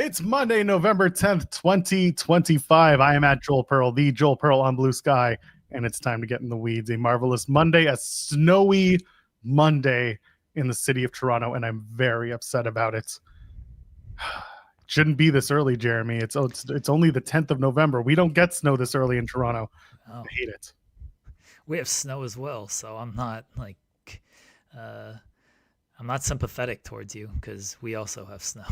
It's Monday, November 10th, 2025. I am at Joel Pearl, the Joel Pearl on Blue Sky, and it's time to get in the weeds. A marvelous Monday, a snowy Monday in the city of Toronto, and I'm very upset about it. Shouldn't be this early, Jeremy. It's only the 10th of November. We don't get snow this early in Toronto. Oh. I hate it. We have snow as well, so I'm not I'm not sympathetic towards you because we also have snow.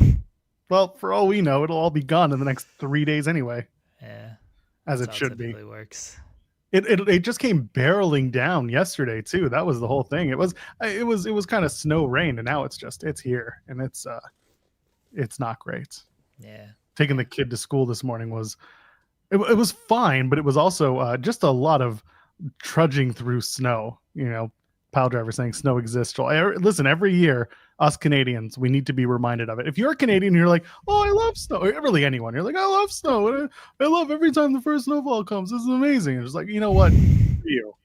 Well, for all we know, it'll all be gone in the next 3 days anyway. Yeah, as it should be. Typically works. It just came barreling down yesterday too. That was the whole thing. It was kind of snow rain, and now it's here, and it's not great. Yeah, taking the kid to school this morning was fine, but it was also just a lot of trudging through snow. Pile driver saying snow exists. Listen, every year, us Canadians, we need to be reminded of it. If you're a Canadian, you're like, oh, I love snow. Or really anyone, you're like, I love snow. I love every time the first snowfall comes. This is amazing. It's like, you know what?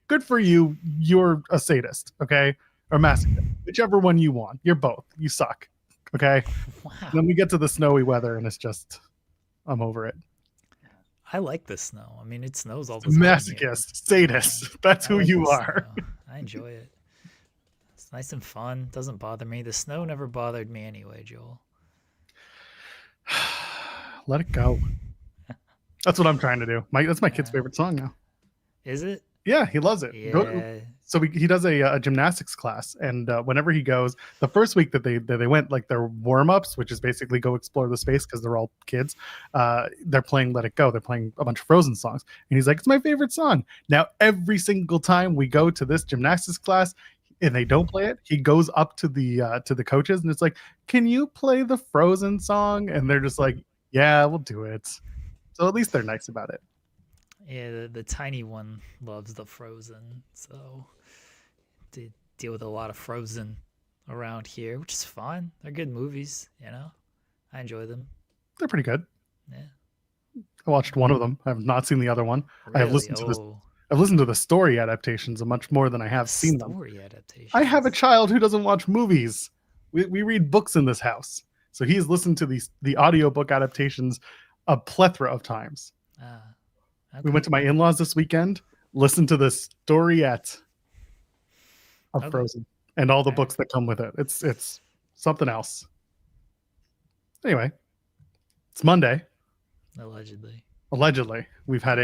Good for you. You're a sadist, okay? Or masochist. Whichever one you want. You're both. You suck, okay? Wow. Then we get to the snowy weather, and it's just, I'm over it. I like the snow. I mean, it snows all the time. Masochist, sadist. That's who you are. I enjoy it. It's nice and fun. Doesn't bother me. The snow never bothered me anyway, Joel. Let it go. That's what I'm trying to do. That's my kid's favorite song now. Is it? Yeah, he loves it. Yeah. So he does a gymnastics class, and whenever he goes, the first week that they went, like their warm-ups, which is basically go explore the space because they're all kids, they're playing Let It Go. They're playing a bunch of Frozen songs, and he's like, it's my favorite song. Now every single time we go to this gymnastics class and they don't play it, he goes up to the coaches and it's like, can you play the Frozen song? And they're just like, yeah, we'll do it. So at least they're nice about it. Yeah, the tiny one loves the Frozen, so they deal with a lot of Frozen around here, which is fine. They're good movies, I enjoy them. They're pretty good. Yeah, I watched one of them. I have not seen the other one. Really? I've listened to the story adaptations much more than I have seen them. Story adaptations. I have a child who doesn't watch movies. We read books in this house, so he's listened to the audiobook adaptations a plethora of times. Okay. We went to my in-laws this weekend, listened to the storiette of Frozen and all the books that come with it. It's something else. Anyway, it's Monday. Allegedly. We've had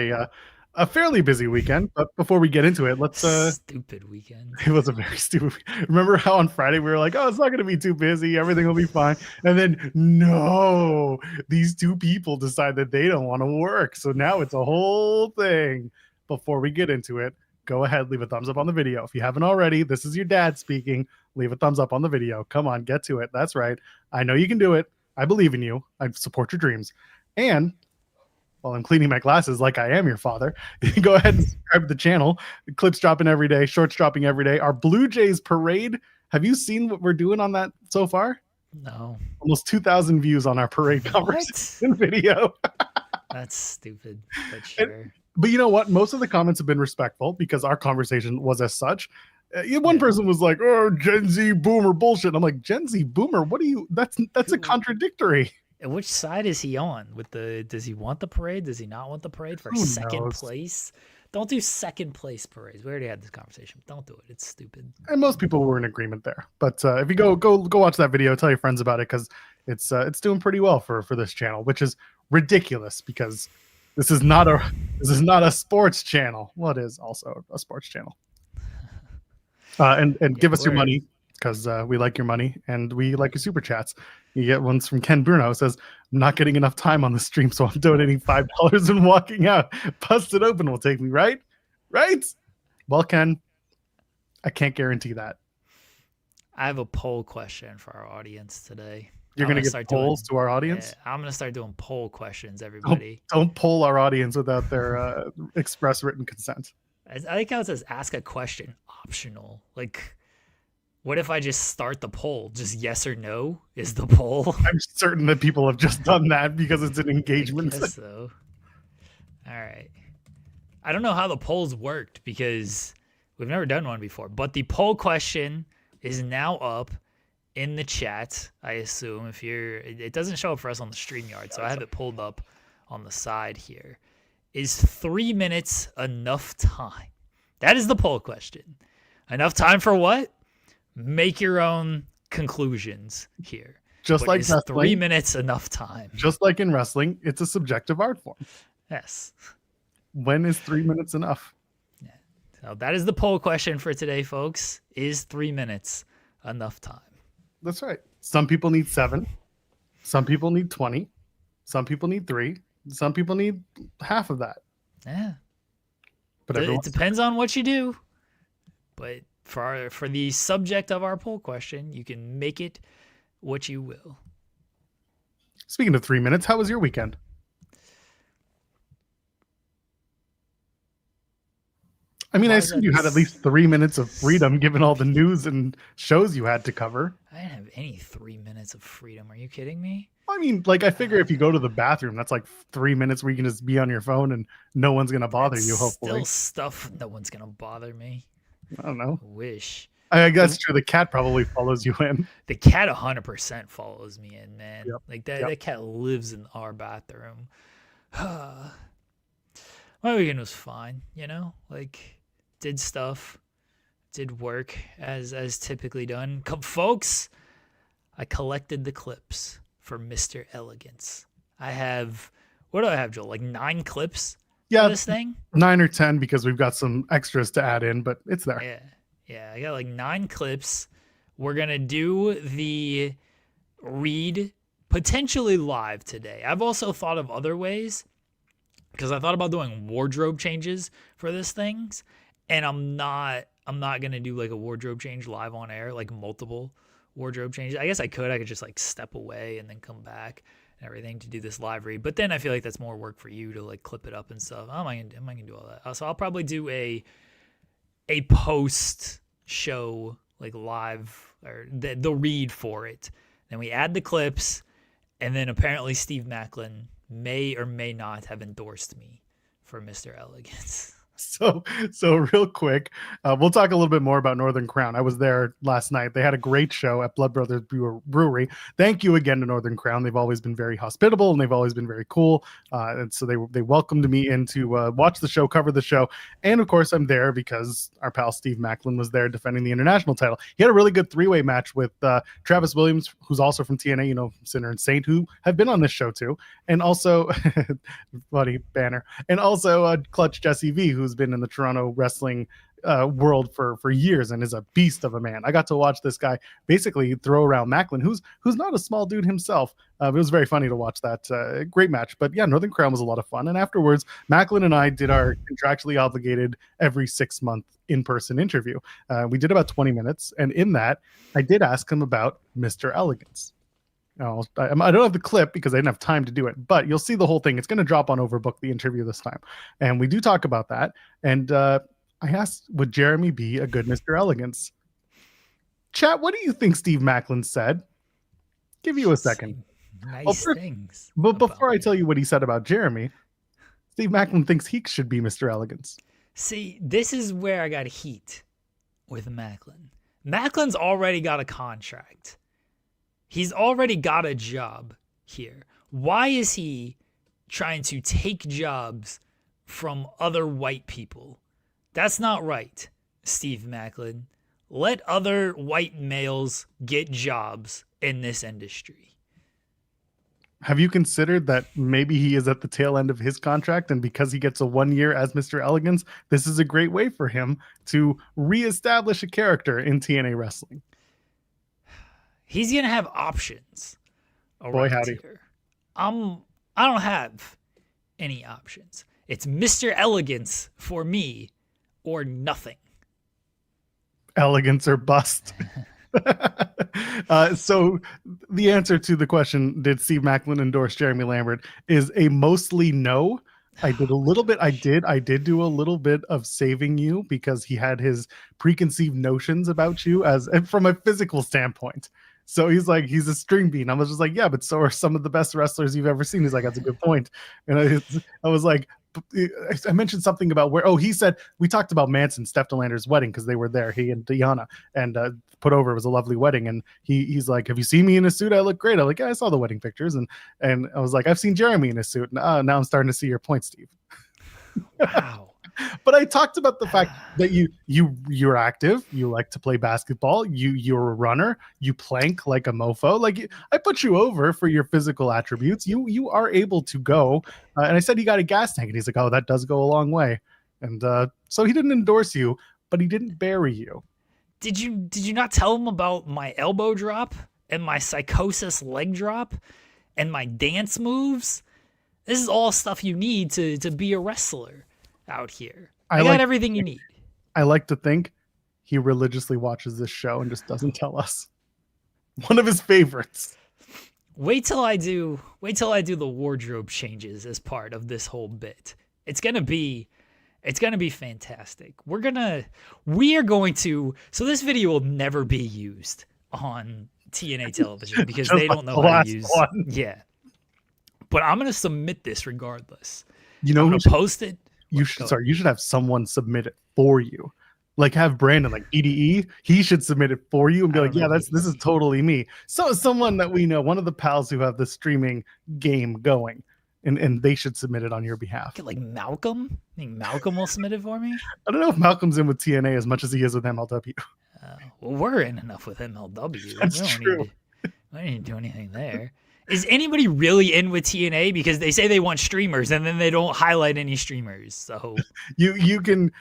a fairly busy weekend, but before we get into it, let's stupid weekend. It was a very stupid weekend. Remember how on Friday we were like, oh, it's not going to be too busy, everything will be fine, and then no, these two people decide that they don't want to work, so now it's a whole thing. Before we get into it, go ahead, leave a thumbs up on the video if you haven't already. This is your dad speaking. Leave a thumbs up on the video. Come on, get to it. That's right. I know you can do it. I believe in you. I support your dreams. And while I'm cleaning my glasses like I am your father, go ahead and subscribe to the channel. The clips dropping every day, shorts dropping every day. Our Blue Jays parade, have you seen what we're doing on that so far? No. Almost 2,000 views on our parade conversation video. That's stupid, but sure. But you know what? Most of the comments have been respectful because our conversation was as such. One person was like, oh, Gen Z boomer bullshit. And I'm like, Gen Z boomer? What do you, that's a contradictory. And which side is he on? Does he want the parade? Does he not want the parade for second place? Don't do second place parades. We already had this conversation. Don't do it. It's stupid. And most people were in agreement there. But if you go watch that video, tell your friends about it because it's doing pretty well for this channel, which is ridiculous because this is not a sports channel. Well, it is also a sports channel. And give us your money because we like your money and we like your super chats. You get ones from Ken Bruno. It says, I'm not getting enough time on the stream, so I'm donating $5 and walking out. Busted open will take me, right? Right? Well, Ken, I can't guarantee that. I have a poll question for our audience today. You're going to get polls to our audience? Yeah, I'm going to start doing poll questions, everybody. Don't poll our audience without their express written consent. I like how it says ask a question, optional. Like, what if I just start the poll? Just yes or no is the poll. I'm certain that people have just done that because it's an engagement. I guess so. All right. I don't know how the polls worked because we've never done one before, but the poll question is now up in the chat, I assume, if you're, it doesn't show up for us on the StreamYard, so I have it pulled up on the side here. Is 3 minutes enough time? That is the poll question. Enough time for what? Make your own conclusions here. Just like is 3 minutes enough time? Just like in wrestling, it's a subjective art form. Yes. When is 3 minutes enough? Yeah. So that is the poll question for today, folks. Is 3 minutes enough time? That's right. Some people need 7. Some people need 20. Some people need 3. Some people need half of that. Yeah. But it depends on what you do. But for the subject of our poll question, you can make it what you will. Speaking of 3 minutes, how was your weekend? I mean, I assume you had at least 3 minutes of freedom given all the news and shows you had to cover. I didn't have any 3 minutes of freedom. Are you kidding me? I mean, like, I figure if you go to the bathroom, that's like 3 minutes where you can just be on your phone and no one's going to bother you, hopefully. Still stuff no one's going to bother me. I don't know. Wish. I guess true. The cat probably follows you in. The cat 100% follows me in, man. Yep. Like that cat lives in our bathroom. My weekend was fine, you know? Like, did stuff, did work as typically done. Folks, I collected the clips for Mr. Elegance. I have, what do I have, Joel? Like 9 clips for this thing? 9 or 10 because we've got some extras to add in, but it's there. Yeah, I got like 9 clips. We're going to do the read potentially live today. I've also thought of other ways because I thought about doing wardrobe changes for this things, and I'm not going to do like a wardrobe change live on air, like multiple wardrobe changes. I guess I could just like step away and then come back and everything to do this live read. But then I feel like that's more work for you to like clip it up and stuff. Am I gonna do all that? So I'll probably do a post show like live or the read for it. Then we add the clips, and then apparently Steve Macklin may or may not have endorsed me for Mr. Elegance. So real quick, we'll talk a little bit more about Northern Crown. I was there last night. They had a great show at Blood Brothers Brewery. Thank you again to Northern Crown. They've always been very hospitable and they've always been very cool. And so they welcomed me in to watch the show, cover the show. And of course, I'm there because our pal Steve Macklin was there defending the international title. He had a really good 3-way match with Travis Williams, who's also from TNA, you know, Sinner and Saint, who have been on this show too. And also, buddy banner. And also Clutch Jesse V, who's been in the Toronto wrestling world for years and is a beast of a man. I got to watch this guy basically throw around Macklin, who's not a small dude himself. It was very funny to watch that. Great match. But yeah, Northern Crown was a lot of fun. And afterwards, Macklin and I did our contractually obligated every 6-month in-person interview. We did about 20 minutes. And in that, I did ask him about Mr. Elegance. I don't have the clip because I didn't have time to do it, but you'll see the whole thing. It's going to drop on Overbook, the interview this time. And we do talk about that. And I asked, would Jeremy be a good Mr. Elegance? Chat, what do you think Steve Macklin said? Give you a second. Nice things. But before I tell you what he said about Jeremy, Steve Macklin thinks he should be Mr. Elegance. See, this is where I got heat with Macklin. Macklin's already got a contract. He's already got a job here. Why is he trying to take jobs from other white people? That's not right, Steve Macklin. Let other white males get jobs in this industry. Have you considered that maybe he is at the tail end of his contract, and because he gets a 1 year as Mr. Elegance, this is a great way for him to reestablish a character in TNA wrestling? He's going to have options. Boy, howdy. Here. I don't have any options. It's Mr. Elegance for me or nothing. Elegance or bust. So the answer to the question, did Steve Macklin endorse Jeremy Lambert, is a mostly no. I did a little bit. I did do a little bit of saving you because he had his preconceived notions about you from a physical standpoint. So he's like, he's a string bean. I was just like, yeah, but so are some of the best wrestlers you've ever seen. He's like, that's a good point. And I was like, I mentioned something about where, he said, we talked about Manson, Steph Delander's wedding, because they were there, he and Diana, and put over, it was a lovely wedding. And he's like, have you seen me in a suit? I look great. I'm like, yeah, I saw the wedding pictures. And I was like, I've seen Jeremy in a suit. And, now I'm starting to see your point, Steve. Wow. But I talked about the fact that you're active, you like to play basketball, you're a runner, you plank like a mofo. Like, I put you over for your physical attributes. You are able to go. And I said you got a gas tank, and he's like, oh, that does go a long way. And so he didn't endorse you, but he didn't bury you. Did you not tell him about my elbow drop and my psychosis leg drop and my dance moves? This is all stuff you need to be a wrestler out here. I got everything you need. I like to think he religiously watches this show and just doesn't tell us. One of his favorites. Wait till I do the wardrobe changes as part of this whole bit. It's gonna be fantastic. We are going to. So this video will never be used on TNA television because they don't know how to use. Yeah, but I'm gonna submit this regardless. You know, I'm gonna post it. You should have someone submit it for you. Like, have Brandon, like EDE, he should submit it for you and be like, yeah, this is totally me. So someone that we know, one of the pals who have the streaming game going, and they should submit it on your behalf. Like Malcolm? I think Malcolm will submit it for me? I don't know if Malcolm's in with TNA as much as he is with MLW. Well, we're in enough with MLW. That's true. I didn't do anything there. Is anybody really in with TNA? Because they say they want streamers and then they don't highlight any streamers. So you can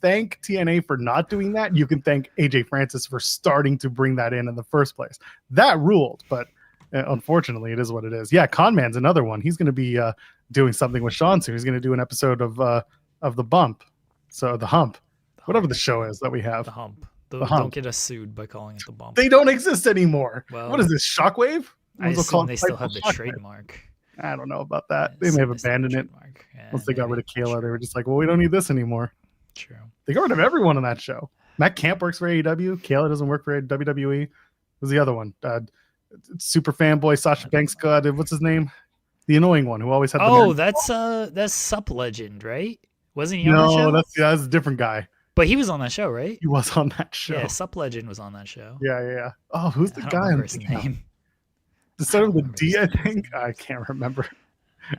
thank TNA for not doing that. You can thank AJ Francis for starting to bring that in the first place. That ruled, but unfortunately, it is what it is. Yeah, Conman's another one. He's going to be doing something with Sean soon. He's going to do an episode of the Bump, so the Hump, whatever the show is that we have. The Hump. Don't get us sued by calling it the Bump. They don't exist anymore. Well, what is this, Shockwave? I assume they still have the trademark. I don't know about that. They may have abandoned it. Once they got rid of Kayla, they were just like, well, we don't need this anymore. True. They got rid of everyone on that show. Matt Camp works for AEW. Kayla doesn't work for WWE. Who's the other one? Super fanboy Sasha Banks. What's his name? The annoying one who always had. That's Sup Legend, right? Wasn't he on that show? No, that's a different guy. But he was on that show, right? He was on that show. Yeah, Sup Legend was on that show. Yeah. Oh, who's the guy? His name. The start of the D, I think. I can't remember.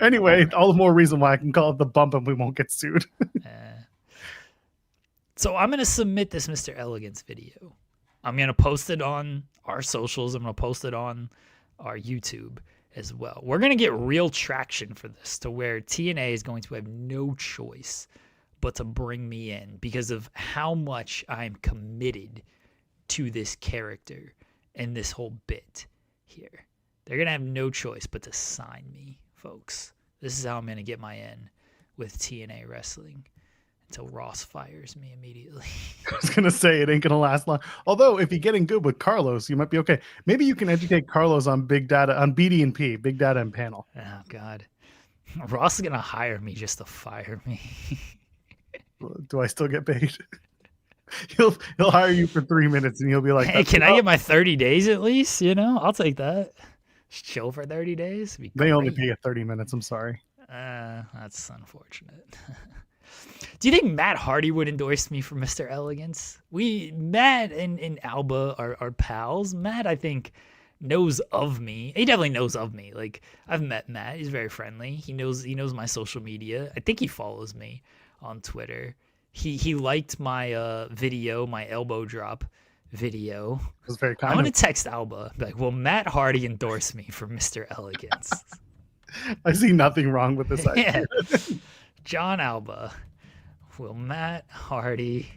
Anyway, all the more reason why I can call it the Bump and we won't get sued. So I'm going to submit this Mr. Elegance video. I'm going to post it on our socials. I'm going to post it on our YouTube as well. We're going to get real traction for this to where TNA is going to have no choice but to bring me in because of how much I'm committed to this character and this whole bit here. They're going to have no choice but to sign me, folks. This is how I'm going to get my in with TNA Wrestling until Ross fires me immediately. I was going to say, it ain't going to last long. Although, if you're getting good with Carlos, you might be okay. Maybe you can educate Carlos on big data, on BD&P, big data and panel. Oh, God. Ross is going to hire me just to fire me. Do I still get paid? He'll hire you for 3 minutes and he'll be like, hey, can I get my 30 days at least? I'll take that. Just chill for 30 days. They only pay you 30 minutes. I'm sorry. That's unfortunate. Do you think Matt Hardy would endorse me for Mr. Elegance? Matt and Alba are pals. Matt, I think, knows of me. He definitely knows of me. Like, I've met Matt. He's very friendly. He knows my social media. I think he follows me on Twitter. He liked my video, my elbow drop video. It was very kind. I'm gonna text Alba, be like, will Matt Hardy endorse me for Mr. Elegance? I see nothing wrong with this idea. Yeah. John Alba, will Matt Hardy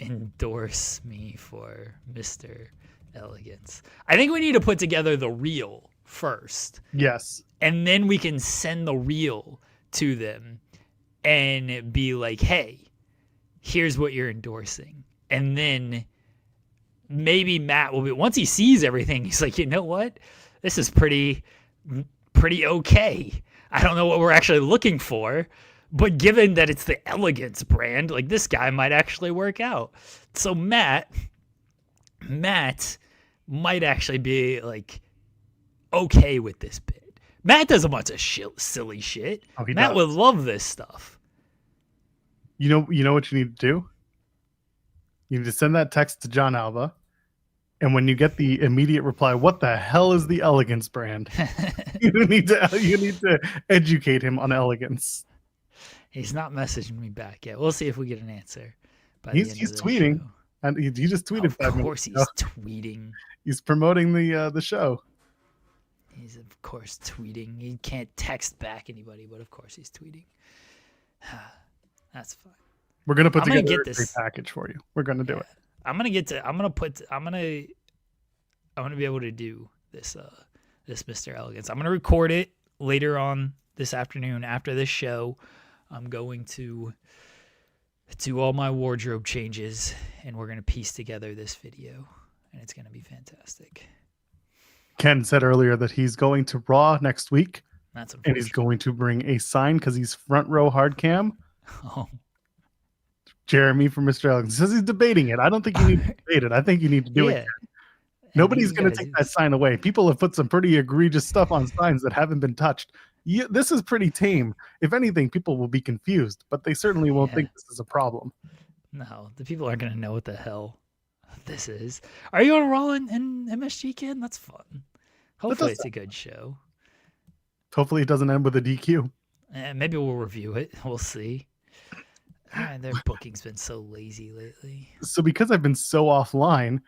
endorse me for Mr. Elegance? I think we need to put together the reel first. Yes. And then we can send the reel to them and be like, hey, here's what you're endorsing. And then maybe Matt will be, once he sees everything, he's like, you know what? This is pretty okay. I don't know what we're actually looking for, but given that it's the Elegance brand, like, this guy might actually work out. So Matt might actually be like okay with this bit. Matt does a bunch of silly shit. Oh, he Matt does. would love this stuff. You know what you need to do? You need to send that text to John Alba, and when you get the immediate reply, "What the hell is the elegance brand?" you need to educate him on elegance. He's not messaging me back yet. We'll see if we get an answer. He's tweeting, show. and he just tweeted. Of 5 course, minutes he's ago. tweeting. He's promoting the show. He's of course tweeting. He can't text back anybody, but of course he's tweeting. That's fine. We're gonna put together get a this great package for you. We're gonna do it. I'm gonna be able to do this this Mr. Elegance. I'm gonna record it later on this afternoon after this show. I'm going to do all my wardrobe changes, and we're gonna piece together this video, and it's gonna be fantastic. Ken said earlier that he's going to Raw next week, That's and he's going to bring a sign because he's front row hard cam. Oh. Jeremy from Mr. Elegance says he's debating it. I don't think you need to debate it. I think you need to do it. Nobody's going to take that sign away. People have put some pretty egregious stuff on signs that haven't been touched. This is pretty tame. If anything, people will be confused, but they certainly won't think this is a problem. No, the people aren't going to know what the hell this is. Are you on Raw and MSG, Ken? That's fun. Hopefully it's a good show. Hopefully it doesn't end with a DQ. Maybe we'll review it. We'll see. Their booking's been so lazy lately. So because I've been so offline,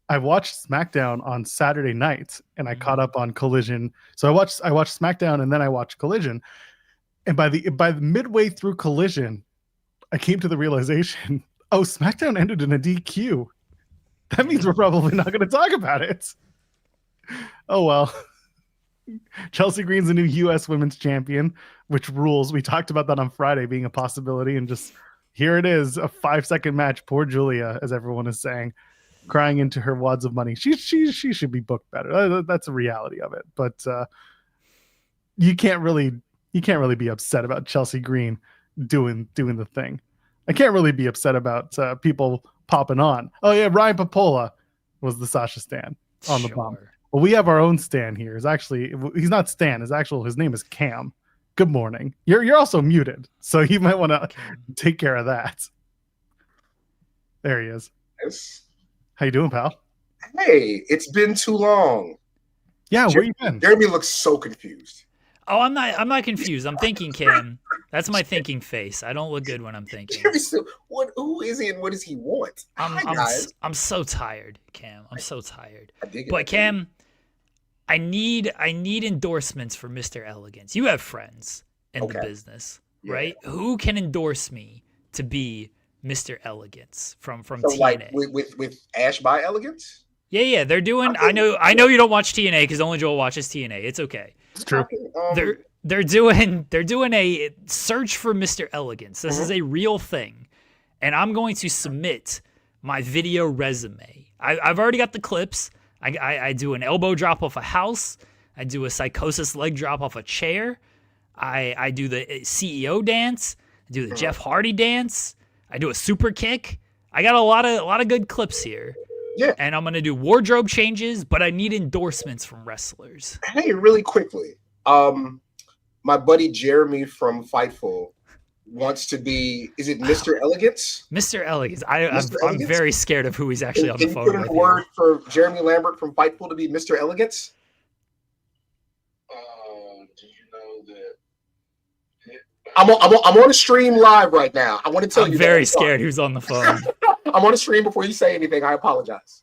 I watched SmackDown on Saturday night, and I caught up on Collision. So I watched SmackDown, and then I watched Collision. And by the midway through Collision, I came to the realization, oh, SmackDown ended in a DQ. That means we're probably not going to talk about it. Oh well. Chelsea Green's the new U.S. Women's Champion, which rules. We talked about that on Friday being a possibility, and just here it is, a 5-second match. Poor Julia, as everyone is saying, crying into her wads of money. She should be booked better. That's a reality of it. But you can't really be upset about Chelsea Green doing the thing. I can't really be upset about people popping on. Oh yeah, Ryan Papola was the Sasha Stan on the bomb. Well, we have our own Stan here. He's not Stan. His name is Cam. Good morning. You're also muted, so you might want to take care of that. There he is. Yes. How you doing, pal? Hey, it's been too long. Yeah, where you been? Jeremy looks so confused. Oh, I'm not confused. I'm thinking, Cam. That's my thinking face. I don't look good when I'm thinking. Who is he and what does he want? I'm so tired, Cam. I'm so tired. But Cam, I need endorsements for Mr. Elegance. You have friends in the business, right? Who can endorse me to be Mr. Elegance from so TNA? Like with Ash by Elegance? Yeah. They're doing. I know you don't watch TNA because only Joel watches TNA. It's okay. It's true. They're doing a search for Mr. Elegance. This is a real thing, and I'm going to submit my video resume. I've already got the clips. I do an elbow drop off a house. I do a psychosis leg drop off a chair. I do the CEO dance. I do the Jeff Hardy dance. I do a super kick. I got a lot of good clips here. Yeah. And I'm gonna do wardrobe changes, but I need endorsements from wrestlers. Hey, really quickly. My buddy Jeremy from Fightful wants to be, is it Mr. Elegance? Mr. Elegance. I'm very scared of who he's actually on the phone with. Can you put in a word for Jeremy Lambert from Fightful to be Mr. Elegance? Do you know that? I'm on a stream live right now. I want to tell you. I'm very scared who's on the phone. I'm on a stream. Before you say anything, I apologize.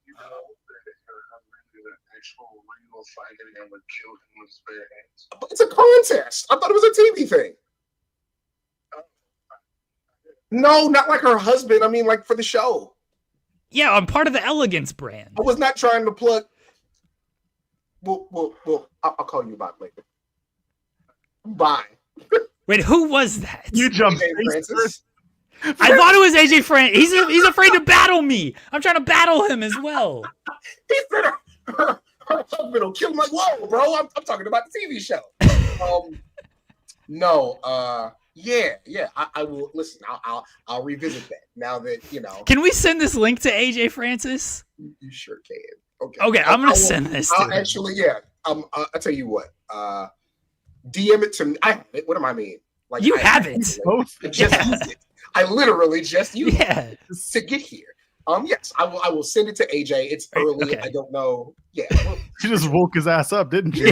You know that her husband did an actual real fighting and would kill him with his bare hands. But it's a contest. I thought it was a TV thing. No, not like her husband. I mean, like for the show. Yeah, I'm part of the Elegance brand. I was not trying to plug. Well, I'll call you back later. Bye. Wait, who was that? You jumped. Francis. I thought it was AJ Francis. He's afraid to battle me. I'm trying to battle him as well. He said her husband will kill him. Like, whoa, bro! I'm talking about the TV show. Yeah. I will listen. I'll revisit that now that you know. Can we send this link to AJ Francis? You sure can. Okay, I'm gonna send this. I'll tell you what. DM it to me. I have it. What am I mean? Like You I have it. I just used it. I literally just used Yeah. it to get here. Yes, I will send it to AJ. It's early. Okay. I don't know. Yeah. Well, You just woke his ass up, didn't you?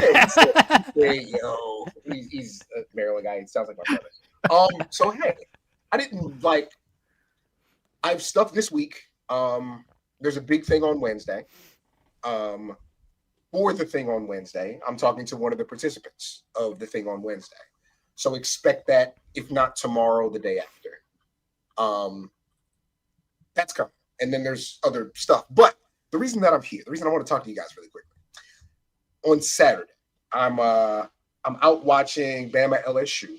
yeah, yo, he's a Maryland guy. He sounds like my brother. So hey, I didn't like. I have stuff this week. There's a big thing on Wednesday. For the thing on Wednesday, I'm talking to one of the participants of the thing on Wednesday. So expect that, if not tomorrow, the day after. That's coming. And then there's other stuff. But the reason that I'm here, the reason I want to talk to you guys really quickly. On Saturday, I'm out watching Bama LSU,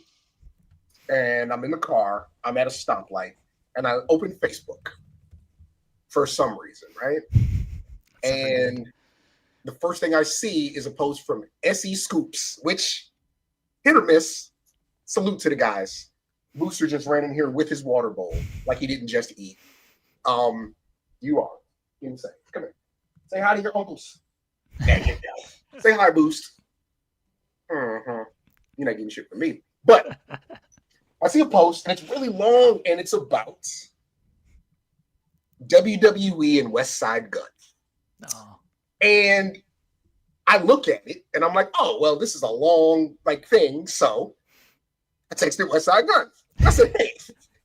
and I'm in the car. I'm at a stoplight, and I open Facebook for some reason, right? And the first thing I see is a post from SE Scoops, which hit or miss. Salute to the guys. Booster just ran in here with his water bowl like he didn't just eat. You are insane. Come here. Say hi to your uncles. There you go. Say hi, Boost. You're not getting shit from me. But I see a post, and it's really long, and it's about WWE and West Side Gun. No. And I look at it, and I'm like, oh, well, this is a long thing. So I texted West Side Gun. I said, hey,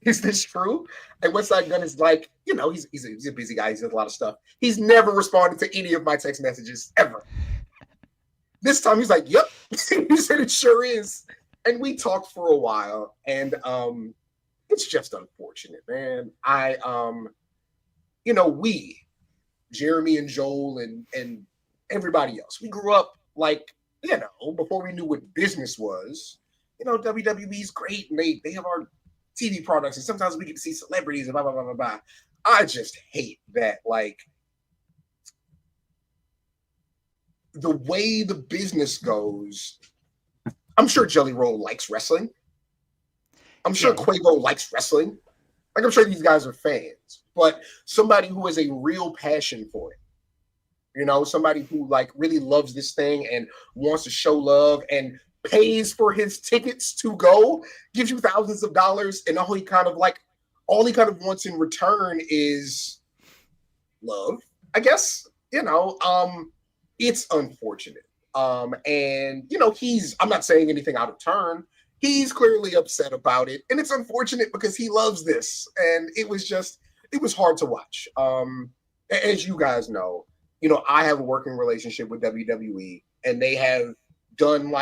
is this true? And West Side Gun is like, he's a busy guy. He does a lot of stuff. He's never responded to any of my text messages ever. This time he's like, yep. He said it sure is. And we talked for a while, and it's just unfortunate, man. We, Jeremy and Joel and everybody else, we grew up before we knew what business was. WWE's great, and they have our TV products, and sometimes we get to see celebrities and blah blah blah blah blah. I just hate that, the way the business goes. I'm sure Jelly Roll likes wrestling. I'm sure Quavo likes wrestling. I'm sure these guys are fans, but somebody who has a real passion for it, somebody who really loves this thing and wants to show love and pays for his tickets to go, gives you thousands of dollars, and all he kind of wants in return is love, I guess. It's unfortunate. And I'm not saying anything out of turn. He's clearly upset about it, and it's unfortunate because he loves this, and it was hard to watch. As you guys know, I have a working relationship with WWE, and they have done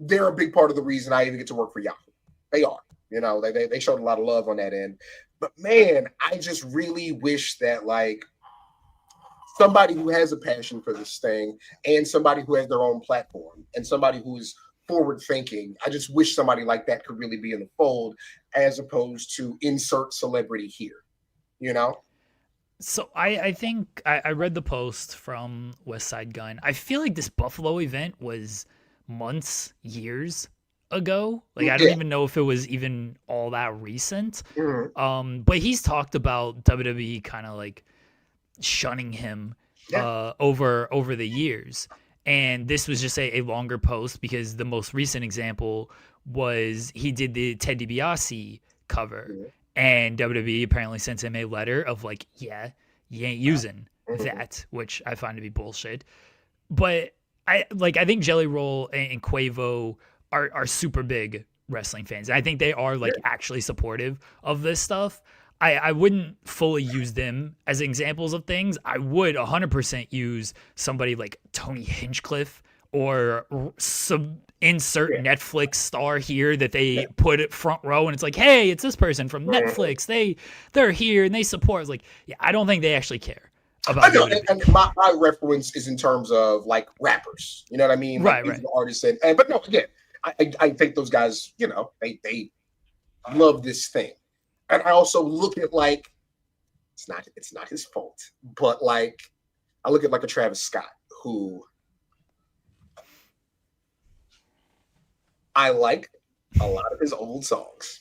they're a big part of the reason I even get to work for Yahoo. They are, they showed a lot of love on that end. But man, I just really wish that somebody who has a passion for this thing, and somebody who has their own platform, and somebody who is forward thinking, I just wish somebody like that could really be in the fold, as opposed to insert celebrity here, So I think I read the post from West Side Gun. I feel like this Buffalo event was months, years ago. I don't even know if it was even all that recent. Mm-hmm. But he's talked about WWE kind of shunning him over the years. And this was just a longer post, because the most recent example was he did the Ted DiBiase cover, and WWE apparently sent him a letter of you ain't using that, which I find to be bullshit. But I think Jelly Roll and Quavo are super big wrestling fans. I think they are actually supportive of this stuff. I wouldn't fully use them as examples of things. I would 100% use somebody like Tony Hinchcliffe or some insert Netflix star here that they put it front row, and it's hey, it's this person from Netflix. They're here and they support. I don't think they actually care about. I know, and my reference is in terms of rappers. You know what I mean? Right. Artists, but no, again, I think those guys, they love this thing. And I also look at it's not his fault, but I look at a Travis Scott, who I like a lot of his old songs.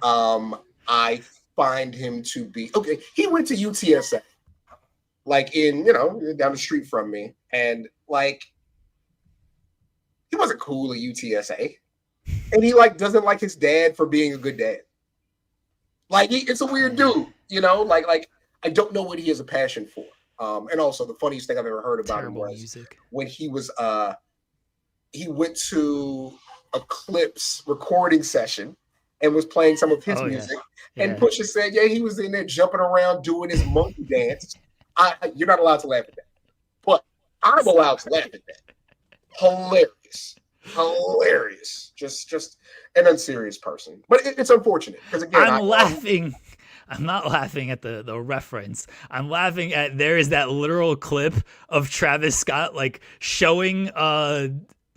I find him to be okay. He went to UTSA, down the street from me, and he wasn't cool at UTSA, and he like doesn't like his dad for being a good dad. Like it's a weird dude, you know. Like I don't know what he has a passion for. And also the funniest thing I've ever heard about him was when he was he went to a Clips recording session and was playing some of his music. Yeah. And Pusha said, yeah, he was in there jumping around doing his monkey dance. You're not allowed to laugh at that. But I'm allowed to laugh at that. Hilarious. Just an unserious person. But it's unfortunate. Because again, I'm laughing. I'm not laughing at the reference. I'm laughing at there is that literal clip of Travis Scott like showing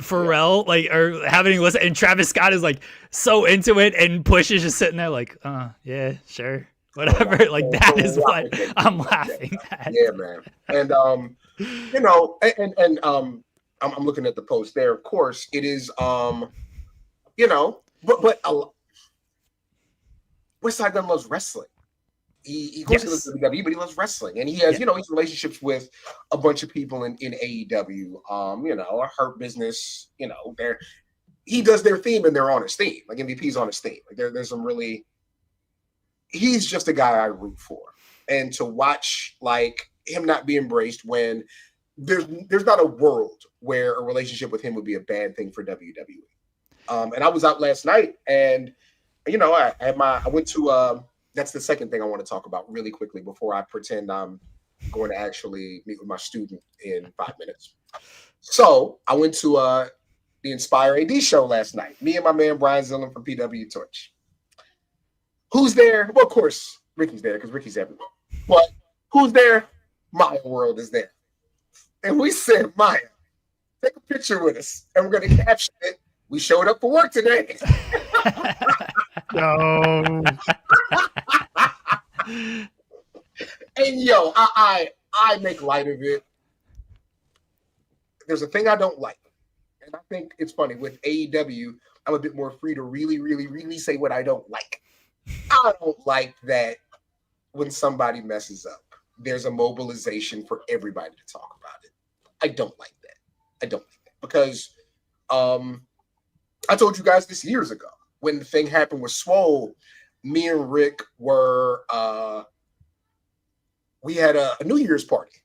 Pharrell like or having a listen, and Travis Scott is like so into it, and Push is just sitting there like, yeah, sure, whatever. Like that is what I'm laughing at. Yeah, man. And you know, and I'm looking at the post there. Of course, it is you know, but Westside Gunn loves wrestling. He goes to the WWE, but he loves wrestling, and he has, you know, his relationships with a bunch of people in AEW. You know, Hurt Business. You know, he does their theme, and they're on his theme. Like MVP's on his theme. Like there's some really. He's just a guy I root for, and to watch like him not be embraced when there's not a world where a relationship with him would be a bad thing for WWE. And I was out last night, and you know, I went to. That's the second thing I want to talk about really quickly before I pretend I'm going to actually meet with my student in 5 minutes. So I went to the Inspire AD show last night. Me and my man Brian Zillan from PW Torch. Who's there? Well, of course, Ricky's there because Ricky's everywhere. But who's there? Maya World is there. And we said, Maya, take a picture with us, and we're going to caption it. We showed up for work today. No. And yo, I make light of it. There's a thing I don't like, and I think it's funny with AEW. I'm a bit more free to really say what I don't like. I don't like that when somebody messes up, there's a mobilization for everybody to talk about it. I don't like that. Because I told you guys this years ago when the thing happened with Swole. Me and Rick were we had a New Year's party.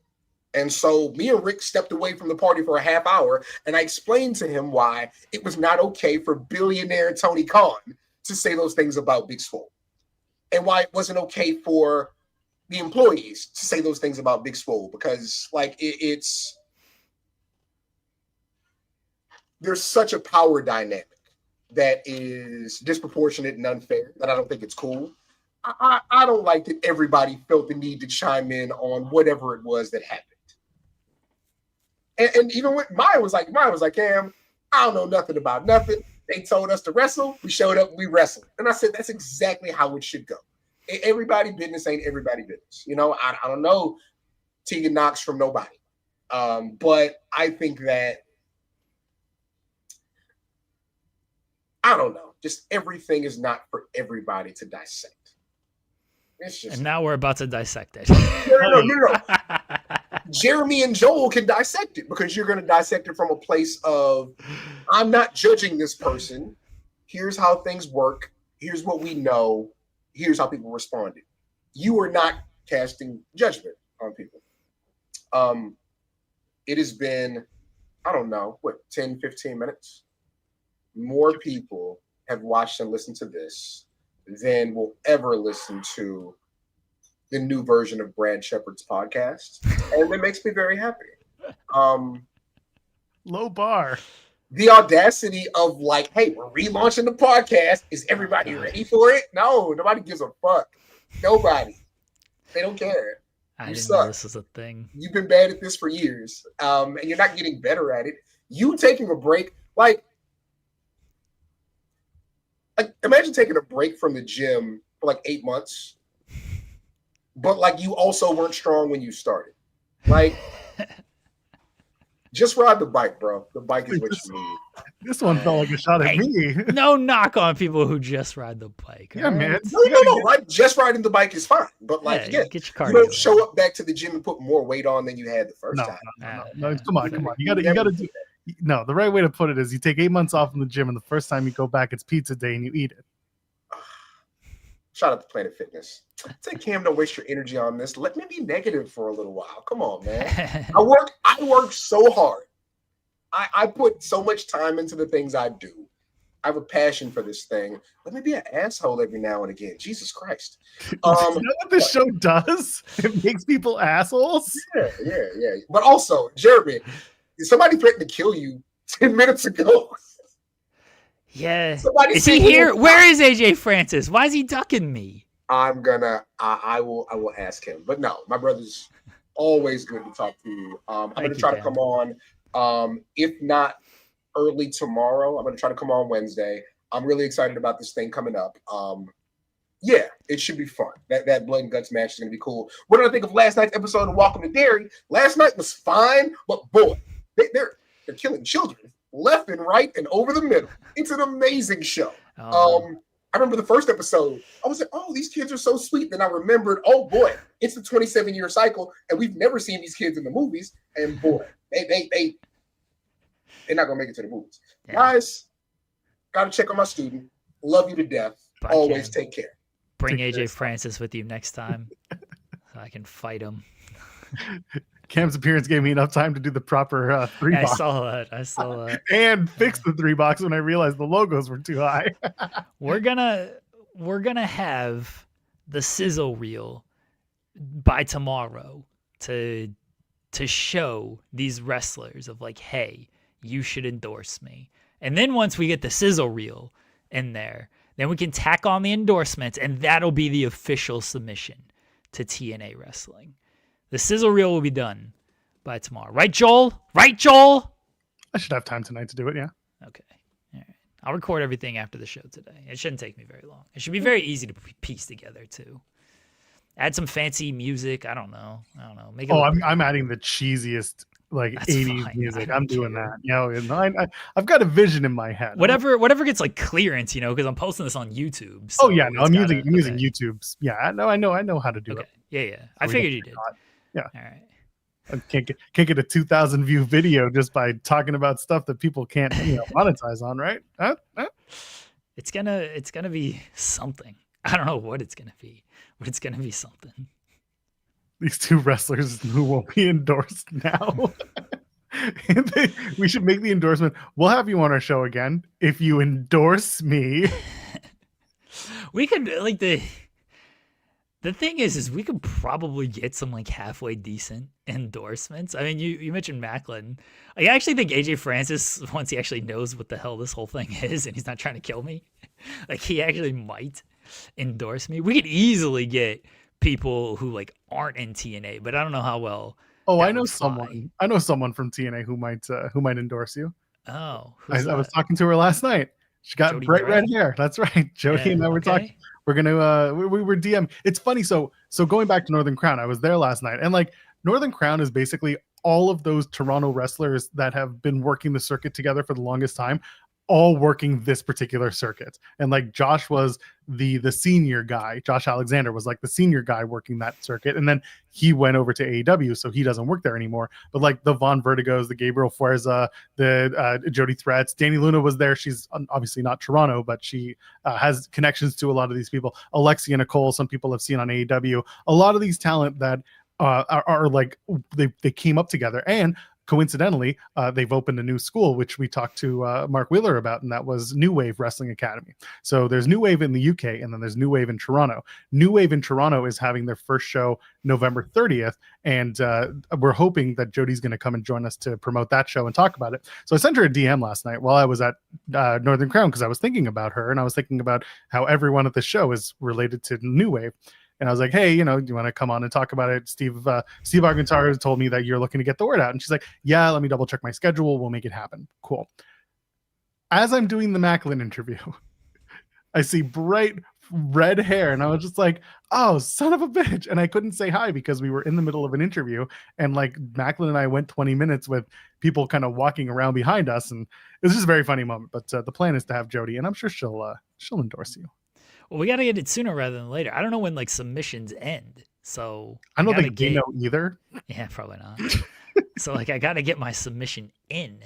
And so me and Rick stepped away from the party for a half hour, and I explained to him why it was not okay for billionaire Tony Khan to say those things about Big Swole, and why it wasn't okay for the employees to say those things about Big Swole, because like it's there's such a power dynamic that is disproportionate and unfair that I don't think it's cool. I don't like that everybody felt the need to chime in on whatever it was that happened. And even with Maya was like, Cam, I don't know nothing about nothing. They told us to wrestle. We showed up, we wrestled. And I said, that's exactly how it should go. Everybody business ain't everybody business. You know, I don't know Tegan Knox from nobody. But I think that I don't know. Just everything is not for everybody to dissect. It's just, and now we're about to dissect it. No. Jeremy and Joel can dissect it, because you're going to dissect it from a place of, I'm not judging this person. Here's how things work. Here's what we know. Here's how people responded. You are not casting judgment on people. It has been, I don't know, 10, 15 minutes? More people have watched and listened to this than will ever listen to the new version of Brad Shepard's podcast. And it makes me very happy. Low bar. The audacity of like, hey, we're relaunching the podcast. Is everybody ready for it? No, nobody gives a fuck. Nobody. They don't care. I didn't know this was a thing. You've been bad at this for years. And you're not getting better at it. You taking a break, like imagine taking a break from the gym for like 8 months, but like you also weren't strong when you started. Like, just ride the bike, bro. The bike is what you need. This one felt like a shot at me. No knock on people who just ride the bike. Yeah, man. No. Like, just riding the bike is fine, but like, get your cardio. You don't show up back to the gym and put more weight on than you had the first time. No. Come on. You gotta do that. No, the right way to put it is you take 8 months off from the gym, and the first time you go back, it's pizza day, and you eat it. Shout out to Planet Fitness. Say, Cam, don't waste your energy on this. Let me be negative for a little while. Come on, man. I work so hard. I put so much time into the things I do. I have a passion for this thing. Let me be an asshole every now and again. Jesus Christ. Is that what this show does? It makes people assholes? Yeah. But also, Jeremy, somebody threatened to kill you 10 minutes ago. Yeah. Somebody is he here? Where is AJ Francis? Why is he ducking me? I will ask him. But no, my brother's always good to talk to you. I'm going to try to come on. If not early tomorrow, I'm going to try to come on Wednesday. I'm really excited about this thing coming up. Yeah, it should be fun. That blood and guts match is going to be cool. What did I think of last night's episode of Welcome to Dairy? Last night was fine, but boy, they're killing children left and right and over the middle. It's an amazing show. I remember the first episode. I was like, oh, these kids are so sweet. Then I remembered, oh boy, it's the 27-year cycle, and we've never seen these kids in the movies. And boy, they're not gonna make it to the movies. Yeah. Guys, gotta check on my student. Love you to death. Bye, always Ken. Take care. Bring AJ Francis with you next time so I can fight him. Cam's appearance gave me enough time to do the proper 3 box. I saw that. And fix the 3 box when I realized the logos were too high. We're gonna have the sizzle reel by tomorrow to show these wrestlers of like, hey, you should endorse me. And then once we get the sizzle reel in there, then we can tack on the endorsements, and that'll be the official submission to TNA Wrestling. The sizzle reel will be done by tomorrow. Right, Joel? Right, Joel? I should have time tonight to do it, yeah. Okay. All right. I'll record everything after the show today. It shouldn't take me very long. It should be very easy to piece together, too. Add some fancy music. I don't know. Make it I'm adding the cheesiest like That's 80s fine. music. I'm doing that. You know, I've got a vision in my head. Whatever gets like clearance, you know, because I'm posting this on YouTube. So I'm using YouTube's. Yeah, I know how to do it. Yeah. I figured you did. Yeah. All right. I can't get a 2,000 view video just by talking about stuff that people can't monetize on, right? Huh? It's gonna be something. I don't know what it's gonna be, but it's gonna be something. These 2 wrestlers who won't be endorsed now. We should make the endorsement. We'll have you on our show again if you endorse me. We could like the thing is we could probably get some like halfway decent endorsements. I mean, you mentioned Macklin. I actually think AJ Francis, once he actually knows what the hell this whole thing is and he's not trying to kill me, like he actually might endorse me. We could easily get people who like aren't in TNA, but I don't know how well. Oh, I know someone. I know someone from TNA who might endorse you. Oh, I was talking to her last night. She got Jody bright Gray? red hair. That's right. Jody and I were talking. We're gonna we were DM. It's funny. So going back to Northern Crown, I was there last night, and like Northern Crown is basically all of those Toronto wrestlers that have been working the circuit together for the longest time, all working this particular circuit. And like Josh was the senior guy. Josh Alexander was like the senior guy working that circuit, and then he went over to AEW, so he doesn't work there anymore. But like the Von Vertigos, the Gabriel Fuerza, the Jody Threats, Danny Luna was there. She's obviously not Toronto, but she has connections to a lot of these people. Alexia Nicole, some people have seen on AEW. A lot of these talent that are like they came up together, and coincidentally, they've opened a new school, which we talked to Mark Wheeler about, and that was New Wave Wrestling Academy. So there's New Wave in the UK, and then there's New Wave in Toronto. New Wave in Toronto is having their first show November 30th, and we're hoping that Jody's going to come and join us to promote that show and talk about it. So I sent her a DM last night while I was at Northern Crown because I was thinking about her, and I was thinking about how everyone at the show is related to New Wave. And I was like, hey, do you want to come on and talk about it? Steve Argentaro told me that you're looking to get the word out. And she's like, yeah, let me double check my schedule. We'll make it happen. Cool. As I'm doing the Macklin interview, I see bright red hair. And I was just like, oh, son of a bitch. And I couldn't say hi because we were in the middle of an interview. And like Macklin and I went 20 minutes with people kind of walking around behind us. And it was just a very funny moment. But the plan is to have Jody, and I'm sure she'll endorse you. Well, we got to get it sooner rather than later. I don't know when like submissions end. So I don't think they know either. Yeah, probably not. So like I got to get my submission in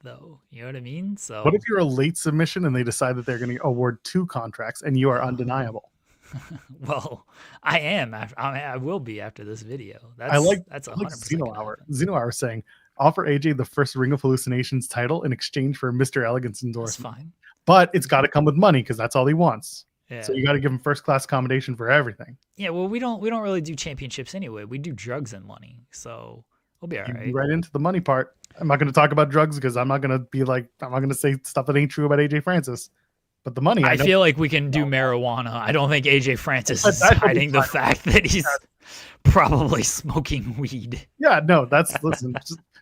though. You know what I mean? So What if you're a late submission and they decide that they're going to award 2 contracts and you are undeniable? well, I am. I will be after this video. I like That's I like 100% Zeno gonna Hour. happen. Zeno Hour saying, offer AJ the first Ring of Hallucinations title in exchange for Mr. Elegance That's endorsement. fine. But it's got to come with money because that's all he wants. Yeah. So you got to give him first class accommodation for everything. Yeah. Well, we don't really do championships anyway. We do drugs and money, so we'll be all You right. be right into the money part. I'm not going to talk about drugs because I'm not going to say stuff that ain't true about AJ Francis. But the money, I know. feel like we can do marijuana. I don't think AJ Francis is That should be hiding the fine. fact that he's probably smoking weed. Yeah, no, listen.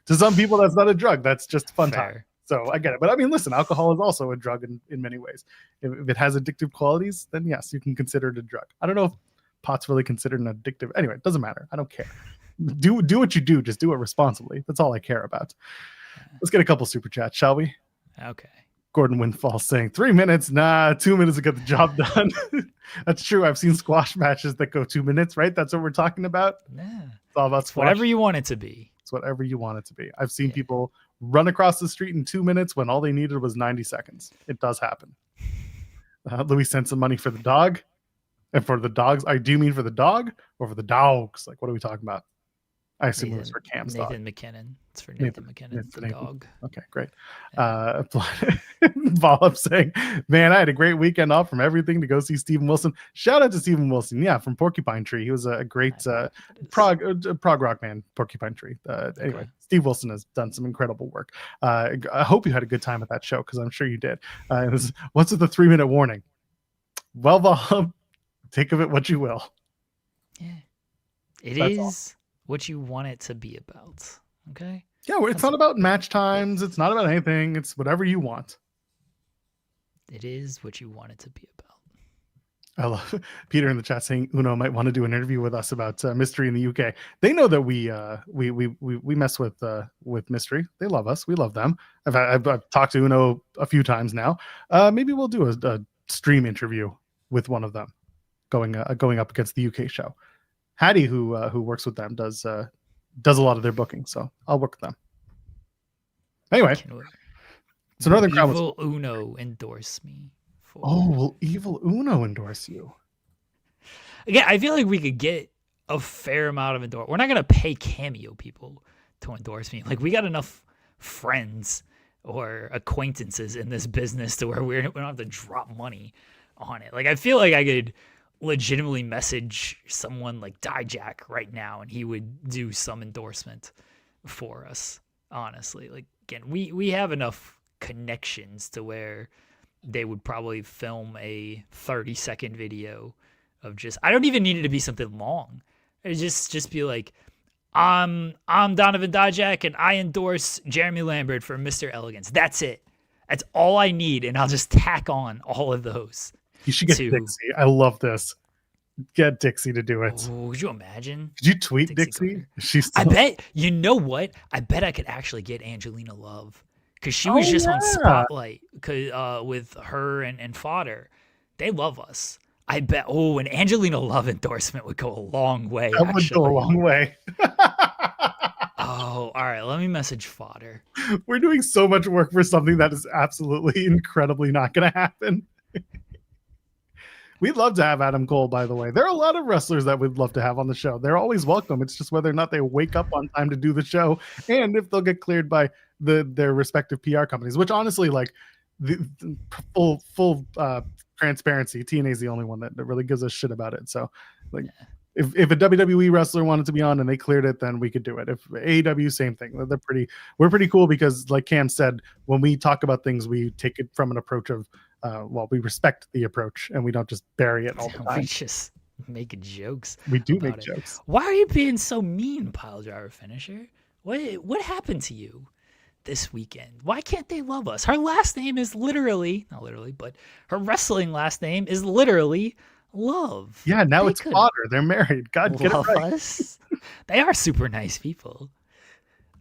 To some people, that's not a drug. That's just fun time. Fair. So I get it. But I mean, listen, alcohol is also a drug in many ways. If it has addictive qualities, then yes, you can consider it a drug. I don't know if pot's really considered an addictive. Anyway, it doesn't matter. I don't care. Do what you do. Just do it responsibly. That's all I care about. Let's get a couple super chats, shall we? Okay. Gordon Windfall saying 3 minutes. Nah, 2 minutes to get the job done. That's true. I've seen squash matches that go 2 minutes, right? That's what we're talking about. Yeah. It's all about squash. Whatever you want it to be. It's whatever you want it to be. I've seen people run across the street in 2 minutes when all they needed was 90 seconds. It does happen. Louis sent some money for the dog. And for the dogs, do you mean for the dog or for the dogs? Like, what are we talking about? I assume it was for Cam's dog. Nathan McKinnon. It's for Nathan McKinnon, the Nathan. dog. Okay, great. Volley saying, man, I had a great weekend off from everything to go see Stephen Wilson. Shout out to Stephen Wilson. Yeah, from Porcupine Tree. He was a great prog rock man, Porcupine Tree. Anyway, Okay. Steve Wilson has done some incredible work. I hope you had a good time at that show because I'm sure you did. What's with the 3-minute warning? Well, Volley, take of it what you will. Yeah. It That's is what you want it to be about. Okay? Yeah, it's not about match times. It's not about anything. It's whatever you want. It is what you want it to be about. I love Peter in the chat saying Uno might want to do an interview with us about Mystery in the UK. They know that we mess with Mystery. They love us. We love them. I've talked to Uno a few times now. Maybe we'll do a stream interview with one of them going up against the UK show. Hattie, who works with them, does a lot of their booking, so I'll work with them. Anyway, so Northern Crown was... Evil Uno endorse me. Oh, will Evil Uno endorse you? Again, I feel like we could get a fair amount of endorse. We're not gonna pay Cameo people to endorse me. Like, we got enough friends or acquaintances in this business to where we don't have to drop money on it. Like, I feel like I could legitimately message someone like Dijak right now and he would do some endorsement for us. Honestly, like, again, we have enough connections to where they would probably film a 30-second video of just, I don't even need it to be something long. It just be like, I'm Donovan Dijak and I endorse Jeremy Lambert for Mr. Elegance. That's it. That's all I need, and I'll just tack on all of those. You should get Dixie. I love this. Get Dixie to do it. Ooh, could you imagine? Could you tweet Dixie? She's I bet, you know what? I bet I could actually get Angelina Love because she was just on Spotlight with her and Fodder. They love us. I bet. Oh, an Angelina Love endorsement would go a long way. That would go a long way. Oh, all right. Let me message Fodder. We're doing so much work for something that is absolutely incredibly not going to happen. We'd love to have Adam Cole, by the way. There are a lot of wrestlers that we'd love to have on the show. They're always welcome. It's just whether or not they wake up on time to do the show and if they'll get cleared by their respective PR companies, which honestly, like, the full transparency, TNA is the only one that really gives a shit about it. So, like, if a WWE wrestler wanted to be on and they cleared it, then we could do it. If AEW, same thing. We're pretty cool because, like Cam said, when we talk about things, we take it from an approach of, we respect the approach and we don't just bury it all the time. We just make jokes. We do make jokes. Why are you being so mean, Pile Driver Finisher? What happened to you this weekend? Why can't they love us? Her last name is literally, not literally, but her wrestling last name is literally Love. Yeah, now it's Fodder. They're married. God, get love it right. us. They are super nice people.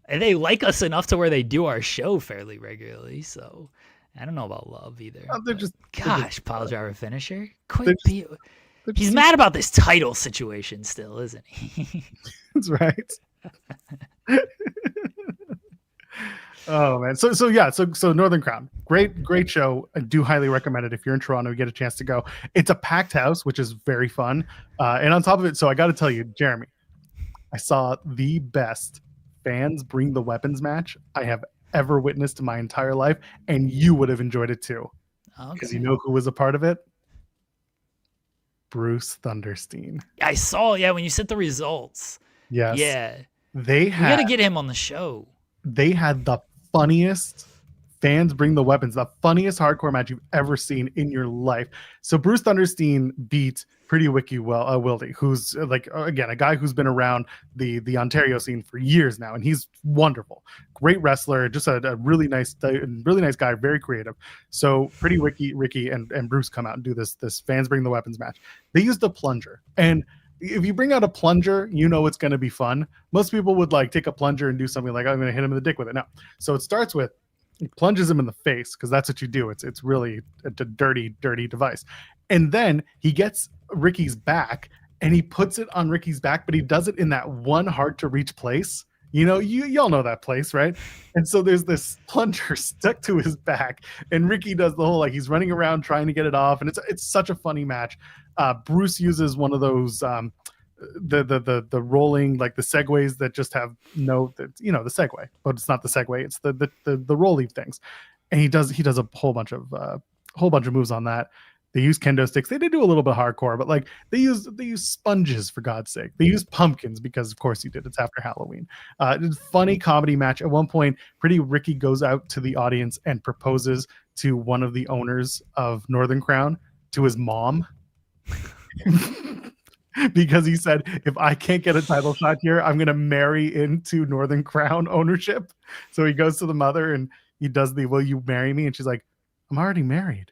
And they like us enough to where they do our show fairly regularly, so I don't know about Love either. Gosh, Pile Driver Finisher. He's mad about this title situation still, isn't he? That's right. Oh man. So Northern Crown. Great show. I do highly recommend it if you're in Toronto, you get a chance to go. It's a packed house, which is very fun. And on top of it, so I got to tell you, Jeremy, I saw the best fans bring the weapons match I have ever witnessed in my entire life, and you would have enjoyed it too. Because you know who was a part of it? Bruce Thunderstein. I saw, when you sent the results. Yes. Yeah. We got to get him on the show. They had the funniest fans bring the weapons, the funniest hardcore match you've ever seen in your life. So Bruce Thunderstein beat Pretty Wiki Wildy, who's like, again, a guy who's been around the Ontario scene for years now, and he's wonderful, great wrestler, just a really nice guy, very creative. So Pretty Ricky and Bruce come out and do this fans bring the weapons match. They used a plunger, and if you bring out a plunger, you know it's going to be fun. Most people would like take a plunger and do something like, I'm going to hit him in the dick with it. No. So it starts with, he plunges him in the face, because that's what you do. It's really a dirty device. And then he gets Ricky's back and he puts it on Ricky's back, but he does it in that one hard to reach place. You know, y'all know that place, right? And so there's this plunger stuck to his back, and Ricky does the whole, like, he's running around trying to get it off, and it's such a funny match. Bruce uses one of those the rolling, like the segways that just have the Segway, but it's not the Segway, it's the rolling things, and he does a whole bunch of moves on that. They use kendo sticks. They did do a little bit hardcore, but like they use sponges, for God's sake. They use pumpkins because, of course, he did. It's after Halloween. It's a funny comedy match. At one point, Pretty Ricky goes out to the audience and proposes to one of the owners of Northern Crown, to his mom, because he said, if I can't get a title shot here, I'm going to marry into Northern Crown ownership. So he goes to the mother and he does the, will you marry me? And she's like, I'm already married.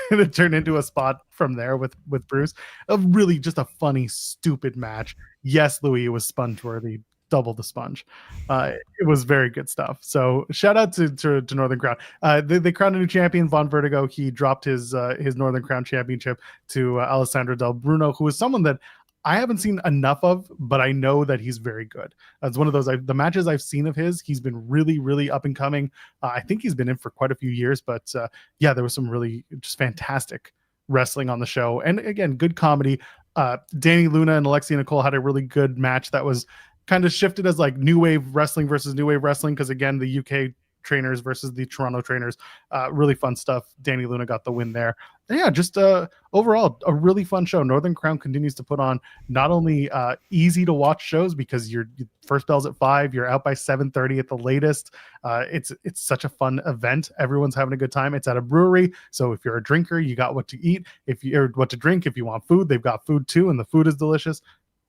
And it turned into a spot from there with Bruce. Really just a funny, stupid match. Yes, Louis, it was sponge worthy. Double the sponge. It was very good stuff. So shout out to Northern Crown. They crowned a new champion, Von Vertigo. He dropped his Northern Crown championship to Alessandro Del Bruno, who is someone that I haven't seen enough of, but I know that he's very good. It's one of those, the matches I've seen of his, he's been really, really up and coming. I think he's been in for quite a few years, but there was some really just fantastic wrestling on the show. And again, good comedy. Danny Luna and Alexia Nicole had a really good match that was kind of shifted as like new wave wrestling versus new wave wrestling, because again, the UK trainers versus the Toronto trainers, really fun stuff. Danny Luna got the win there. And yeah, just overall a really fun show. Northern Crown continues to put on not only easy to watch shows, because your first bell's at 5, you're out by 7:30 at the latest. It's such a fun event. Everyone's having a good time. It's at a brewery, so if you're a drinker, you got what to eat. If you're what to drink, if you want food, they've got food too, and the food is delicious.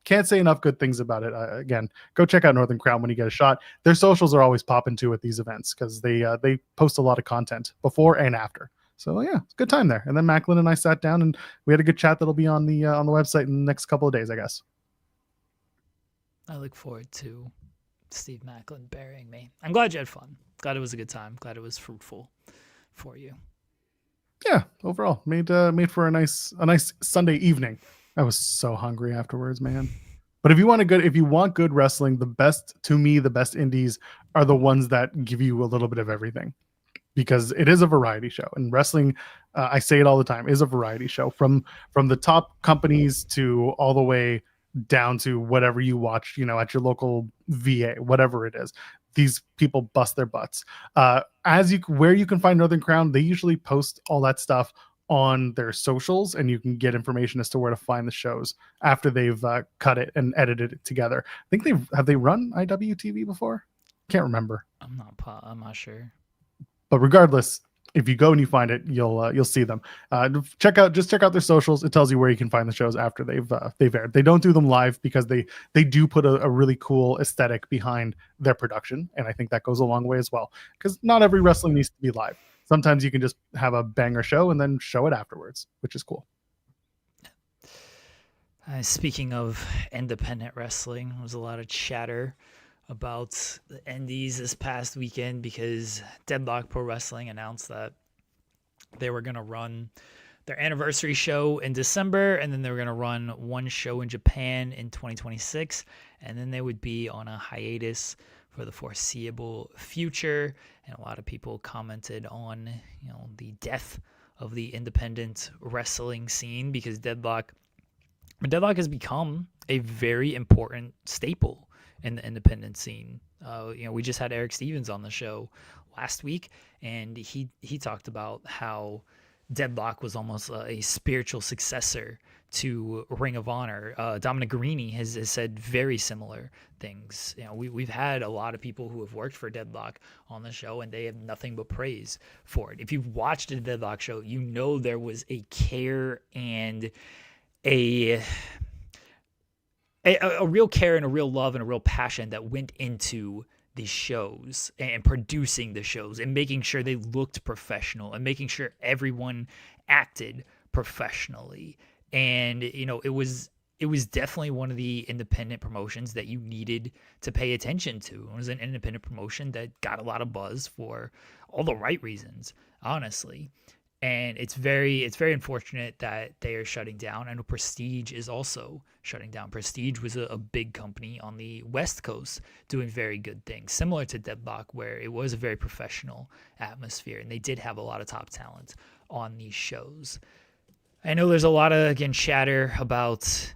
Can't say enough good things about it. Again, go check out Northern Crown when you get a shot. Their socials are always popping too at these events, because they post a lot of content before and after. So yeah, it's a good time there. And then Macklin and I sat down and we had a good chat that'll be on the website in the next couple of days, I guess. I look forward to Steve Macklin burying me. I'm glad you had fun. Glad it was a good time. Glad it was fruitful for you. Yeah, overall made for a nice Sunday evening. I was so hungry afterwards, man. But if you want good wrestling, the best indies are the ones that give you a little bit of everything, because it is a variety show. And wrestling, I say it all the time, is a variety show, from the top companies to all the way down to whatever you watch, at your local VA, whatever it is. These people bust their butts. Where you can find Northern Crown, they usually post all that stuff on their socials, and you can get information as to where to find the shows after they've cut it and edited it together. I think they run IWTV before? Can't remember. I'm not sure. But regardless, if you go and you find it, you'll see them. Check out their socials. It tells you where you can find the shows after they've aired. They don't do them live because they do put a really cool aesthetic behind their production, and I think that goes a long way as well, because not every wrestling needs to be live. Sometimes you can just have a banger show and then show it afterwards, which is cool. Speaking of independent wrestling, there was a lot of chatter about the indies this past weekend, because Deadlock Pro Wrestling announced that they were going to run their anniversary show in December, and then they were going to run one show in Japan in 2026, and then they would be on a hiatus for the foreseeable future. And a lot of people commented on, the death of the independent wrestling scene, because Deadlock has become a very important staple in the independent scene. We just had Eric Stevens on the show last week, and he talked about how Deadlock was almost a spiritual successor to Ring of Honor. Dominic Garrini has said very similar things. We've had a lot of people who have worked for Deadlock on the show, and they have nothing but praise for it. If you've watched a Deadlock show, there was a care and a real care and a real love and a real passion that went into the shows and producing the shows and making sure they looked professional and making sure everyone acted professionally. And, it was definitely one of the independent promotions that you needed to pay attention to. It was an independent promotion that got a lot of buzz for all the right reasons, honestly. And it's very unfortunate that they are shutting down. I know Prestige is also shutting down. Prestige was a big company on the West Coast doing very good things, similar to Deadlock, where it was a very professional atmosphere, and they did have a lot of top talent on these shows. I know there's a lot of, again, chatter about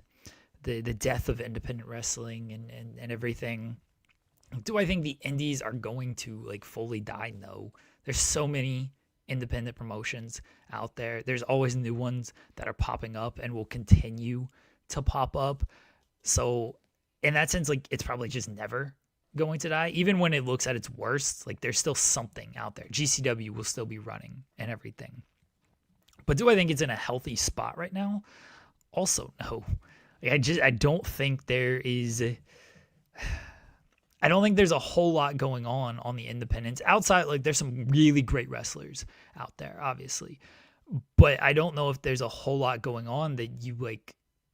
the death of independent wrestling and everything. Do I think the indies are going to fully die? No. There's so many independent promotions out there. There's always new ones that are popping up and will continue to pop up. So in that sense, it's probably just never going to die. Even when it looks at its worst, there's still something out there. GCW will still be running and everything. But do I think it's in a healthy spot right now? Also, no. I don't think there is I don't think there's a whole lot going on the independents outside. There's some really great wrestlers out there, obviously, but I don't know if there's a whole lot going on that you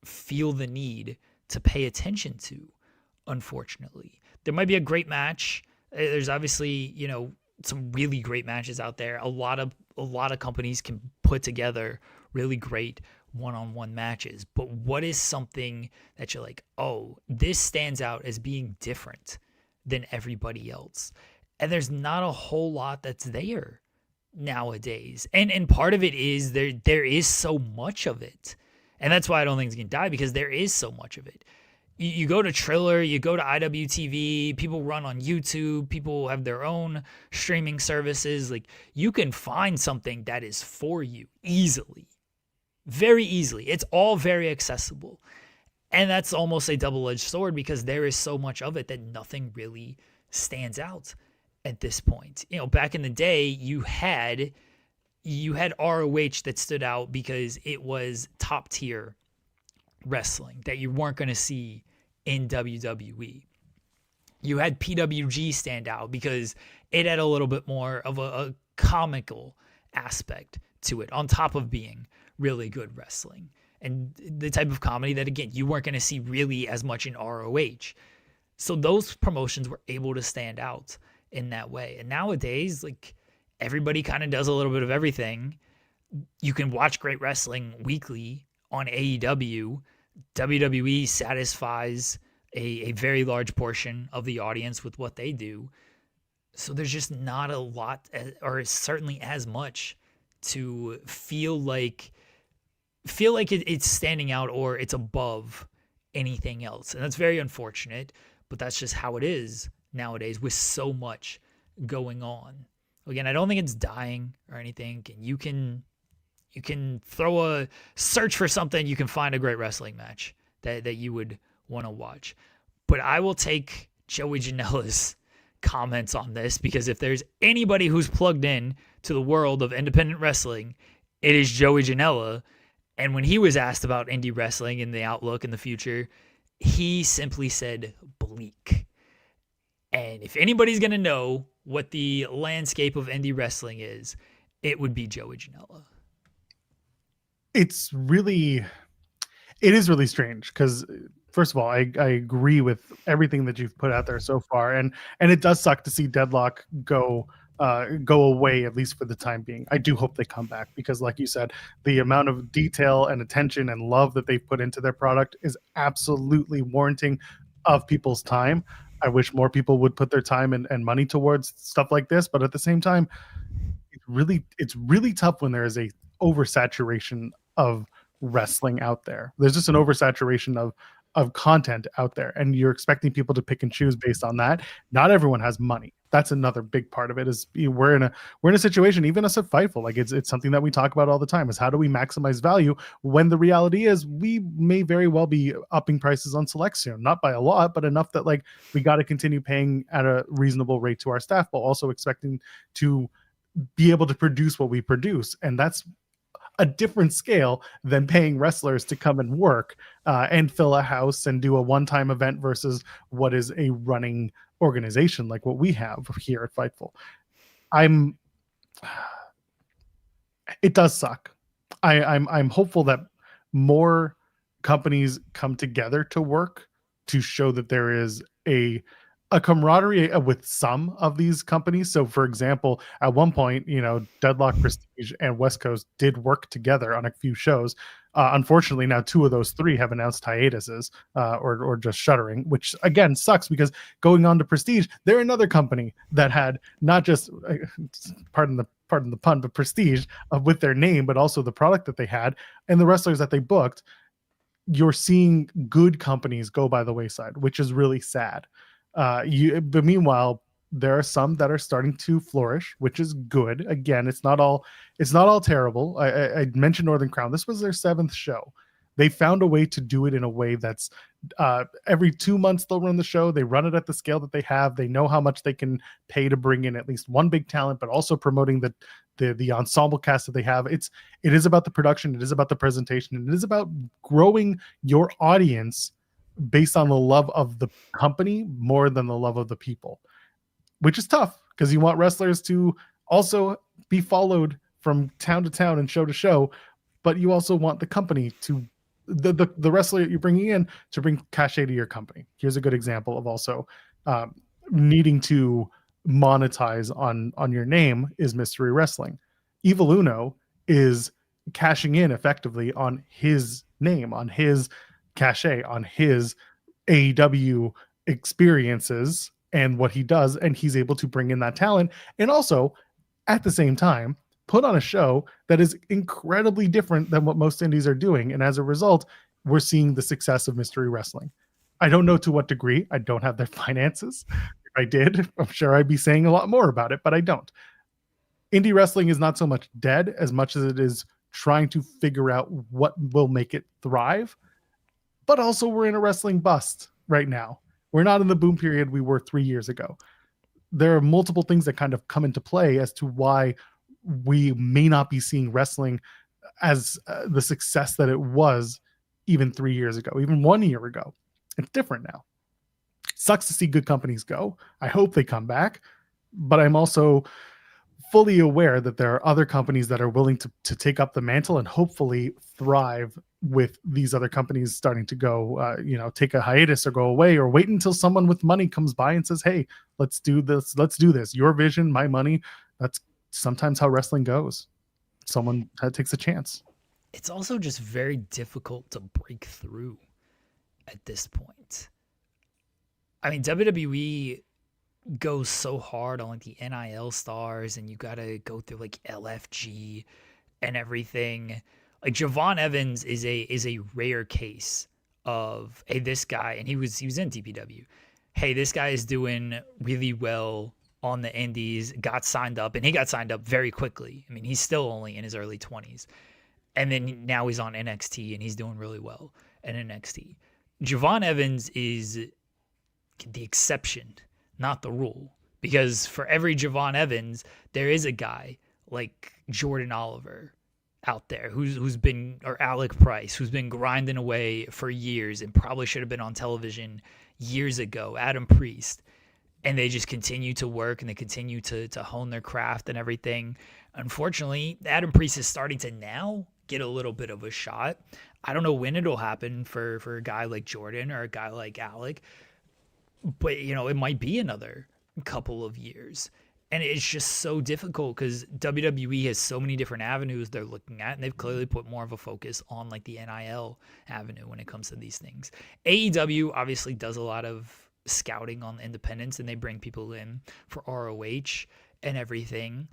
feel the need to pay attention to. Unfortunately, there might be a great match. There's obviously, some really great matches out there. A lot of companies can put together really great one-on-one matches, but what is something that you're oh, this stands out as being different than everybody else? And there's not a whole lot that's there nowadays. And part of it is there is so much of it. And that's why I don't think it's going to die, because there is so much of it. You go to Triller, you go to IWTV, people run on YouTube, people have their own streaming services. You can find something that is for you easily, very easily. It's all very accessible. And that's almost a double-edged sword, because there is so much of it that nothing really stands out at this point. Back in the day, you had ROH that stood out because it was top-tier wrestling that you weren't going to see in WWE. You had PWG stand out because it had a little bit more of a comical aspect to it, on top of being really good wrestling. And the type of comedy that, again, you weren't going to see really as much in ROH. So those promotions were able to stand out in that way. And nowadays, everybody kind of does a little bit of everything. You can watch great wrestling weekly on AEW. WWE satisfies a very large portion of the audience with what they do. So there's just not a lot, or certainly as much, to feel like it's standing out or it's above anything else. And that's very unfortunate, but that's just how it is nowadays with so much going on. Again, I don't think it's dying or anything. You can throw a search for something, you can find a great wrestling match that you would want to watch. But I will take Joey Janela's comments on this, because if there's anybody who's plugged in to the world of independent wrestling, it is Joey Janela. And when he was asked about indie wrestling and the outlook in the future, he simply said bleak. And if anybody's going to know what the landscape of indie wrestling is, it would be Joey Janela. It is really strange, because first of all, I agree with everything that you've put out there so far, and it does suck to see Deadlock go away, at least for the time being. I do hope they come back, because like you said, the amount of detail and attention and love that they've put into their product is absolutely warranting of people's time. I wish more people would put their time and money towards stuff like this. But at the same time, it's really tough when there is a oversaturation of wrestling out there. There's just an oversaturation of content out there, and you're expecting people to pick and choose based on that. Not everyone has money. That's another big part of it. Is we're in a situation, even us at Fightful, like it's something that we talk about all the time, is how do we maximize value when the reality is we may very well be upping prices on select soon, not by a lot, but enough that like we got to continue paying at a reasonable rate to our staff, but also expecting to be able to produce what we produce. And that's a different scale than paying wrestlers to come and work and fill a house and do a one-time event versus what is a running organization like what we have here at Fightful. It does suck. I'm hopeful that more companies come together to work to show that there is a camaraderie with some of these companies. So for example, at one point, Deadlock, Prestige, and West Coast did work together on a few shows. Unfortunately, now 2 of those 3 have announced hiatuses or just shuttering, which again sucks because going on to Prestige, they're another company that had not just pardon the pun, but prestige with their name, but also the product that they had and the wrestlers that they booked. You're seeing good companies go by the wayside, which is really sad. But meanwhile, there are some that are starting to flourish, which is good. Again, it's not all terrible. I mentioned Northern Crown. This was their 7th show. They found a way to do it in a way that's every 2 months they'll run the show. They run it at the scale that they have. They know how much they can pay to bring in at least one big talent, but also promoting the ensemble cast that they have. It is about the production. It is about the presentation. And it is about growing your audience based on the love of the company more than the love of the people, which is tough because you want wrestlers to also be followed from town to town and show to show, but you also want the company to the wrestler that you're bringing in to bring cachet to your company. Here's a good example of also needing to monetize on your name is Mystery Wrestling. Evil Uno is cashing in effectively on his name, on his cachet, on his AEW experiences and what he does, and he's able to bring in that talent and also at the same time put on a show that is incredibly different than what most indies are doing. And as a result, we're seeing the success of Mystery Wrestling. I don't know to what degree. I don't have their finances. If I did, I'm sure I'd be saying a lot more about it, but I don't. Indie wrestling is not so much dead as much as it is trying to figure out what will make it thrive. But also we're in a wrestling bust right now. We're not in the boom period we were 3 years ago. There are multiple things that kind of come into play as to why we may not be seeing wrestling as the success that it was even 3 years ago, even 1 year ago. It's different now. Sucks to see good companies go. I hope they come back, but I'm also fully aware that there are other companies that are willing to take up the mantle and hopefully thrive with these other companies starting to go, take a hiatus or go away or wait until someone with money comes by and says, hey, let's do this. Let's do this. Your vision, my money. That's sometimes how wrestling goes. Someone takes a chance. It's also just very difficult to break through at this point. I mean, WWE goes so hard on like the NIL stars, and you got to go through like LFG and everything. Like Javon Evans is a rare case of, hey, this guy, and he was in DPW. Hey, this guy is doing really well on the indies, got signed up, and he got signed up very quickly. I mean, he's still only in his early 20s. And then now he's on NXT and he's doing really well in NXT. Javon Evans is the exception, not the rule. Because for every Javon Evans, there is a guy like Jordan Oliver out there who's been, or Alec Price, who's been grinding away for years and probably should have been on television years ago, Adam Priest. And they just continue to work and they continue to hone their craft and everything. Unfortunately, Adam Priest is starting to now get a little bit of a shot. I don't know when it'll happen for a guy like Jordan or a guy like Alec, but it might be another couple of years. And it's just so difficult because WWE has so many different avenues they're looking at, and they've clearly put more of a focus on like the NIL avenue when it comes to these things. AEW obviously does a lot of scouting on independents and they bring people in for ROH and everything.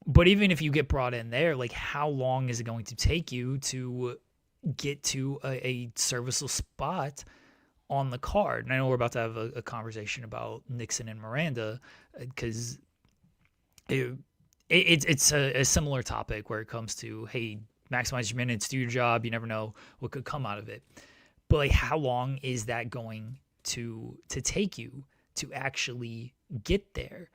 But even if you get brought in there, like how long is it going to take you to get to a serviceable spot on the card? And I know we're about to have a conversation about Nixon and Miranda because it's a similar topic where it comes to, hey, maximize your minutes, do your job. You never know what could come out of it. But like, how long is that going to take you to actually get there?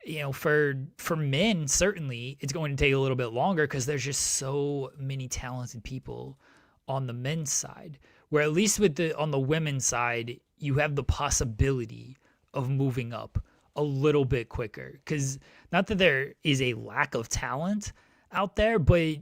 You know, for men, certainly it's going to take a little bit longer because there's just so many talented people on the men's side. Where at least on the women's side, you have the possibility of moving up a little bit quicker. Because not that there is a lack of talent out there, but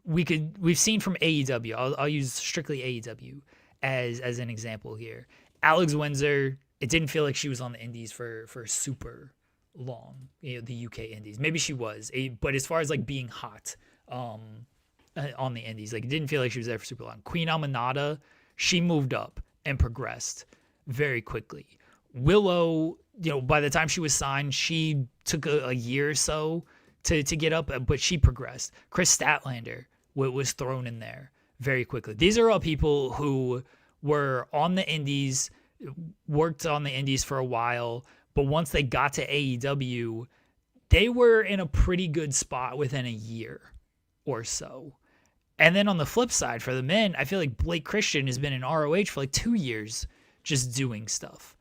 we've seen from AEW. I'll use strictly AEW as an example here. Alex Windsor, it didn't feel like she was on the indies for super long, you know, the UK indies. Maybe she was, but as far as like being hot on the indies, like it didn't feel like she was there for super long. Queen Aminata, she moved up and progressed very quickly. Willow, you know, by the time she was signed, she took a year or so to get up, but she progressed. Chris Statlander was thrown in there very quickly. These are all people who were on the indies, worked on the indies for a while, but once they got to AEW, they were in a pretty good spot within a year or so. And then on the flip side, for the men, I feel like Blake Christian has been in ROH for like 2 years just doing stuff.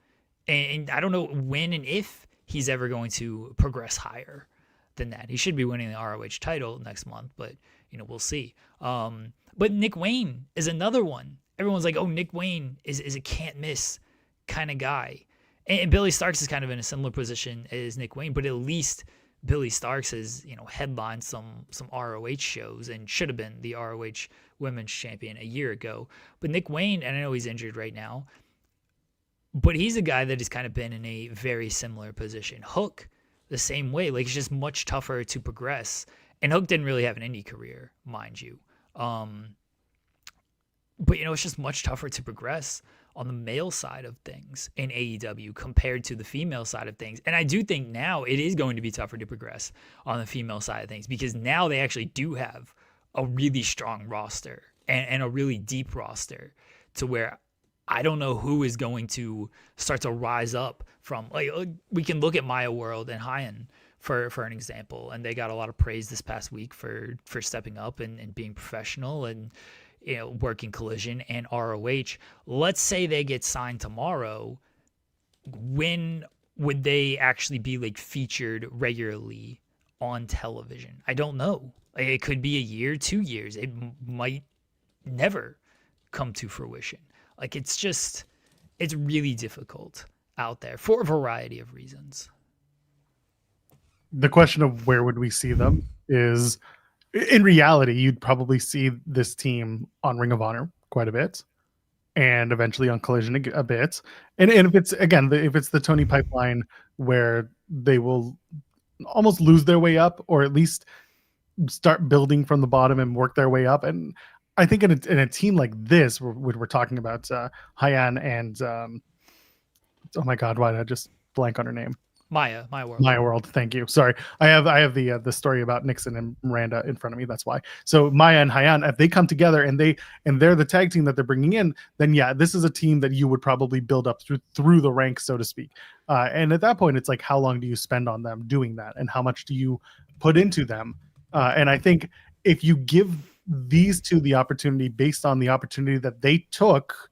And I don't know when and if he's ever going to progress higher than that. He should be winning the ROH title next month, but, you know, we'll see. But Nick Wayne is another one. Everyone's like, oh, Nick Wayne is a can't-miss kind of guy. And Billy Starks is kind of in a similar position as Nick Wayne, but at least Billy Starks has, you know, headlined some ROH shows and should have been the ROH Women's Champion a year ago. But Nick Wayne, and I know he's injured right now, but he's a guy that has kind of been in a very similar position. Hook, the same way. Like, it's just much tougher to progress. And Hook didn't really have an indie career, mind you. But, you know, it's just much tougher to progress on the male side of things in AEW compared to the female side of things. And I do think now it is going to be tougher to progress on the female side of things because now they actually do have a really strong roster and a really deep roster to where I don't know who is going to start to rise up from. Like, we can look at Maya World and Hyan for an example, and they got a lot of praise this past week for stepping up and being professional and, you know, working Collision and ROH. Let's say they get signed tomorrow. When would they actually be like featured regularly on television? I don't know. It could be a year, 2 years. It might never come to fruition. Like, it's really difficult out there for a variety of reasons. The question of where would we see them is, in reality, you'd probably see this team on Ring of Honor quite a bit and eventually on Collision a bit. And if it's, again, if it's the Tony pipeline where they will almost lose their way up or at least start building from the bottom and work their way up. And I think in a team like this, we're talking about Hyan and, oh my God, why did I just blank on her name? Maya World. Maya World. Thank you. Sorry. I have the story about Nixon and Miranda in front of me. That's why. So Maya and Hyan, if they come together and they're the tag team that they're bringing in, then yeah, this is a team that you would probably build up through the ranks, so to speak. And at that point, it's like, how long do you spend on them doing that, and how much do you put into them? And I think if you give these two the opportunity based on the opportunity that they took,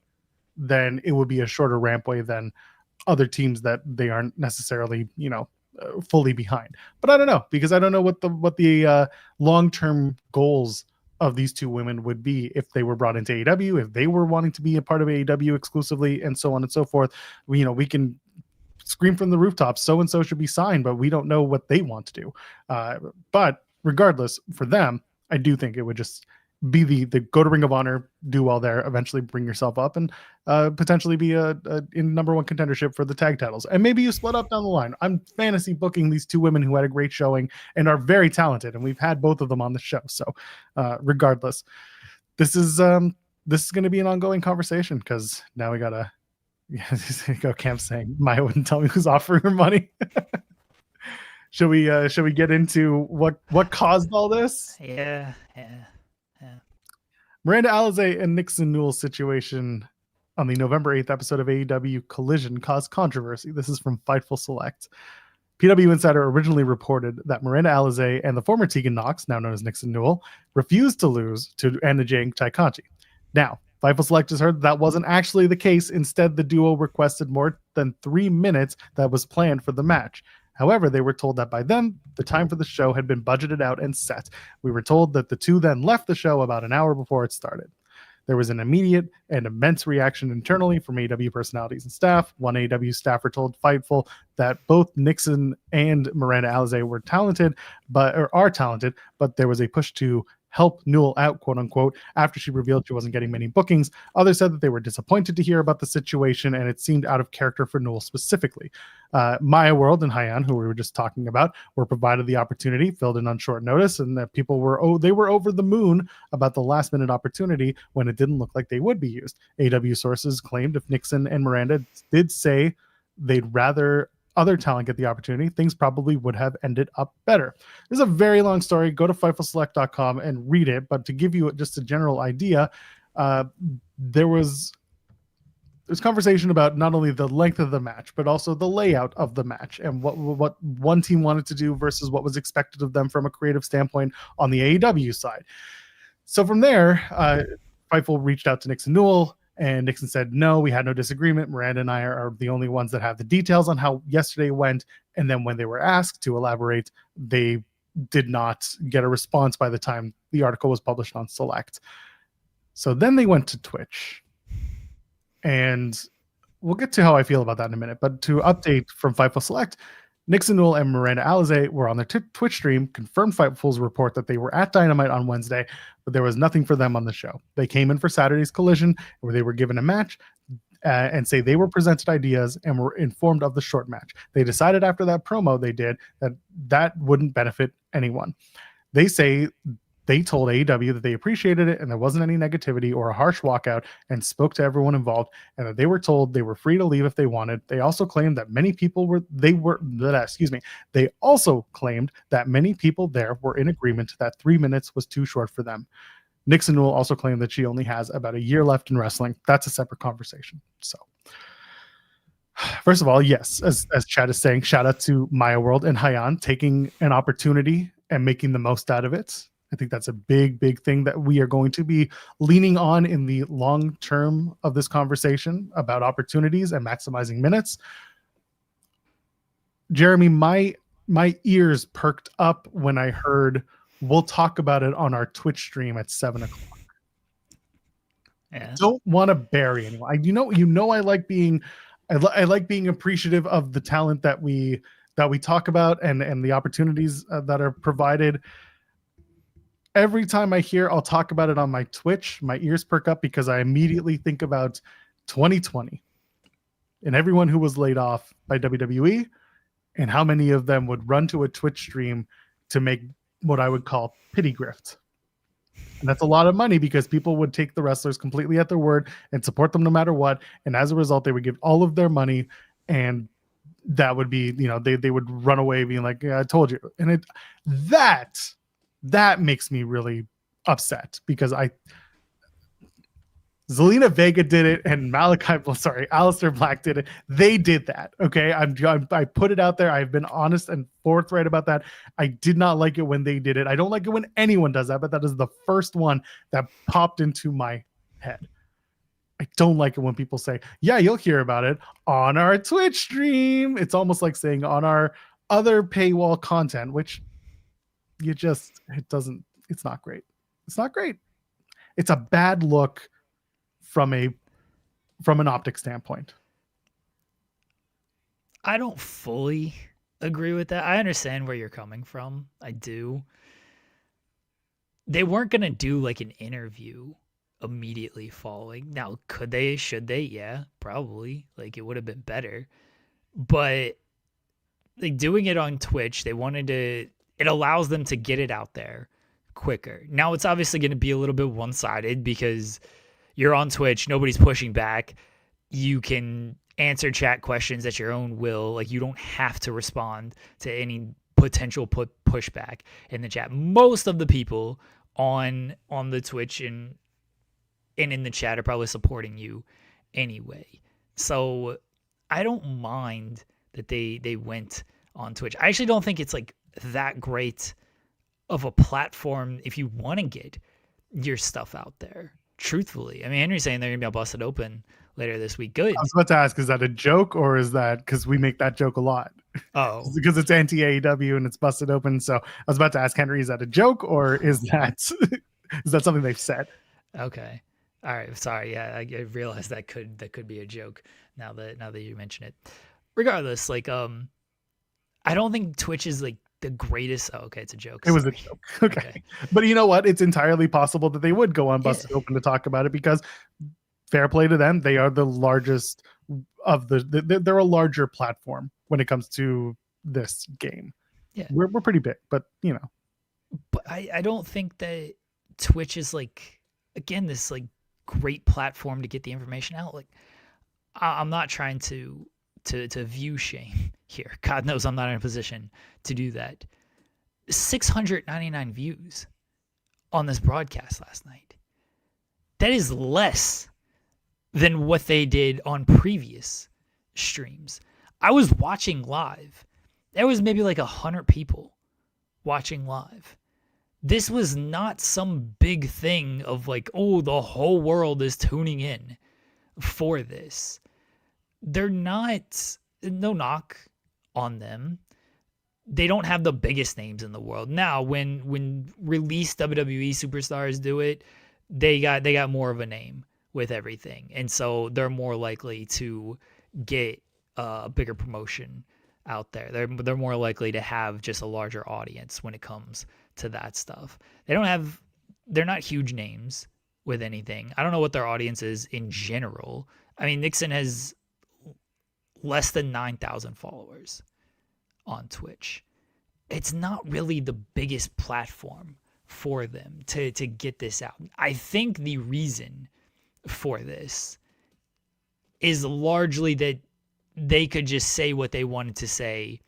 then it would be a shorter rampway than other teams that they aren't necessarily, you know, fully behind. But I don't know, because I don't know what the long-term goals of these two women would be if they were brought into AEW, if they were wanting to be a part of AEW exclusively, and so on and so forth. We can scream from the rooftops, so and so should be signed, but we don't know what they want to do. But regardless, for them, I do think it would just be the go to Ring of Honor, do well there, eventually bring yourself up, and potentially be in number one contendership for the tag titles. And maybe you split up down the line. I'm fantasy booking these two women who had a great showing and are very talented, and we've had both of them on the show. So regardless, this is going to be an ongoing conversation, because now we gotta Yeah, go Camp saying Maya wouldn't tell me who's offering her money. Should we get into what caused all this? Yeah. Miranda Alize and Nixon Newell situation on the November 8th episode of AEW Collision caused controversy. This is from Fightful Select. PW Insider originally reported that Miranda Alize and the former Tegan Knox, now known as Nixon Newell, refused to lose to Anna Jane Taikanchi. Now, Fightful Select has heard that wasn't actually the case. Instead, the duo requested more than 3 minutes that was planned for the match. However, they were told that by then, the time for the show had been budgeted out and set. We were told that the two then left the show about an hour before it started. There was an immediate and immense reaction internally from AEW personalities and staff. One AEW staffer told Fightful that both Nixon and Miranda Alize were talented, are talented, but there was a push to help Newell out, quote unquote, after she revealed she wasn't getting many bookings. Others said that they were disappointed to hear about the situation and it seemed out of character for Newell specifically. Maya World and Hyan, who we were just talking about, were provided the opportunity, filled in on short notice, and that people were over the moon about the last minute opportunity when it didn't look like they would be used. AW sources claimed if Nixon and Miranda did say they'd rather other talent get the opportunity, things probably would have ended up better. This is a very long story. Go to FightfulSelect.com and read it. But to give you just a general idea, there's conversation about not only the length of the match, but also the layout of the match and what one team wanted to do versus what was expected of them from a creative standpoint on the AEW side. So from there, Fightful reached out to Nixon Newell, and Nixon said, no, we had no disagreement. Miranda and I are the only ones that have the details on how yesterday went. And then when they were asked to elaborate, they did not get a response by the time the article was published on Select. So then they went to Twitch. And we'll get to how I feel about that in a minute. But to update from Fightful Select, Nixon Newell and Miranda Alize were on their Twitch stream, confirmed Fightful's report that they were at Dynamite on Wednesday, but there was nothing for them on the show. They came in for Saturday's Collision, where they were given a match, and say they were presented ideas and were informed of the short match. They decided after that promo they did that wouldn't benefit anyone. They say they told AEW that they appreciated it and there wasn't any negativity or a harsh walkout, and spoke to everyone involved, and that they were told they were free to leave if they wanted. They also claimed that many people They also claimed that many people there were in agreement that 3 minutes was too short for them. Nixon Newell also claimed that she only has about a year left in wrestling. That's a separate conversation. So, first of all, yes, as Chad is saying, shout out to Maya World and Hyan taking an opportunity and making the most out of it. I think that's a big, big thing that we are going to be leaning on in the long term of this conversation about opportunities and maximizing minutes. Jeremy, my ears perked up when I heard we'll talk about it on our Twitch stream at 7:00. Yeah. Don't want to bury anyone. I like being appreciative of the talent that we talk about and the opportunities that are provided. Every time I hear I'll talk about it on my Twitch, my ears perk up because I immediately think about 2020 and everyone who was laid off by WWE and how many of them would run to a Twitch stream to make what I would call pity grift. And that's a lot of money because people would take the wrestlers completely at their word and support them no matter what. And as a result, they would give all of their money, and that would be, they would run away being like, yeah, I told you. And that makes me really upset because Zelina Vega did it and Aleister Black did it. They did that. Okay. I put it out there. I've been honest and forthright about that. I did not like it when they did it. I don't like it when anyone does that, but that is the first one that popped into my head. I don't like it when people say, yeah, you'll hear about it on our Twitch stream. It's almost like saying on our other paywall content, which it's not great. It's not great. It's a bad look from an optic standpoint. I don't fully agree with that. I understand where you're coming from. I do. They weren't going to do like an interview immediately following. Now, could they? Should they? Yeah, probably. Like, it would have been better. But like doing it on Twitch, it allows them to get it out there quicker. Now, it's obviously going to be a little bit one-sided because you're on Twitch, nobody's pushing back. you can answer chat questions at your own will. Like, you don't have to respond to any potential pushback in the chat. Most of the people on the Twitch and in the chat are probably supporting you anyway. So I don't mind that they went on Twitch. I actually don't think it's like that great of a platform if you want to get your stuff out there. Truthfully, I mean, Henry's saying they're gonna be all busted open later this week. Good. I was about to ask, is that a joke or is that because we make that joke a lot? Oh, Because it's anti AEW and it's busted open. So I was about to ask Henry, is that a joke or is that something they've said? okay. All right. Sorry. Yeah, I realized that could be a joke now that you mention it. Regardless, like I don't think Twitch is like the greatest. Oh, okay, it's a joke. It was a joke. Okay. But you know what? It's entirely possible that they would go on Busted Open to talk about it because fair play to them. They are the largest of they're a larger platform when it comes to this game. Yeah. We're pretty big, but you know. But I don't think that Twitch is like, again, this like great platform to get the information out. Like, I'm not trying to view shame here. God knows I'm not in a position to do that. 699 views on this broadcast last night. That is less than what they did on previous streams. I was watching live. There was maybe like 100 people watching live. This was not some big thing of like, oh, the whole world is tuning in for this. They're not, no knock on them. They don't have the biggest names in the world. Now, when released WWE superstars do it, they got more of a name with everything. And so they're more likely to get a bigger promotion out there. They're more likely to have just a larger audience when it comes to that stuff. They're not huge names with anything. I don't know what their audience is in general. I mean, Nixon has less than 9,000 followers on Twitch. It's not really the biggest platform for them to get this out. I think the reason for this is largely that they could just say what they wanted to say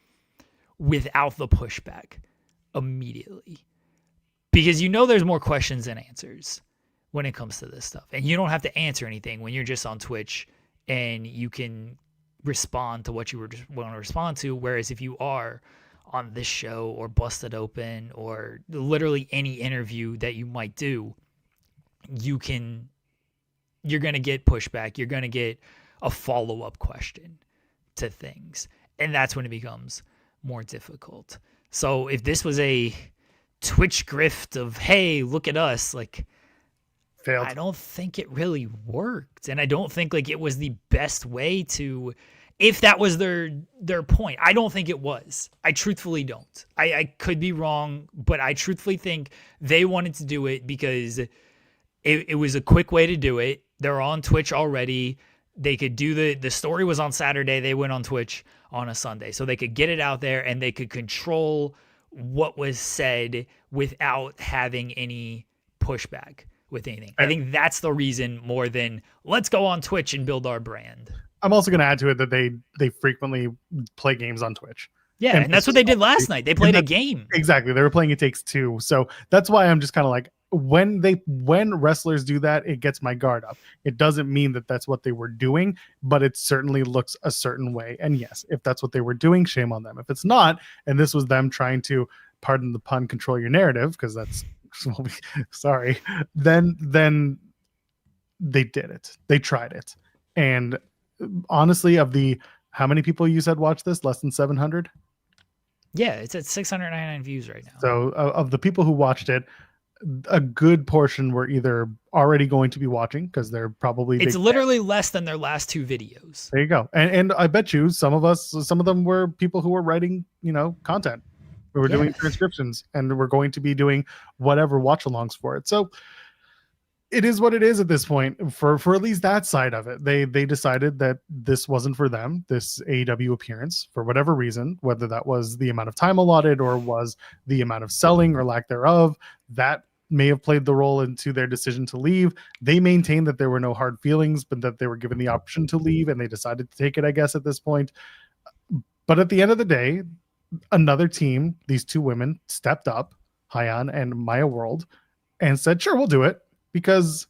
without the pushback immediately. Because you know there's more questions than answers when it comes to this stuff. And you don't have to answer anything when you're just on Twitch and you can respond to what you want to respond to. Whereas if you are on this show or Busted Open or literally any interview that you might do, you're going to get pushback. You're going to get a follow-up question to things. And that's when it becomes more difficult. So if this was a Twitch grift of, hey, look at us, like, Failed. I don't think it really worked. And I don't think like it was the best way to, if that was their point. I don't think it was. I truthfully don't. I could be wrong, but I truthfully think they wanted to do it because it was a quick way to do it. They're on Twitch already. They could do the story was on Saturday. They went on Twitch on a Sunday. So they could get it out there and they could control what was said without having any pushback with anything. I think that's the reason more than let's go on Twitch and build our brand. I'm also going to add to it that they frequently play games on Twitch. Yeah, and that's what they did last night. They played a game. Exactly. They were playing It Takes Two. So that's why I'm just kind of like, when wrestlers do that, it gets my guard up. It doesn't mean that that's what they were doing, but it certainly looks a certain way. And yes, if that's what they were doing, shame on them. If it's not, and this was them trying to, pardon the pun, control your narrative, because that's sorry, then they did it. They tried it. And honestly, of the, how many people you said watch this? Less than 700? Yeah, it's at 699 views right now. So of the people who watched it, a good portion were either already going to be watching because they're probably, it's literally less than their last two videos. There you go. And I bet you some of them were people who were writing, content. We were doing transcriptions and we're going to be doing whatever watch alongs for it. So it is what it is at this point for at least that side of it. They decided that this wasn't for them, this AEW appearance, for whatever reason, whether that was the amount of time allotted or was the amount of selling or lack thereof, that may have played the role into their decision to leave. They maintained that there were no hard feelings, but that they were given the option to leave, and they decided to take it, I guess, at this point. But at the end of the day, another team, these two women, stepped up, Hyan and Maya World, and said, sure, we'll do it. Because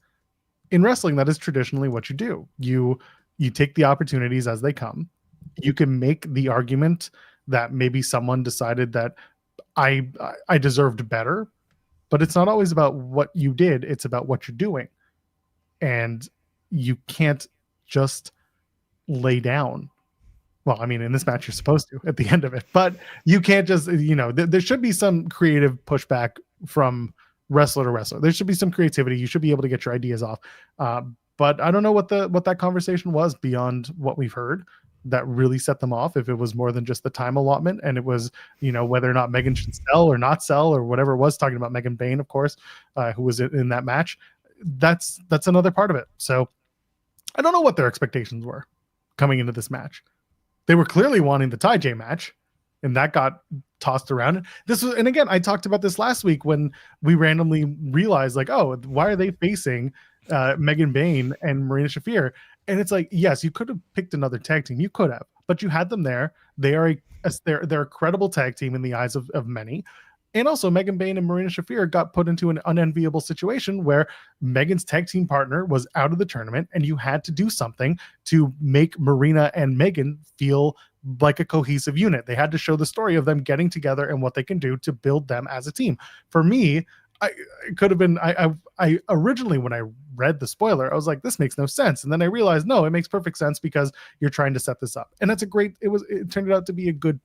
in wrestling, that is traditionally what you do. You take the opportunities as they come. You can make the argument that maybe someone decided that I deserved better, but it's not always about what you did. It's about what you're doing. And you can't just lay down. Well, I mean, in this match, you're supposed to at the end of it, but you can't just, there should be some creative pushback from wrestler to wrestler. There should be some creativity. You should be able to get your ideas off. But I don't know what that conversation was beyond what we've heard that really set them off. If it was more than just the time allotment, and it was, whether or not Megan should sell or not sell or whatever it was, talking about Megan Bain, of course, who was in that match. That's another part of it. So I don't know what their expectations were coming into this match. They were clearly wanting the Ty J match, and that got tossed around. And again, I talked about this last week when we randomly realized, like, oh, why are they facing Megan Bain and Marina Shafir? And it's like, yes, you could have picked another tag team. You could have, but you had them there. They are they're a credible tag team in the eyes of many. And also, Megan Bain and Marina Shafir got put into an unenviable situation where Megan's tag team partner was out of the tournament, and you had to do something to make Marina and Megan feel like a cohesive unit. They had to show the story of them getting together and what they can do to build them as a team. For me, it could have been, I originally, when I read the spoiler, I was like, this makes no sense. And then I realized, no, it makes perfect sense because you're trying to set this up. And that's it turned out to be a good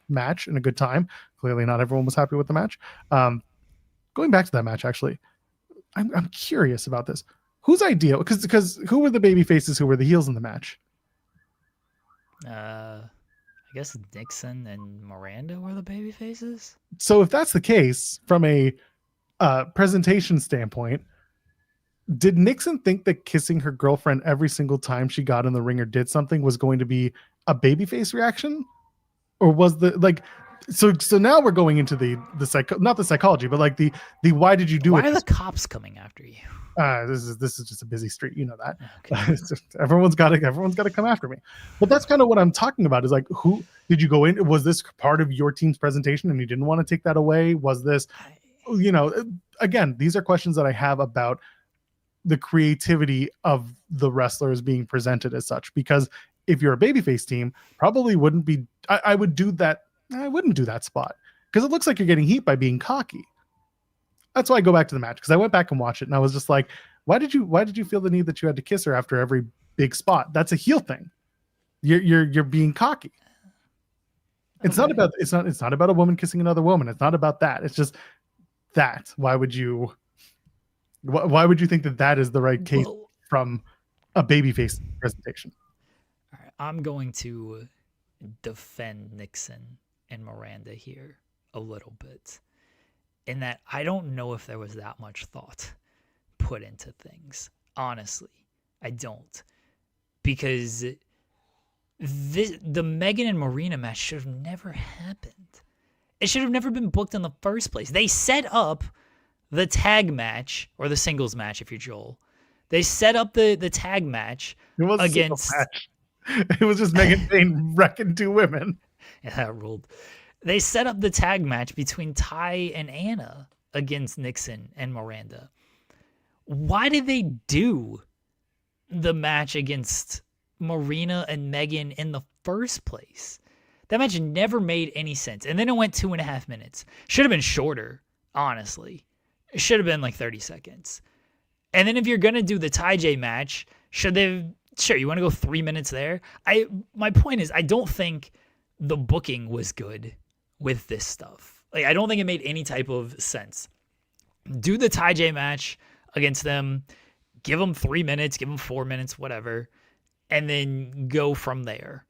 match and a good time. Clearly not everyone was happy with the match. Going back to that match, actually, I'm curious about this. Whose idea, because who were the baby faces, who were the heels in the match? I guess Nixon and Miranda were the baby faces. So if that's the case, from a presentation standpoint, did Nixon think that kissing her girlfriend every single time she got in the ring or did something was going to be a babyface reaction? Or was so now we're going into not the psychology, but like the why did you do it? Why are the cops coming after you? This is just a busy street, you know that. Okay. Everyone's got to come after me. But that's kind of what I'm talking about. Is like, who did you go in? Was this part of your team's presentation and you didn't want to take that away? Was this, again, these are questions that I have about the creativity of the wrestlers being presented as such. Because if you're a babyface team, probably wouldn't be. I would do that. I wouldn't do that spot because it looks like you're getting heat by being cocky. That's why I go back to the match, because I went back and watched it and I was just like, why did you feel the need that you had to kiss her after every big spot? That's a heel thing. You're being cocky. It's not about a woman kissing another woman. It's not about that. It's just that. Why would you think that is the right case from a babyface presentation? All right, I'm going to defend Nixon and Miranda here a little bit, in that I don't know if there was that much thought put into things. Honestly, I don't. Because the Megan and Marina match should have never happened. It should have never been booked in the first place. They set up the tag match, or the singles match if you're Joel. They set up the tag match against... It was just Megan Bain wrecking two women. Yeah, that ruled. They set up the tag match between Ty and Anna against Nixon and Miranda. Why did they do the match against Marina and Megan in the first place? That match never made any sense. And then it went 2.5 minutes. Should have been shorter, honestly. It should have been like 30 seconds. And then if you're going to do the Ty J match, sure, you want to go 3 minutes there? My point is, I don't think the booking was good with this stuff. Like, I don't think it made any type of sense. Do the Ty J match against them, give them 3 minutes, give them 4 minutes, whatever, and then go from there.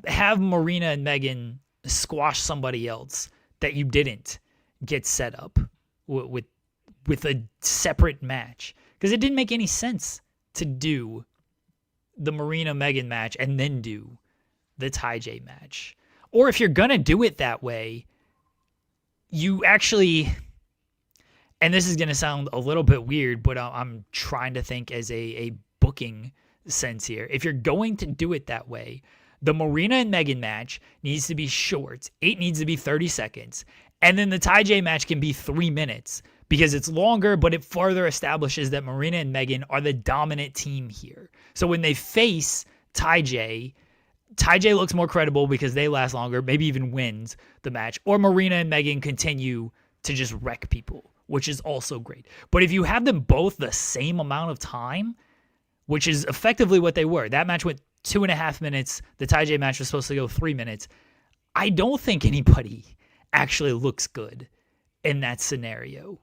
Have Marina and Megan squash somebody else that you didn't get set up with a separate match, because it didn't make any sense to do the Marina Megan match and then do the Ty J match. Or if you're gonna do it that way, you actually and this is going to sound a little bit weird, but I'm trying to think as a booking sense here. If you're going to do it that way, the Marina and Megan match needs to be short. It needs to be 30 seconds. And then the Ty J match can be 3 minutes because it's longer, but it further establishes that Marina and Megan are the dominant team here. So when they face Ty J looks more credible because they last longer, maybe even wins the match. Or Marina and Megan continue to just wreck people, which is also great. But if you have them both the same amount of time, which is effectively what they were, that match went 2.5 minutes. The Ty J match was supposed to go 3 minutes. I don't think anybody actually looks good in that scenario.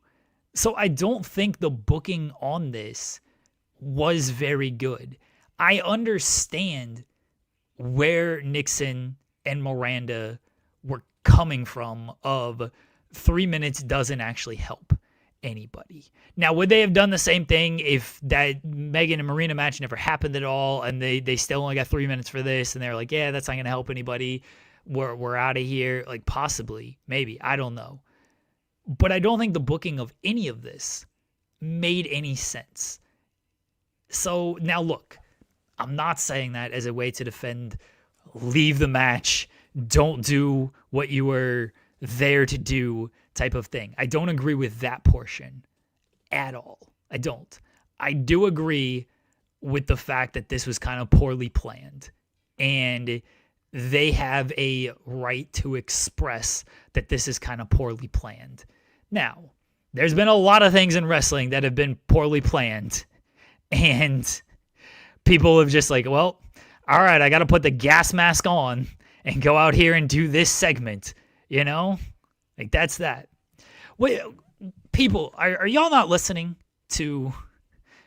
So I don't think the booking on this was very good. I understand where Nixon and Miranda were coming from of 3 minutes doesn't actually help anybody. Now, would they have done the same thing if that Megan and Marina match never happened at all and they still only got 3 minutes for this and they're like, yeah, that's not going to help anybody. We're out of here. Like, possibly, maybe, I don't know. But I don't think the booking of any of this made any sense. So now look, I'm not saying that as a way to defend, leave the match, don't do what you were there to do type of thing. I don't agree with that portion at all. I don't. I do agree with the fact that this was kind of poorly planned and they have a right to express that this is kind of poorly planned. Now, there's been a lot of things in wrestling that have been poorly planned and people have just like, well, all right, I got to put the gas mask on and go out here and do this segment, you know? Like, that's that. Wait, people, are y'all not listening to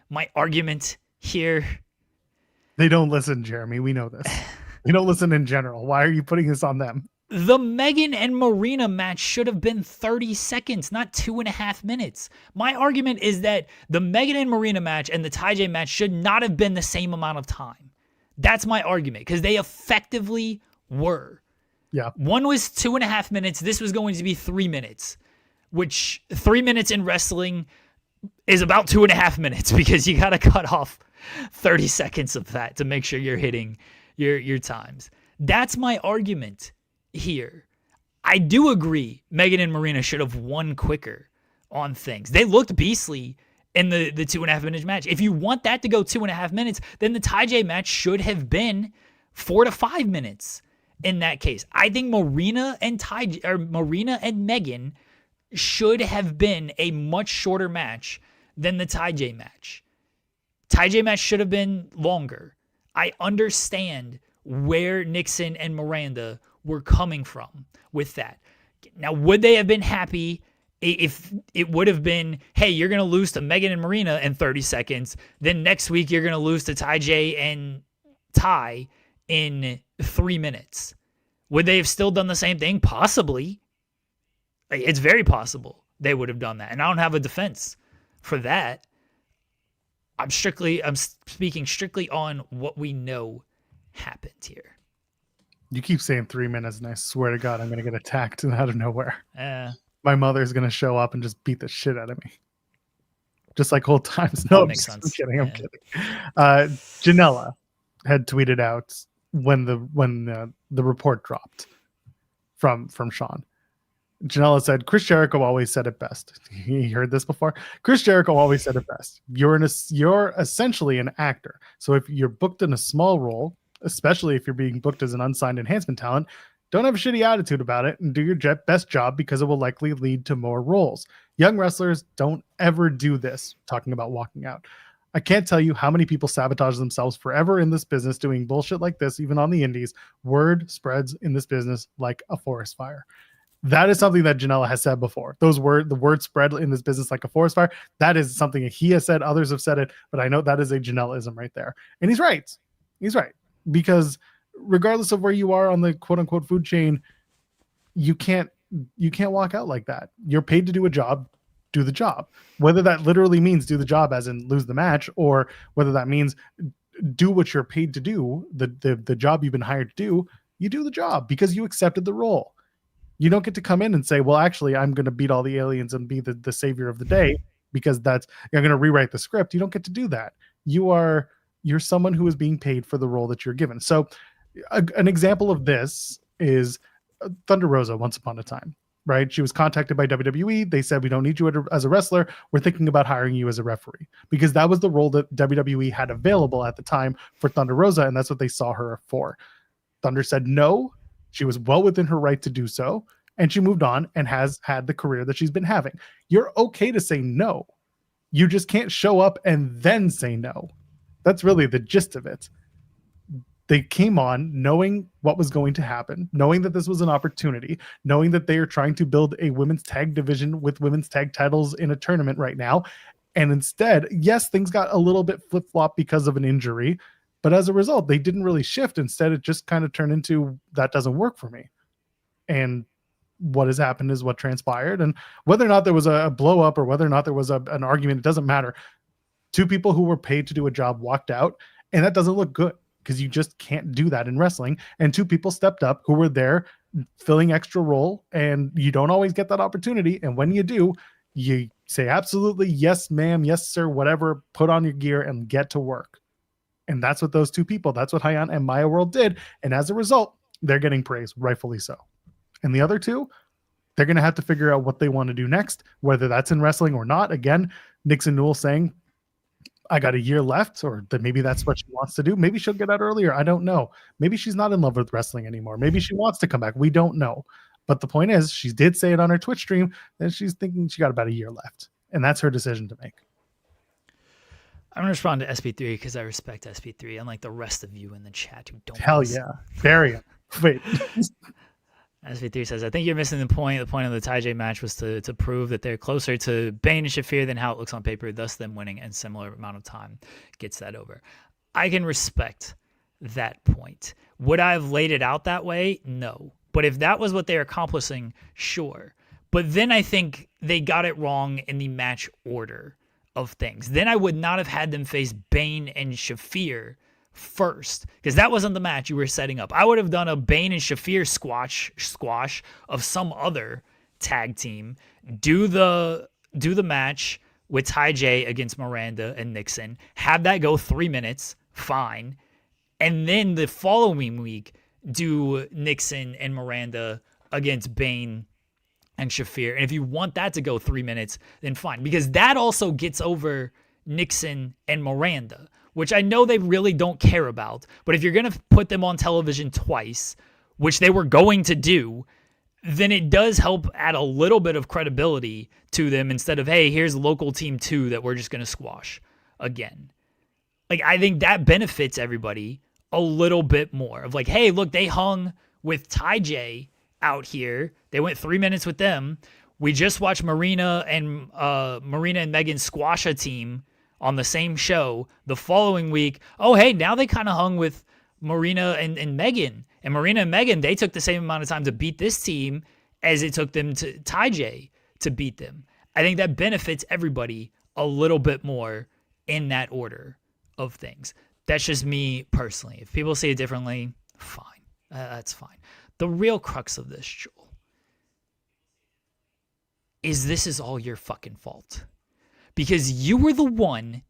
my argument here? They don't listen, Jeremy. We know this. They don't listen in general. Why are you putting this on them? The Megan and Marina match should have been 30 seconds, not 2.5 minutes. My argument is that the Megan and Marina match and the Ty J match should not have been the same amount of time. That's my argument, because they effectively were. Yeah. One was 2.5 minutes. This was going to be 3 minutes, which 3 minutes in wrestling is about 2.5 minutes because you got to cut off 30 seconds of that to make sure you're hitting your times. That's my argument here. I do agree Megan and Marina should have won quicker on things. They looked beastly in the 2.5 minute match. If you want that to go 2.5 minutes, then the Ty J match should have been 4 to 5 minutes in that case. I think Marina and Megan should have been a much shorter match than the Ty J match. Ty J match should have been longer. I understand where Nixon and Miranda were coming from with that. Now, would they have been happy if it would have been, hey, you're going to lose to Megan and Marina in 30 seconds, then next week you're going to lose to Ty J and Ty in 3 minutes? Would they have still done the same thing? Possibly. It's very possible they would have done that. And I don't have a defense for that. I'm speaking strictly on what we know happened here. You keep saying 3 minutes, and I swear to God, I'm going to get attacked out of nowhere. My mother's going to show up and just beat the shit out of me. Just like old times. No, makes sense. I'm kidding. I'm kidding. Janela had tweeted out when the report dropped from Sean. Janela said, Chris Jericho always said it best. He heard this before. Chris Jericho always said it best. You're essentially an actor. So if you're booked in a small role, especially if you're being booked as an unsigned enhancement talent, don't have a shitty attitude about it and do your best job because it will likely lead to more roles. Young wrestlers don't ever do this, talking about walking out. I can't tell you how many people sabotage themselves forever in this business doing bullshit like this, even on the indies. Word spreads in this business like a forest fire. That is something that Janela has said before. The word spread in this business like a forest fire. That is something he has said. Others have said it, but I know that is a Janela-ism right there. And he's right. He's right. Because regardless of where you are on the quote unquote food chain, you can't walk out like that. You're paid to do a job, do the job. Whether that literally means do the job as in lose the match, or whether that means do what you're paid to do, the job you've been hired to do, you do the job because you accepted the role. You don't get to come in and say, well, actually, I'm going to beat all the aliens and be the savior of the day because you're going to rewrite the script. You don't get to do that. You're someone who is being paid for the role that you're given. So an example of this is Thunder Rosa once upon a time, right? She was contacted by WWE. They said, we don't need you as a wrestler. We're thinking about hiring you as a referee, because that was the role that WWE had available at the time for Thunder Rosa. And that's what they saw her for. Thunder said no. She was well within her right to do so, and she moved on and has had the career that she's been having. You're okay to say no. You just can't show up and then say no. That's really the gist of it. They came on knowing what was going to happen, knowing that this was an opportunity, knowing that they are trying to build a women's tag division with women's tag titles in a tournament right now. And instead, yes, things got a little bit flip-flop because of an injury, but as a result, they didn't really shift. Instead, it just kind of turned into, that doesn't work for me. And what has happened is what transpired. And whether or not there was a blow up or whether or not there was an argument, it doesn't matter. Two people who were paid to do a job walked out, and that doesn't look good, because you just can't do that in wrestling. And two people stepped up who were there filling extra role, and you don't always get that opportunity. And when you do, you say, absolutely, yes, ma'am, yes, sir, whatever, put on your gear and get to work. And that's what those two people, that's what Hyan and Maya World did. And as a result, they're getting praise, rightfully so. And the other two, they're going to have to figure out what they want to do next, whether that's in wrestling or not. Again, Nixon Newell saying, I got a year left, or that maybe that's what she wants to do. Maybe she'll get out earlier. I don't know. Maybe she's not in love with wrestling anymore. Maybe she wants to come back. We don't know. But the point is, she did say it on her Twitch stream that she's thinking she got about a year left. And that's her decision to make. I'm going to respond to SP3 because I respect SP3, unlike the rest of you in the chat who don't. Hell yeah. Very. Wait. SV3 says, I think you're missing the point. The point of the TJ match was to prove that they're closer to Bane and Shafir than how it looks on paper, thus them winning in similar amount of time gets that over. I can respect that point. Would I have laid it out that way? No. But if that was what they're accomplishing, sure. But then I think they got it wrong in the match order of things. Then I would not have had them face Bane and Shafir first, because that wasn't the match you were setting up. I would have done a Bane and Shafir squash of some other tag team. Do the match with Ty J against Miranda and Nixon. Have that go 3 minutes, fine. And then the following week, do Nixon and Miranda against Bane and Shafir. And if you want that to go 3 minutes, then fine, because that also gets over Nixon and Miranda, which I know they really don't care about. But if you're going to put them on television twice, which they were going to do, then it does help add a little bit of credibility to them instead of, hey, here's local team 2 that we're just going to squash again. Like, I think that benefits everybody a little bit more of like, hey, look, they hung with Ty J out here. They went 3 minutes with them. We just watched Marina and Megan squash a team on the same show. The following week, oh, hey, now they kind of hung with Marina and Megan. And Marina and Megan, they took the same amount of time to beat this team as it took them to Ty J to beat them. I think that benefits everybody a little bit more in that order of things. That's just me personally. If people see it differently, fine. That's fine. The real crux of this, Joel, is this is all your fucking fault. Because you were the one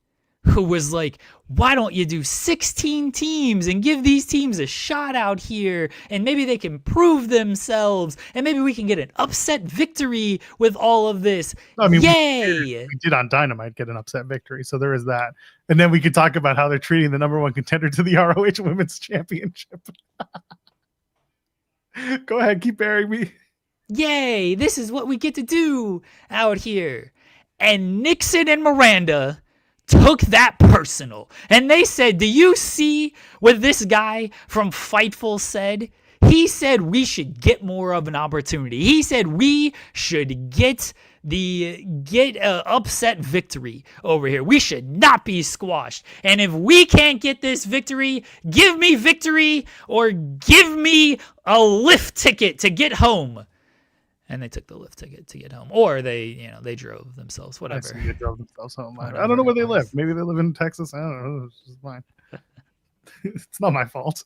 who was like, why don't you do 16 teams and give these teams a shot out here, and maybe they can prove themselves, and maybe we can get an upset victory with all of this. I mean, yay! We did on Dynamite get an upset victory, so there is that. And then we could talk about how they're treating the number 1 contender to the ROH Women's Championship. Go ahead, keep burying me. Yay! This is what we get to do out here. And Nixon and Miranda took that personal. And they said, do you see what this guy from Fightful said? He said we should get more of an opportunity. He said we should get an upset victory over here. We should not be squashed. And if we can't get this victory, give me victory or give me a lift ticket to get home. And they took the lift ticket to get home, or they drove themselves, whatever. They drove themselves home. I don't know where they live. Maybe they live in Texas. I don't know. It's just fine. It's not my fault.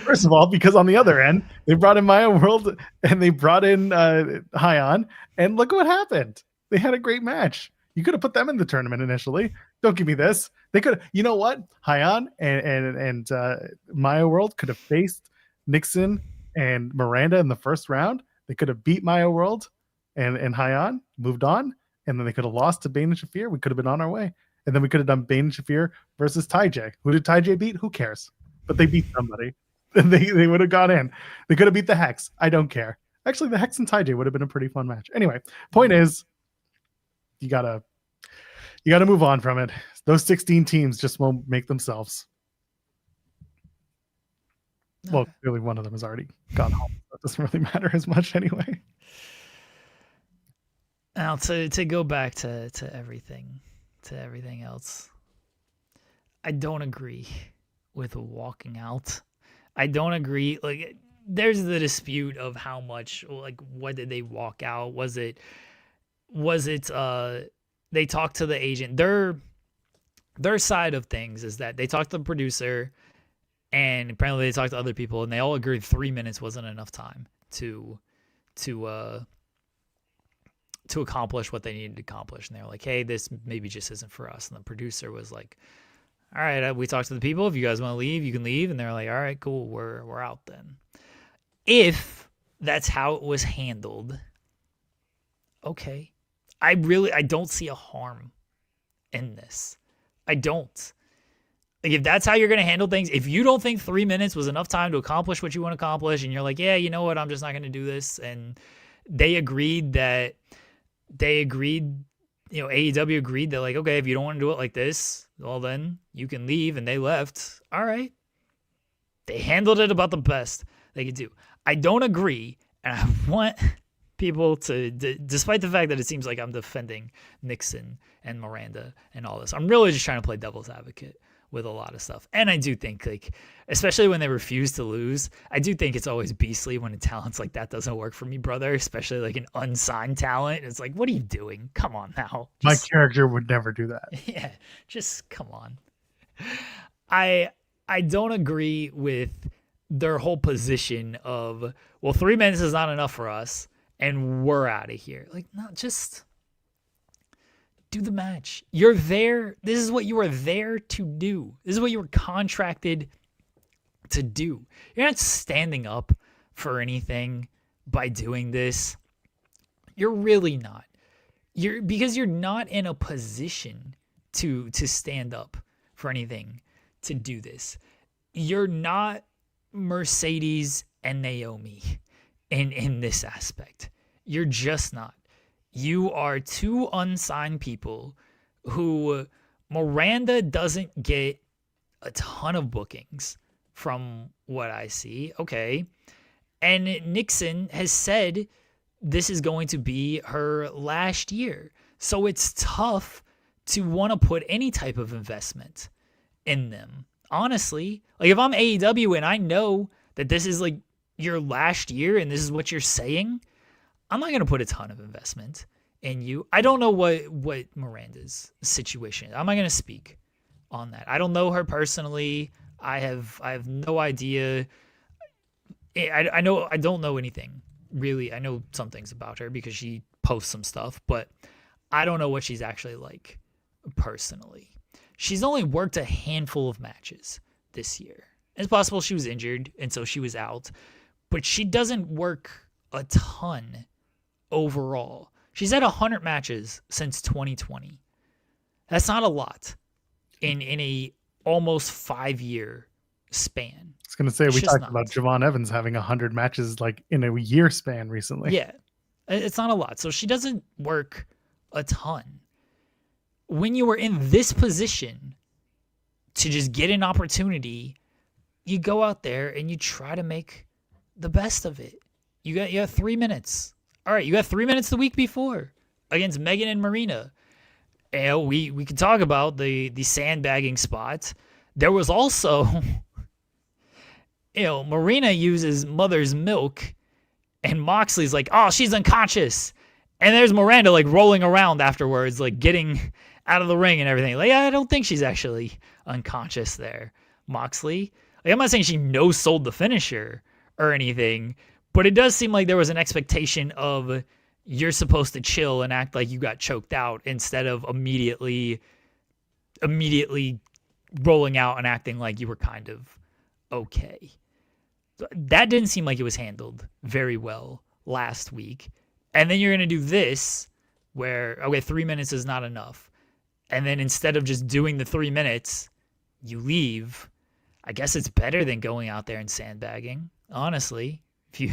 First of all, because on the other end, they brought in Maya World and they brought in Hyon, and look what happened. They had a great match. You could have put them in the tournament initially. Don't give me this. They could. You know what? Hyon and Maya World could have faced Nixon and Miranda in the first round. They could have beat Maya World and Hyon, moved on, and then they could have lost to Bane and Shafir. We could have been on our way, and then we could have done Bane and Shafir versus Ty J. Who did Ty J beat? Who cares? But they beat somebody. They would have gone in. They could have beat the Hex. I don't care. Actually, the Hex and Ty J would have been a pretty fun match. Anyway, point is, you gotta move on from it. Those 16 teams just won't make themselves. Well, really, one of them has already gone home. That doesn't really matter as much anyway. Now to go back to everything else, I don't agree with walking out. I don't agree. Like, there's the dispute of how much, like, what did they walk out? Was it they talked to the agent? Their side of things is that they talked to the producer, and apparently they talked to other people, and they all agreed 3 minutes wasn't enough time to accomplish what they needed to accomplish. And they were like, hey, this maybe just isn't for us. And the producer was like, all right, we talked to the people. If you guys want to leave, you can leave. And they're like, all right, cool. We're out then. If that's how it was handled, okay. I don't see a harm in this. I don't. Like, if that's how you're going to handle things, if you don't think 3 minutes was enough time to accomplish what you want to accomplish, and you're like, yeah, you know what, I'm just not going to do this. And they agreed, AEW agreed that, like, okay, if you don't want to do it like this, well, then you can leave. And they left. All right. They handled it about the best they could do. I don't agree. And I want people to, despite the fact that it seems like I'm defending Nixon and Miranda and all this, I'm really just trying to play devil's advocate with a lot of stuff. And I do think, like, especially when they refuse to lose, I do think it's always beastly when a talent's like, that doesn't work for me, brother, especially like an unsigned talent. It's like, what are you doing? Come on now. My character would never do that. Yeah, just come on. I don't agree with their whole position of, well, 3 minutes is not enough for us and we're out of here. Like, no, just do the match. You're there. This is what you are there to do. This is what you were contracted to do. You're not standing up for anything by doing this. You're really not. Because you're not in a position to stand up for anything to do this. You're not Mercedes and Naomi in this aspect. You're just not. You are two unsigned people who Miranda doesn't get a ton of bookings from what I see. Okay. And Nixon has said this is going to be her last year. So it's tough to want to put any type of investment in them. Honestly, like, if I'm AEW and I know that this is like your last year and this is what you're saying, I'm not going to put a ton of investment in you. I don't know what Miranda's situation is. I'm not going to speak on that. I don't know her personally. I have no idea. I don't know anything really. I know some things about her because she posts some stuff, but I don't know what she's actually like personally. She's only worked a handful of matches this year. It's possible she was injured and so she was out, but she doesn't work a ton overall. She's had 100 matches since 2020. That's not a lot in a almost 5-year span. I was going to say, we talked about Javon Evans having 100 matches like in a year span recently. Yeah, it's not a lot. So she doesn't work a ton. When you are in this position to just get an opportunity, you go out there and you try to make the best of it. You got 3 minutes. All right, you got 3 minutes the week before against Megan and Marina. And we could talk about the sandbagging spot. There was also, Marina uses mother's milk, and Moxley's like, oh, she's unconscious. And there's Miranda like rolling around afterwards, like getting out of the ring and everything. Like, I don't think she's actually unconscious there, Moxley. Like, I'm not saying she no-sold the finisher or anything, but it does seem like there was an expectation of you're supposed to chill and act like you got choked out instead of immediately rolling out and acting like you were kind of okay. That didn't seem like it was handled very well last week. And then you're going to do this where, okay, 3 minutes is not enough. And then instead of just doing the 3 minutes, you leave. I guess it's better than going out there and sandbagging, honestly. If you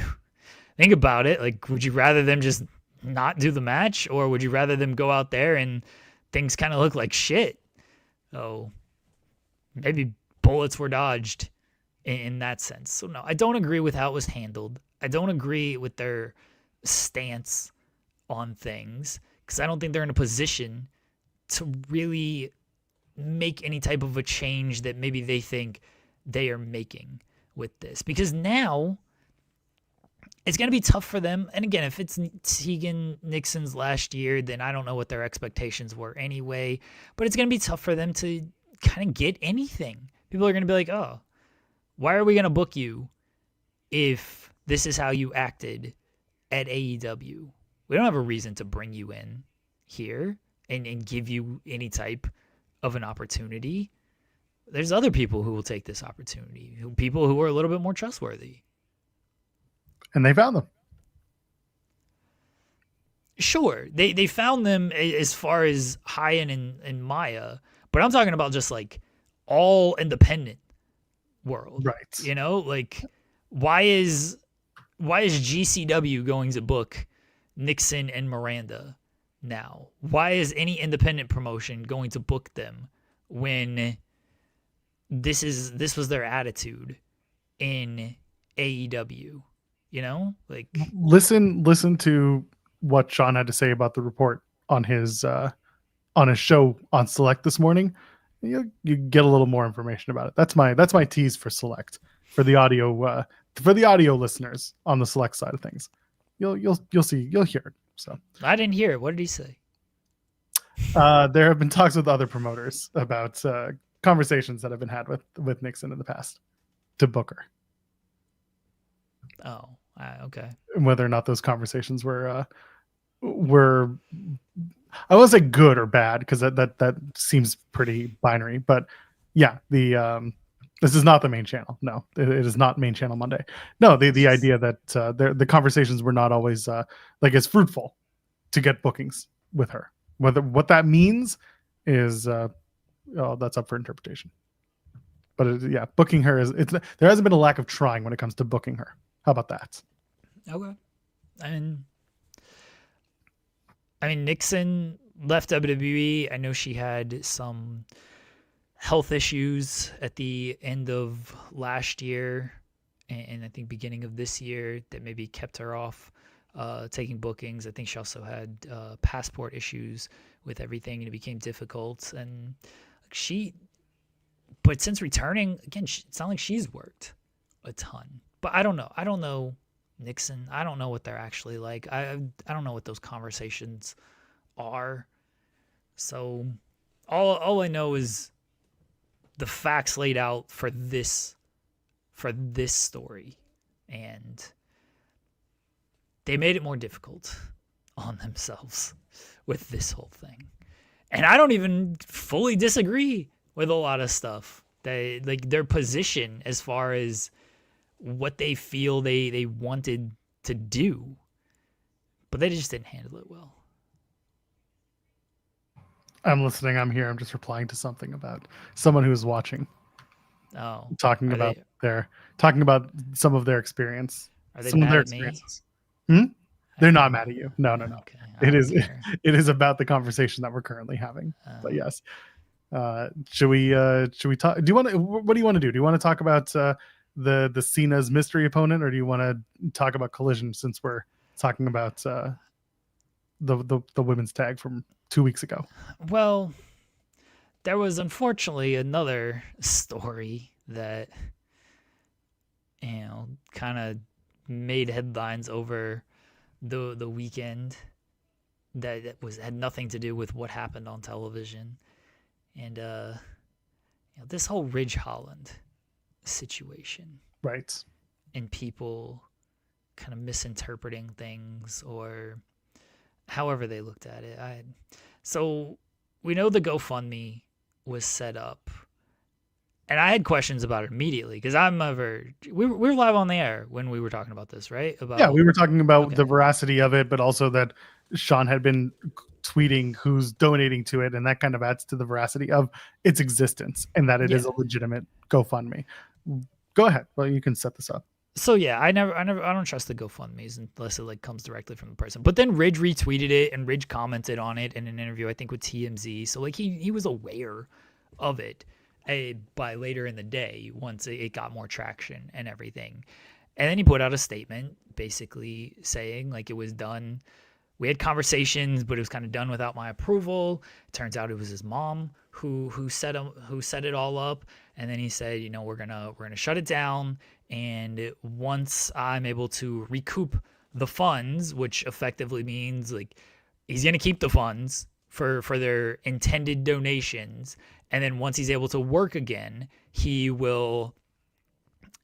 think about it, like, would you rather them just not do the match, or would you rather them go out there and things kind of look like shit? So maybe bullets were dodged in that sense. So no, I don't agree with how it was handled. I don't agree with their stance on things because I don't think they're in a position to really make any type of a change that maybe they think they are making with this. Because now it's going to be tough for them. And again, if it's Tegan Nixon's last year, then I don't know what their expectations were anyway. But it's going to be tough for them to kind of get anything. People are going to be like, oh, why are we going to book you if this is how you acted at AEW? We don't have a reason to bring you in here and give you any type of an opportunity. There's other people who will take this opportunity, people who are a little bit more trustworthy. And they found them. Sure, they found them as far as Hyan and Maya, but I'm talking about just like all independent world, Right? You know, like why is GCW going to book Nixon and Miranda now? Why is any independent promotion going to book them when this was their attitude in AEW? You know, like Listen to what Sean had to say about the report on his show on Select this morning. You get a little more information about it. That's my tease for Select for the audio listeners on the Select side of things. You'll hear it. So I didn't hear it. What did he say? There have been talks with other promoters about conversations that have been had with Nixon in the past to book her. Oh, okay. And whether or not those conversations were I won't say good or bad because that seems pretty binary, but yeah, this is not the main channel. No, it is not main channel Monday. No, the idea that the conversations were not always like as fruitful to get bookings with her. What that means is that's up for interpretation. But booking her there hasn't been a lack of trying when it comes to booking her. How about that? Okay. I mean, Nixon left WWE. I know she had some health issues at the end of last year and I think beginning of this year that maybe kept her off taking bookings. I think she also had passport issues with everything and it became difficult. And but since returning, again, it's not like she's worked a ton. But I don't know. I don't know Nixon. I don't know what they're actually like. I don't know what those conversations are. So all I know is the facts laid out for this story, and they made it more difficult on themselves with this whole thing. And I don't even fully disagree with a lot of stuff. They like their position as far as what they feel they wanted to do, but they just didn't handle it well. I'm listening. I'm here. I'm just replying to something about someone who's watching. Oh, talking about some of their experience. Are they some mad of their at me? experiences. They're not mad at you. No. Okay. It is about the conversation that we're currently having. But yes. Should we talk? What do you want to do? Do you want to talk about the Cena's mystery opponent, or do you want to talk about Collision since we're talking about the women's tag from 2 weeks ago? Well, there was unfortunately another story that kind of made headlines over the weekend that had nothing to do with what happened on television. And this whole Ridge Holland situation Right. and people kind of misinterpreting things or however they looked at it. So we know the GoFundMe was set up, and I had questions about it immediately because we were live on the air when we were talking about this, right? Yeah, we were talking about Okay. the veracity of it, but also that Sean had been tweeting who's donating to it, and that kind of adds to the veracity of its existence and that it is a legitimate GoFundMe. Go ahead. Well, you can set this up. So yeah, I don't trust the GoFundMe's unless it like comes directly from the person. But then Ridge retweeted it and Ridge commented on it in an interview, I think with TMZ. So like he was aware of it by later in the day once it got more traction and everything. And then he put out a statement basically saying like it was done. We had conversations, but it was kind of done without my approval. It turns out it was his mom who set it all up. And then he said, you know, we're gonna shut it down. And once I'm able to recoup the funds, which effectively means like he's gonna keep the funds for their intended donations, and then once he's able to work again, he will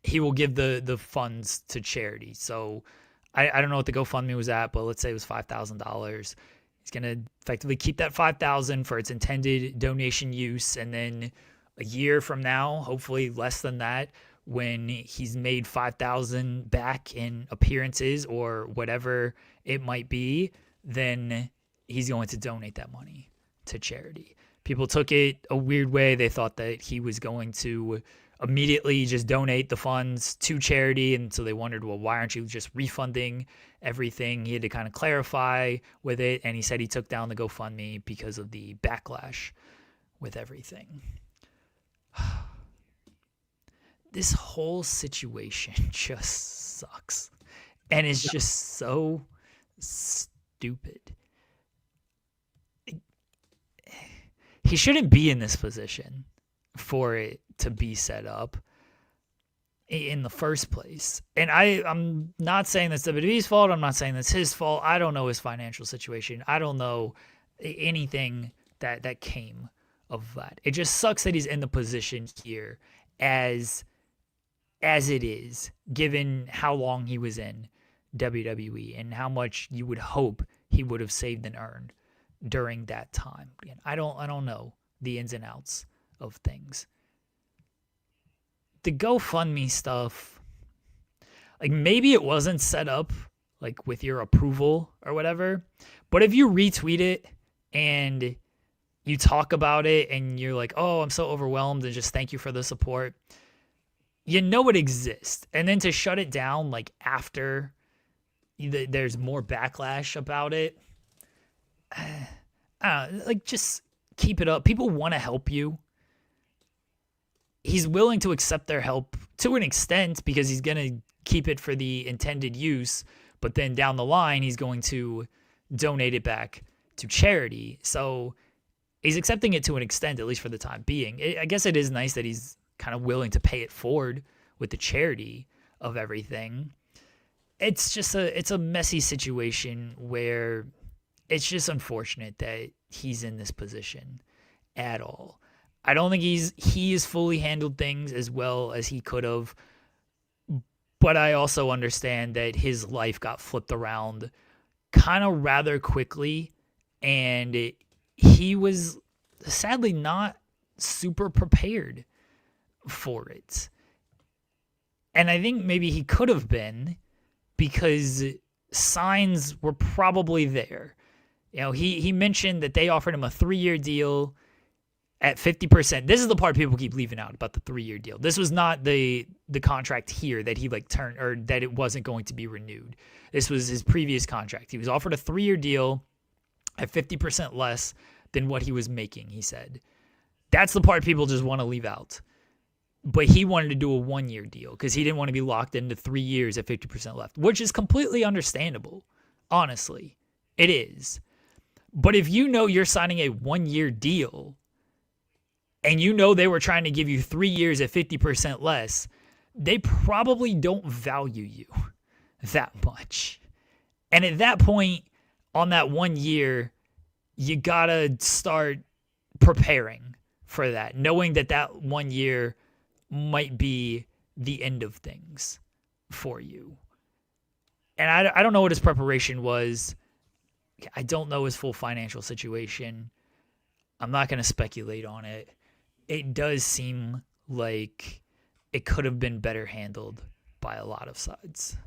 give the funds to charity. So I don't know what the GoFundMe was at, but let's say it was $5,000. He's gonna effectively keep that $5,000 for its intended donation use, and then a year from now, hopefully less than that, when he's made 5,000 back in appearances or whatever it might be, then he's going to donate that money to charity. People took it a weird way. They thought that he was going to immediately just donate the funds to charity, and so they wondered, well, why aren't you just refunding everything? He had to kind of clarify with it, and he said he took down the GoFundMe because of the backlash with everything. This whole situation just sucks, and it's just so stupid. He shouldn't be in this position for it to be set up in the first place. And I'm not saying that's WWE's fault. I'm not saying that's his fault. I don't know his financial situation. I don't know anything that came of that. It just sucks that he's in the position here as it is, given how long he was in WWE and how much you would hope he would have saved and earned during that time. Again, I don't know the ins and outs of things. The GoFundMe stuff, like maybe it wasn't set up like with your approval or whatever, but if you retweet it and you talk about it and you're like, oh, I'm so overwhelmed and just thank you for the support, you know it exists. And then to shut it down like after there's more backlash about it, like just keep it up. People want to help you. He's willing to accept their help to an extent because he's going to keep it for the intended use, but then down the line, he's going to donate it back to charity. So he's accepting it to an extent, at least for the time being. I guess it is nice that he's kind of willing to pay it forward with the charity of everything. It's just it's a messy situation where it's just unfortunate that he's in this position at all. I don't think he has fully handled things as well as he could have, but I also understand that his life got flipped around kind of rather quickly, and he was sadly not super prepared for it. And I think maybe he could have been, because signs were probably there. You know, he mentioned that they offered him a 3-year deal at 50%. This is the part people keep leaving out about the 3-year deal. This was not the contract here that he like turned, or that it wasn't going to be renewed. This was his previous contract. He was offered a 3-year deal at 50% less than what he was making, he said. That's the part people just want to leave out. But he wanted to do a 1-year deal because he didn't want to be locked into 3 years at 50% left, which is completely understandable. Honestly, it is. But if you know you're signing a 1-year deal and you know they were trying to give you 3 years at 50% less, they probably don't value you that much. And at that point, on that 1 year, you gotta start preparing for that, knowing that 1 year might be the end of things for you. And I don't know what his preparation was. I don't know his full financial situation. I'm not going to speculate on it. It does seem like it could have been better handled by a lot of sides.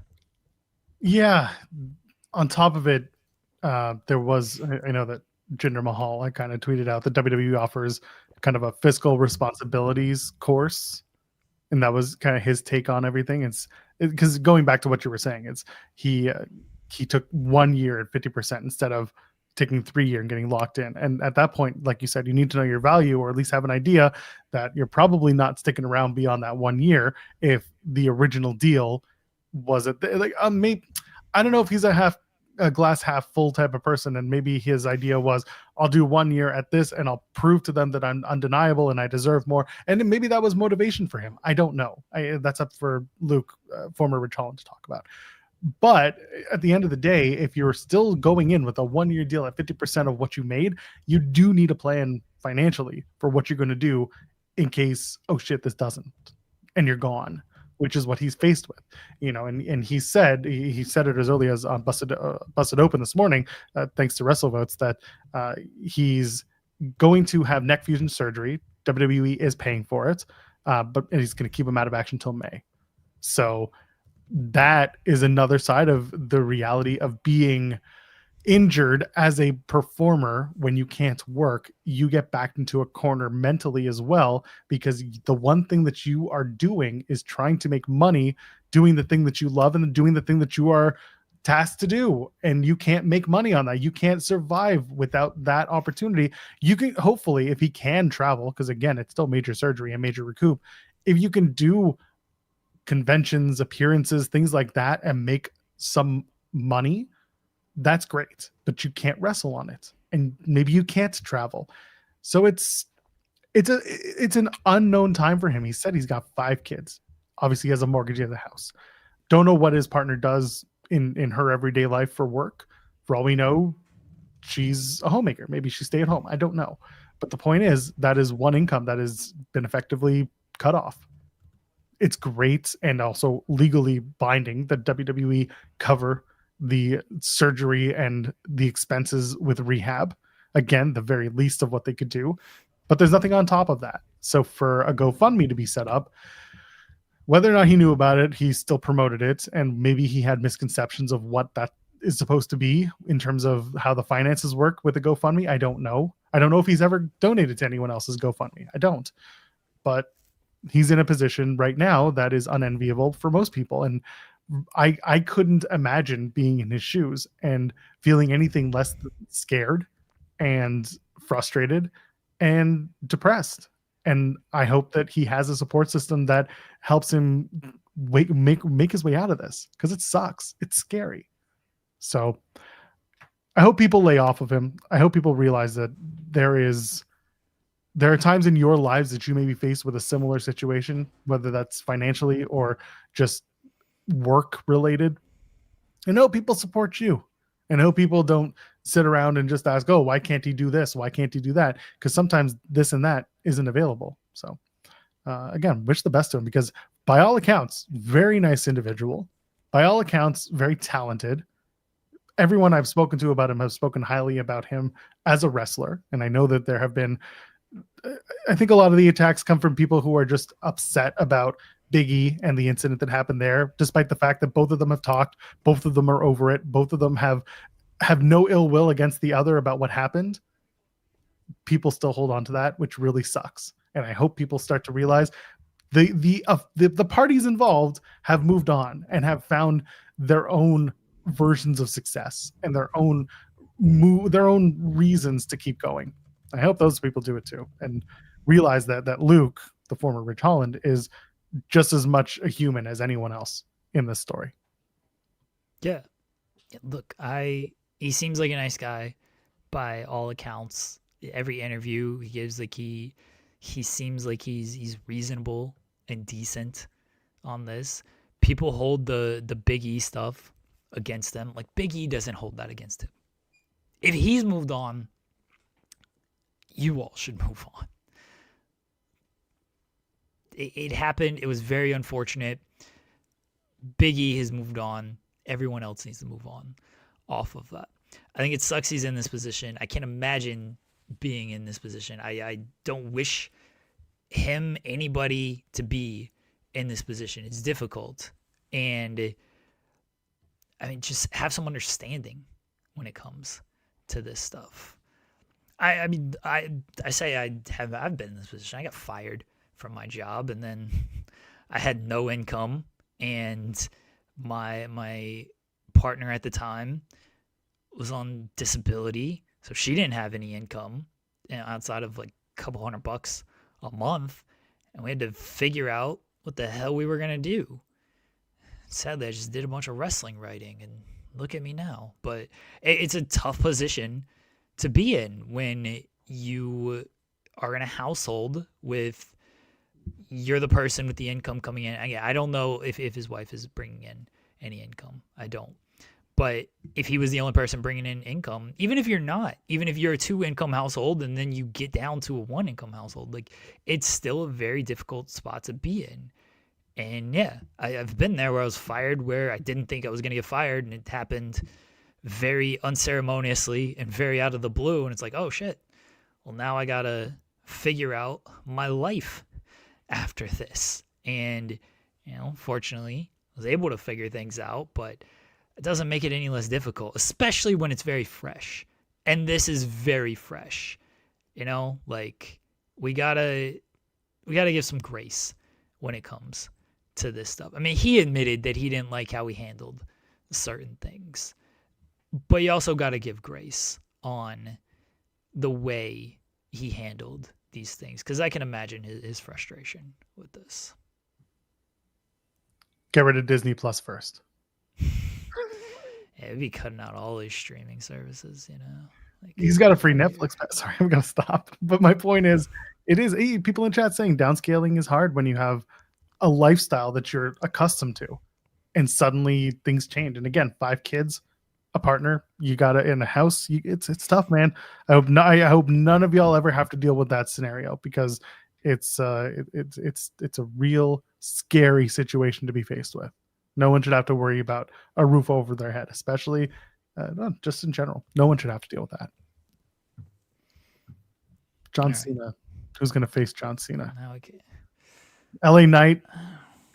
Yeah. On top of it, there was, I know that Jinder Mahal, I kind of tweeted out that WWE offers kind of a fiscal responsibilities course. And that was kind of his take on everything. It's because going back to what you were saying, it's he took 1 year at 50% instead of taking 3 years and getting locked in. And at that point, like you said, you need to know your value, or at least have an idea that you're probably not sticking around beyond that 1 year. If the original deal was like, maybe, I don't know if he's a glass half full type of person, and maybe his idea was, I'll do 1 year at this and I'll prove to them that I'm undeniable and I deserve more. And maybe that was motivation for him. I don't know. That's up for Luke, former Rich Holland, to talk about. But at the end of the day, if you're still going in with a 1 year deal at 50% of what you made, you do need a plan financially for what you're going to do in case, oh shit, this doesn't, and you're gone, which is what he's faced with, and he said it as early as on Busted Open this morning, thanks to WrestleVotes, that he's going to have neck fusion surgery. WWE is paying for it, but he's going to keep him out of action until May. So that is another side of the reality of being injured as a performer. When you can't work, you get backed into a corner mentally as well, because the one thing that you are doing is trying to make money doing the thing that you love and doing the thing that you are tasked to do, and you can't make money on that. You can't survive without that opportunity. You can, hopefully, if he can travel, because again, it's still major surgery and major recoup, if you can do conventions, appearances, things like that, and make some money, that's great. But you can't wrestle on it, and maybe you can't travel. So it's an unknown time for him. He said he's got 5 kids. Obviously, he has a mortgage, he has a house. Don't know what his partner does in her everyday life for work. For all we know, she's a homemaker. Maybe she stay at home. I don't know. But the point is, that is one income that has been effectively cut off. It's great and also legally binding that WWE cover the surgery and the expenses with rehab. Again, the very least of what they could do. But there's nothing on top of that. So for a GoFundMe to be set up, whether or not he knew about it, he still promoted it. And maybe he had misconceptions of what that is supposed to be in terms of how the finances work with a GoFundMe. I don't know. I don't know if he's ever donated to anyone else's GoFundMe. I don't. But he's in a position right now that is unenviable for most people. And I couldn't imagine being in his shoes and feeling anything less than scared and frustrated and depressed. And I hope that he has a support system that helps him make his way out of this, because it sucks. It's scary. So I hope people lay off of him. I hope people realize that there are times in your lives that you may be faced with a similar situation, whether that's financially or just work related. And I hope people support you. And I hope people don't sit around and just ask, oh, why can't he do this? Why can't he do that? Because sometimes this and that isn't available. So again, wish the best to him, because by all accounts, very nice individual. By all accounts, very talented. Everyone I've spoken to about him has spoken highly about him as a wrestler. And I know that there have been, I think a lot of the attacks come from people who are just upset about Big E and the incident that happened there, despite the fact that both of them have talked, both of them are over it, both of them have no ill will against the other about what happened. People still hold on to that, which really sucks. And I hope people start to realize the parties involved have moved on and have found their own versions of success and their own reasons to keep going. I hope those people do it too, and realize that Luke, the former Rich Holland, is just as much a human as anyone else in this story. Yeah. Look, he seems like a nice guy by all accounts. Every interview he gives, like he seems like he's reasonable and decent on this. People hold the Big E stuff against him. Like, Big E doesn't hold that against him. If he's moved on, you all should move on. it happened. It was very unfortunate. Big E has moved on. Everyone else needs to move on off of that. I think it sucks he's in this position. I can't imagine being in this position. I don't wish him, anybody, to be in this position. It's difficult. And I mean, just have some understanding when it comes to this stuff. I mean, I say I've been in this position. I got fired from my job, and then I had no income, and my partner at the time was on disability, so she didn't have any income outside of like a couple $100 a month, and we had to figure out what the hell we were gonna do. Sadly, I just did a bunch of wrestling writing, and look at me now. But it's a tough position to be in when you are in a household with, you're the person with the income coming in. Again, I don't know if his wife is bringing in any income. I don't. But if he was the only person bringing in income, even if you're not, even if you're a 2-income household and then you get down to a 1-income household, like, it's still a very difficult spot to be in. And yeah, I've been there where I was fired, where I didn't think I was going to get fired, and it happened very unceremoniously and very out of the blue. And it's like, oh shit, well, now I got to figure out my life after this. And, you know, fortunately, I was able to figure things out, but it doesn't make it any less difficult, especially when it's very fresh. And this is very fresh. You know, like, we gotta give some grace when it comes to this stuff. I mean, he admitted that he didn't like how we handled certain things, but you also got to give grace on the way he handled these things, because I can imagine his frustration with this. Get rid of Disney Plus first. Yeah, it'd be cutting out all these streaming services, you know. Like, he's got a free Netflix. Sorry, I'm gonna stop. But my point is, people in chat saying downscaling is hard when you have a lifestyle that you're accustomed to, and suddenly things change. And again, 5 kids, a partner, you got it in a house. It's tough, man. I hope none of y'all ever have to deal with that scenario, because it's a real scary situation to be faced with. No one should have to worry about a roof over their head, especially just in general. No one should have to deal with that. John Cena. Who's going to face John Cena? LA Knight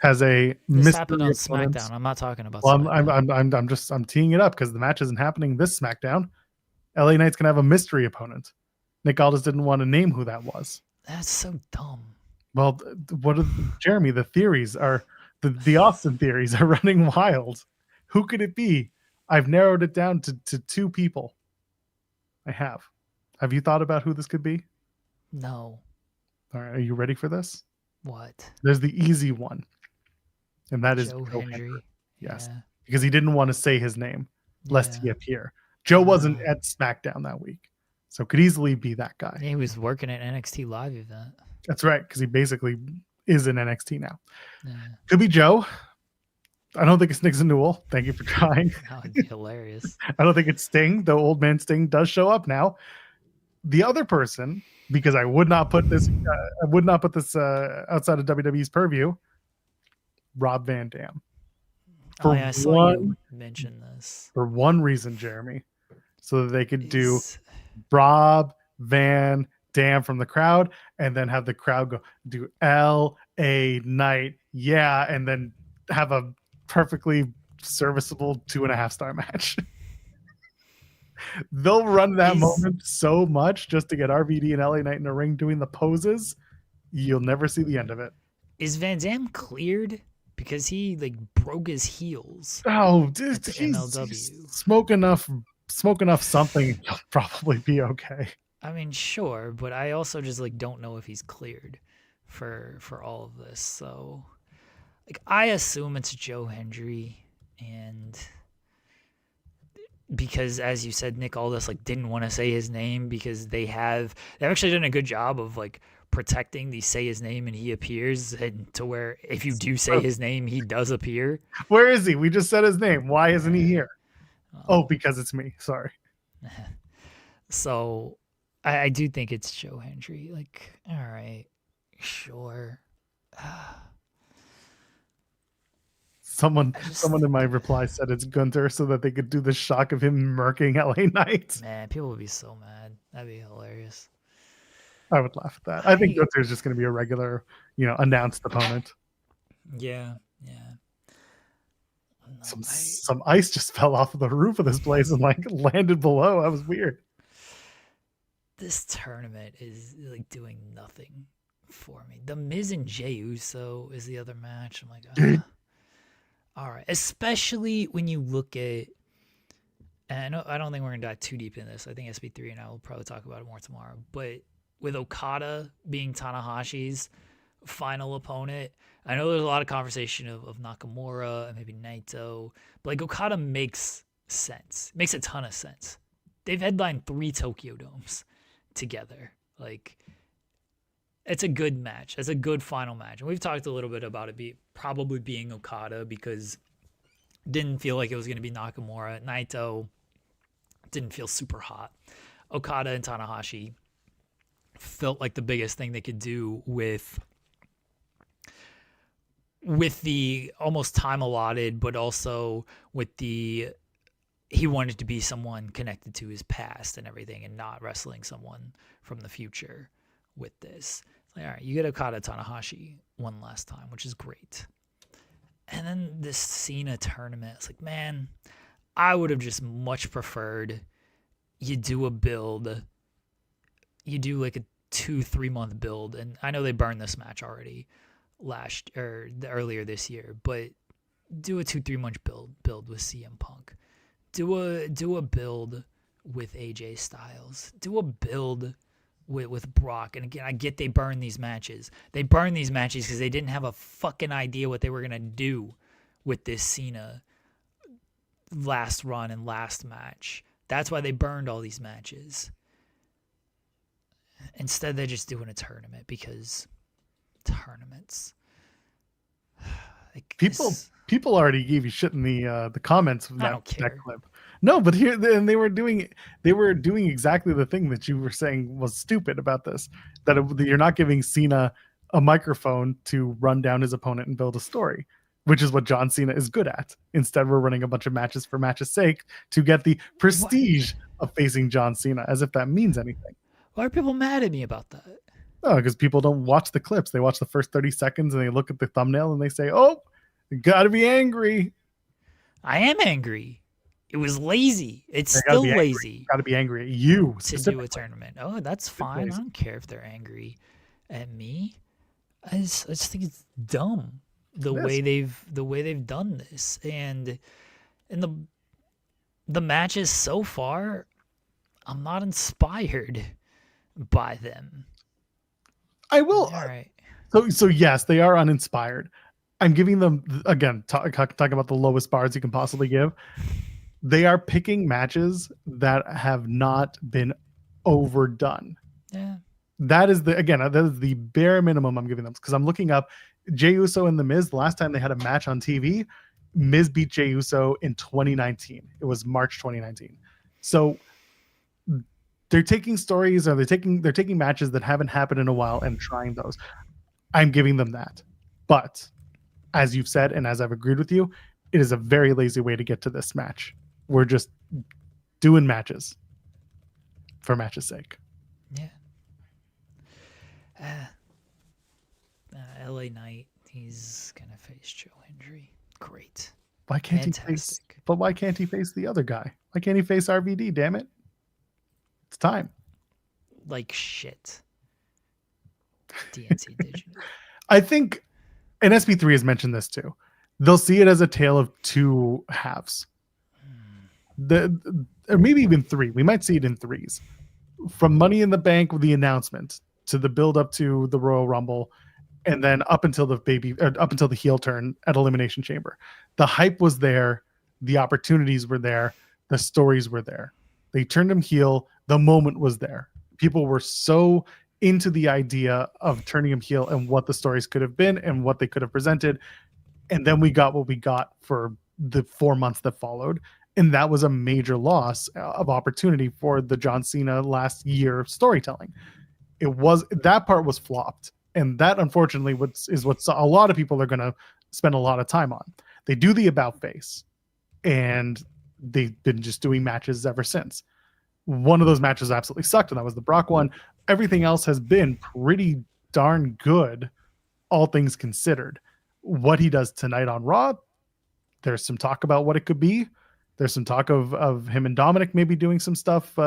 has a this happened on opponent. SmackDown. I'm not talking about. Well, SmackDown. I'm teeing it up because the match isn't happening this SmackDown. LA Knight's gonna have a mystery opponent. Nick Aldis didn't want to name who that was. That's so dumb. Well, Jeremy? The theories are the Austin theories are running wild. Who could it be? I've narrowed it down to 2 people. I have. Have you thought about who this could be? No. All right, are you ready for this? What? There's the easy one, and that is Joe Hendry. Yes, Yeah. because he didn't want to say his name lest he appear. Joe wasn't at SmackDown that week, so could easily be that guy. He was working at NXT Live event. That's right, because he basically is in NXT now. Yeah. Could be Joe. I don't think it's Nixon Newell. Thank you for trying. That would be hilarious. I don't think it's Sting, though old man Sting does show up now. The other person, because I would not put this outside of WWE's purview, Rob Van Dam. I saw you mention this. For one reason, Jeremy, so that they could do Rob Van Dam from the crowd, and then have the crowd go do LA Knight, yeah, and then have a perfectly serviceable 2.5-star match. They'll run that moment so much just to get RVD and LA Knight in the ring doing the poses. You'll never see the end of it. Is Van Dam cleared? Because he broke his heels. Oh, dude, he's smoke enough something, he'll probably be okay. I mean, sure, but I also just don't know if he's cleared for all of this. So I assume it's Joe Hendry, and because, as you said, Nick Aldis didn't want to say his name, because they've actually done a good job of protecting the say his name and he appears, and to where if you do say his name, he does appear. Where is he? We just said his name. Why isn't he here? Because it's me. Sorry. So I do think it's Joe Hendry. All right, sure. Someone in my reply said it's Gunther so that they could do the shock of him murking LA Knight. Man, people would be so mad. That'd be hilarious. I would laugh at that. I think Gunther's just going to be a regular, announced opponent. Yeah. No, Some ice just fell off of the roof of this place and landed below. That was weird. This tournament is like doing nothing for me. The Miz and Jey Uso is the other match. I'm like, all right. Especially when you look at, and I don't think we're gonna dive too deep in this. I think SB3 and I will probably talk about it more tomorrow. But with Okada being Tanahashi's final opponent, I know there's a lot of conversation of Nakamura and maybe Naito, but like Okada makes sense. Makes a ton of sense. They've headlined 3 Tokyo Domes together. Like, it's a good match. It's a good final match. And we've talked a little bit about it probably being Okada because didn't feel like it was going to be Nakamura. Naito didn't feel super hot. Okada and Tanahashi felt like the biggest thing they could do with the almost time allotted, but also with he wanted to be someone connected to his past and everything and not wrestling someone from the future with this. Like, all right, you get Okada Tanahashi one last time, which is great. And then this Cena tournament, it's like, man, I would have just much preferred you do a build. You do like a 2-3 month build. And I know they burned this match already earlier this year, but do a 2-3 month build with CM Punk. Do a build with AJ Styles. Do a build with Brock. And again, I get they burn these matches. They burn these matches because they didn't have a fucking idea what they were gonna do with this Cena last run and last match. That's why they burned all these matches. Instead, they're just doing a tournament because tournaments. People already gave you shit in the comments of that clip. No, but here and they were doing exactly the thing that you were saying was stupid about this. That you're not giving Cena a microphone to run down his opponent and build a story, which is what John Cena is good at. Instead, we're running a bunch of matches for matches' sake to get the prestige of facing John Cena, as if that means anything. Why are people mad at me about that? Oh, because people don't watch the clips. They watch the first 30 seconds and they look at the thumbnail and they say, "Oh, you gotta be angry." I am angry. It was lazy. It's still lazy. Gotta be angry at you to do a tournament. Oh, that's fine. I don't care if they're angry at me. I just think it's dumb the way they've done this, and the matches so far, I'm not inspired by them. I will. All right. So yes, they are uninspired. I'm giving them, again, talking about the lowest bars you can possibly give. They are picking matches that have not been overdone. Yeah. That is the bare minimum I'm giving them, because I'm looking up Jey Uso and The Miz. The last time they had a match on TV, Miz beat Jey Uso in 2019. It was March 2019. So they're taking stories, or they're taking matches that haven't happened in a while and trying those. I'm giving them that. But as you've said, and as I've agreed with you, it is a very lazy way to get to this match. We're just doing matches for match's sake. Yeah. LA Knight, he's gonna face Joe Hendry. Great. Why can't he face the other guy? Why can't he face RVD? Damn it! It's time. Like shit. DNC Digital. I think, and SB3 has mentioned this too. They'll see it as a tale of two halves. Or maybe even 3. We might see it in 3s. From Money in the Bank with the announcement to the build up to the Royal Rumble, and then up until the heel turn at Elimination Chamber. The hype was there, the opportunities were there, the stories were there. They turned him heel, the moment was there. People were so into the idea of turning him heel and what the stories could have been and what they could have presented. And then we got what we got for the 4 months that followed. And that was a major loss of opportunity for the John Cena last year storytelling. That part was flopped. And that, unfortunately, what a lot of people are going to spend a lot of time on. They do the about face, and they've been just doing matches ever since. One of those matches absolutely sucked, and that was the Brock one. Everything else has been pretty darn good, all things considered. What he does tonight on Raw, there's some talk about what it could be. There's some talk of him and Dominic maybe doing some stuff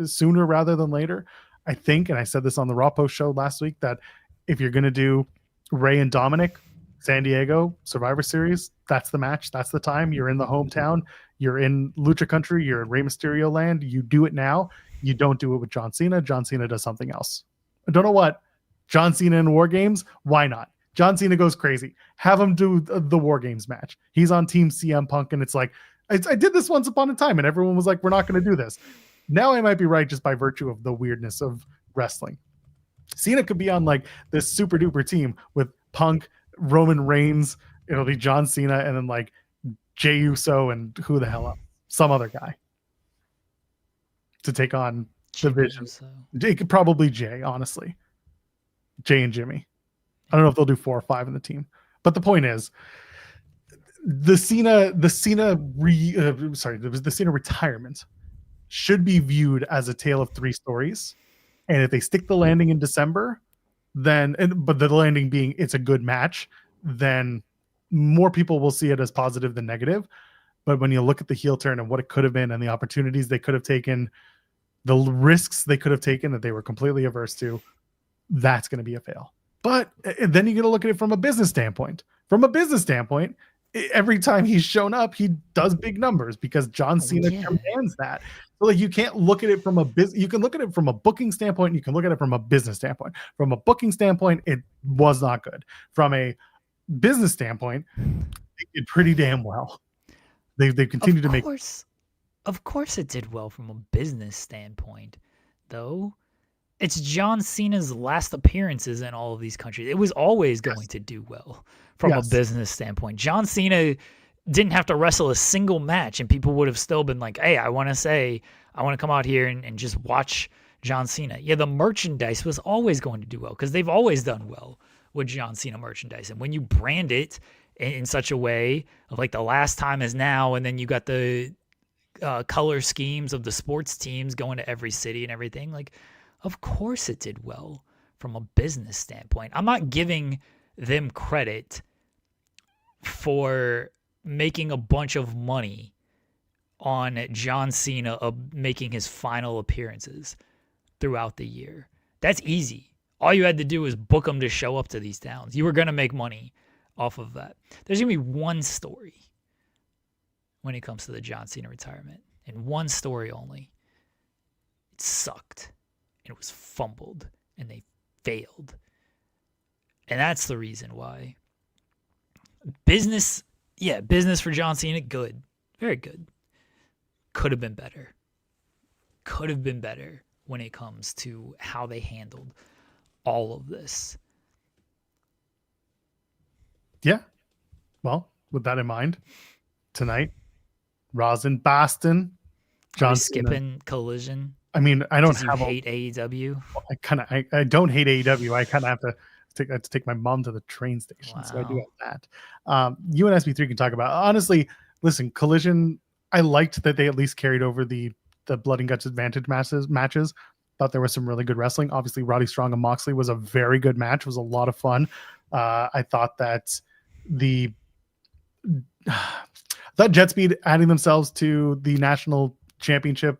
sooner rather than later. I think, and I said this on the Raw Post show last week, that if you're going to do Ray and Dominic, San Diego Survivor Series, that's the match. That's the time. You're in the hometown. You're in Lucha Country. You're in Rey Mysterio land. You do it now. You don't do it with John Cena. John Cena does something else. I don't know what. John Cena in War Games? Why not? John Cena goes crazy. Have him do the War Games match. He's on Team CM Punk, and it's like, I did this once upon a time, and everyone was like, we're not going to do this. Now I might be right just by virtue of the weirdness of wrestling. Cena could be on like this super duper team with Punk, Roman Reigns. It'll be John Cena, and then like Jey Uso and who the hell else? Some other guy to take on the Vision. It could probably Jay, honestly. Jay and Jimmy. I don't know if they'll do 4 or 5 in the team, but the point is, the Cena retirement should be viewed as a tale of 3 stories. And if they stick the landing in December, but the landing being it's a good match, then more people will see it as positive than negative. But when you look at the heel turn and what it could have been and the opportunities they could have taken, the risks they could have taken that they were completely averse to, that's going to be a fail. But then you got to look at it from a business standpoint. From a business standpoint, every time he's shown up, he does big numbers because John Cena commands that. So like, you can't look at it from a business. You can look at it from a booking standpoint. And you can look at it from a business standpoint. From a booking standpoint, it was not good. From a business standpoint, they did pretty damn well. They've continued to make. Of course, it did well from a business standpoint, though. It's John Cena's last appearances in all of these countries. It was always going to do well from a business standpoint. John Cena didn't have to wrestle a single match, and people would have still been like, hey, I want to come out here and just watch John Cena. Yeah, the merchandise was always going to do well because they've always done well with John Cena merchandise. And when you brand it in such a way of like the last time is now, and then you got the color schemes of the sports teams going to every city and everything, like, of course it did well from a business standpoint. I'm not giving them credit for making a bunch of money on John Cena making his final appearances throughout the year. That's easy. All you had to do was book him to show up to these towns. You were going to make money off of that. There's going to be one story when it comes to the John Cena retirement, and one story only. It sucked. And it was fumbled, and they failed. And that's the reason why. Business for John Cena, good. Very good. Could have been better. Could have been better when it comes to how they handled all of this. Yeah. Well, with that in mind, tonight, Raw's in Boston. John skipping Collision. I mean, I don't hate AEW. I don't hate AEW. I kind of have to take my mom to the train station, so I do have that. You and SB3 can talk about. Honestly, listen, Collision. I liked that they at least carried over the Blood and Guts Advantage matches. Thought there was some really good wrestling. Obviously, Roddy Strong and Moxley was a very good match. It was a lot of fun. I thought that Jet Speed adding themselves to the national championship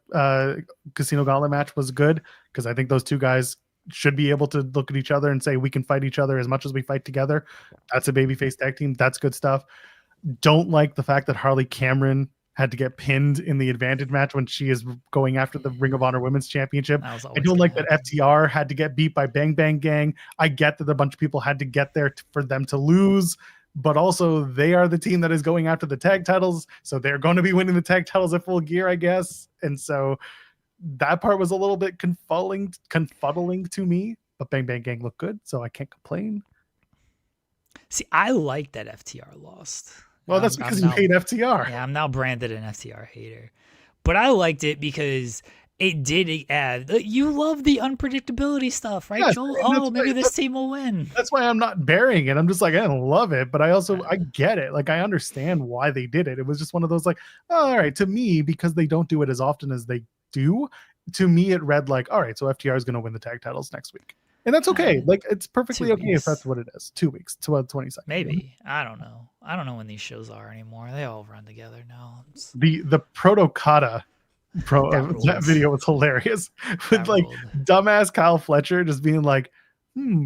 Casino Gauntlet match was good, because I think those two guys should be able to look at each other and say, we can fight each other as much as we fight together. That's a babyface tag team. That's good stuff. Don't like the fact that Harley Cameron had to get pinned in the Advantage match when she is going after the Ring of Honor Women's Championship. I don't like that FTR had to get beat by Bang Bang Gang. I get that a bunch of people had to get there for them to lose, but also they are the team that is going after the tag titles, so they're going to be winning the tag titles at Full Gear, I guess. And so that part was a little bit confuddling to me, but Bang Bang Gang looked good, so I can't complain. See, I like that FTR lost. Well, that's because you hate FTR. Yeah, I'm now branded an FTR hater. But I liked it because It did add. You love the unpredictability stuff, right, Yes, Joel? and that's Oh, maybe this team will win. that's why I'm not burying it. I'm just like, I don't love it, but I also Yeah. I get it. Like I understand why they did it. It was just one of those like, oh, all right, to me, because they don't do it as often as they do, to me it read like, all right, so FTR is going to win the tag titles next week. And that's okay. Like it's perfectly 2 okay if that's weeks. what it is. 2 weeks, 22nd. Maybe. I don't know. I don't know when these shows are anymore. They all run together now. The proto kata That that rules. video was hilarious with That like ruled. dumbass Kyle Fletcher just being like,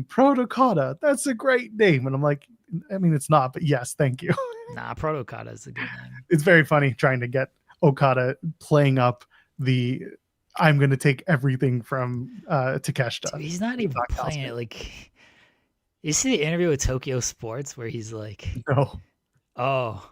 proto kata, that's a great name. And I'm like, I mean, it's not, but yes, thank you. Nah, Protocata is a good name. It's very funny trying to get Okada playing up the I'm going to take everything from Takeshita. Dude, he's not even not playing Kasuke. it. Like, you see the interview with Tokyo Sports where he's like, No. oh,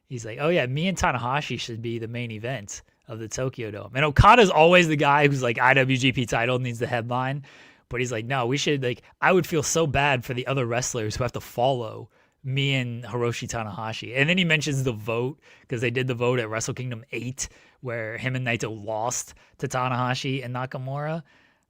yeah, me and Tanahashi should be the main event of the Tokyo Dome. And Okada's always the guy who's like, IWGP title needs the headline. But he's like, no, we should, like, I would feel so bad for the other wrestlers who have to follow me and Hiroshi Tanahashi. And then he mentions the vote because they did the vote at Wrestle Kingdom 8 where him and Naito lost to Tanahashi and Nakamura.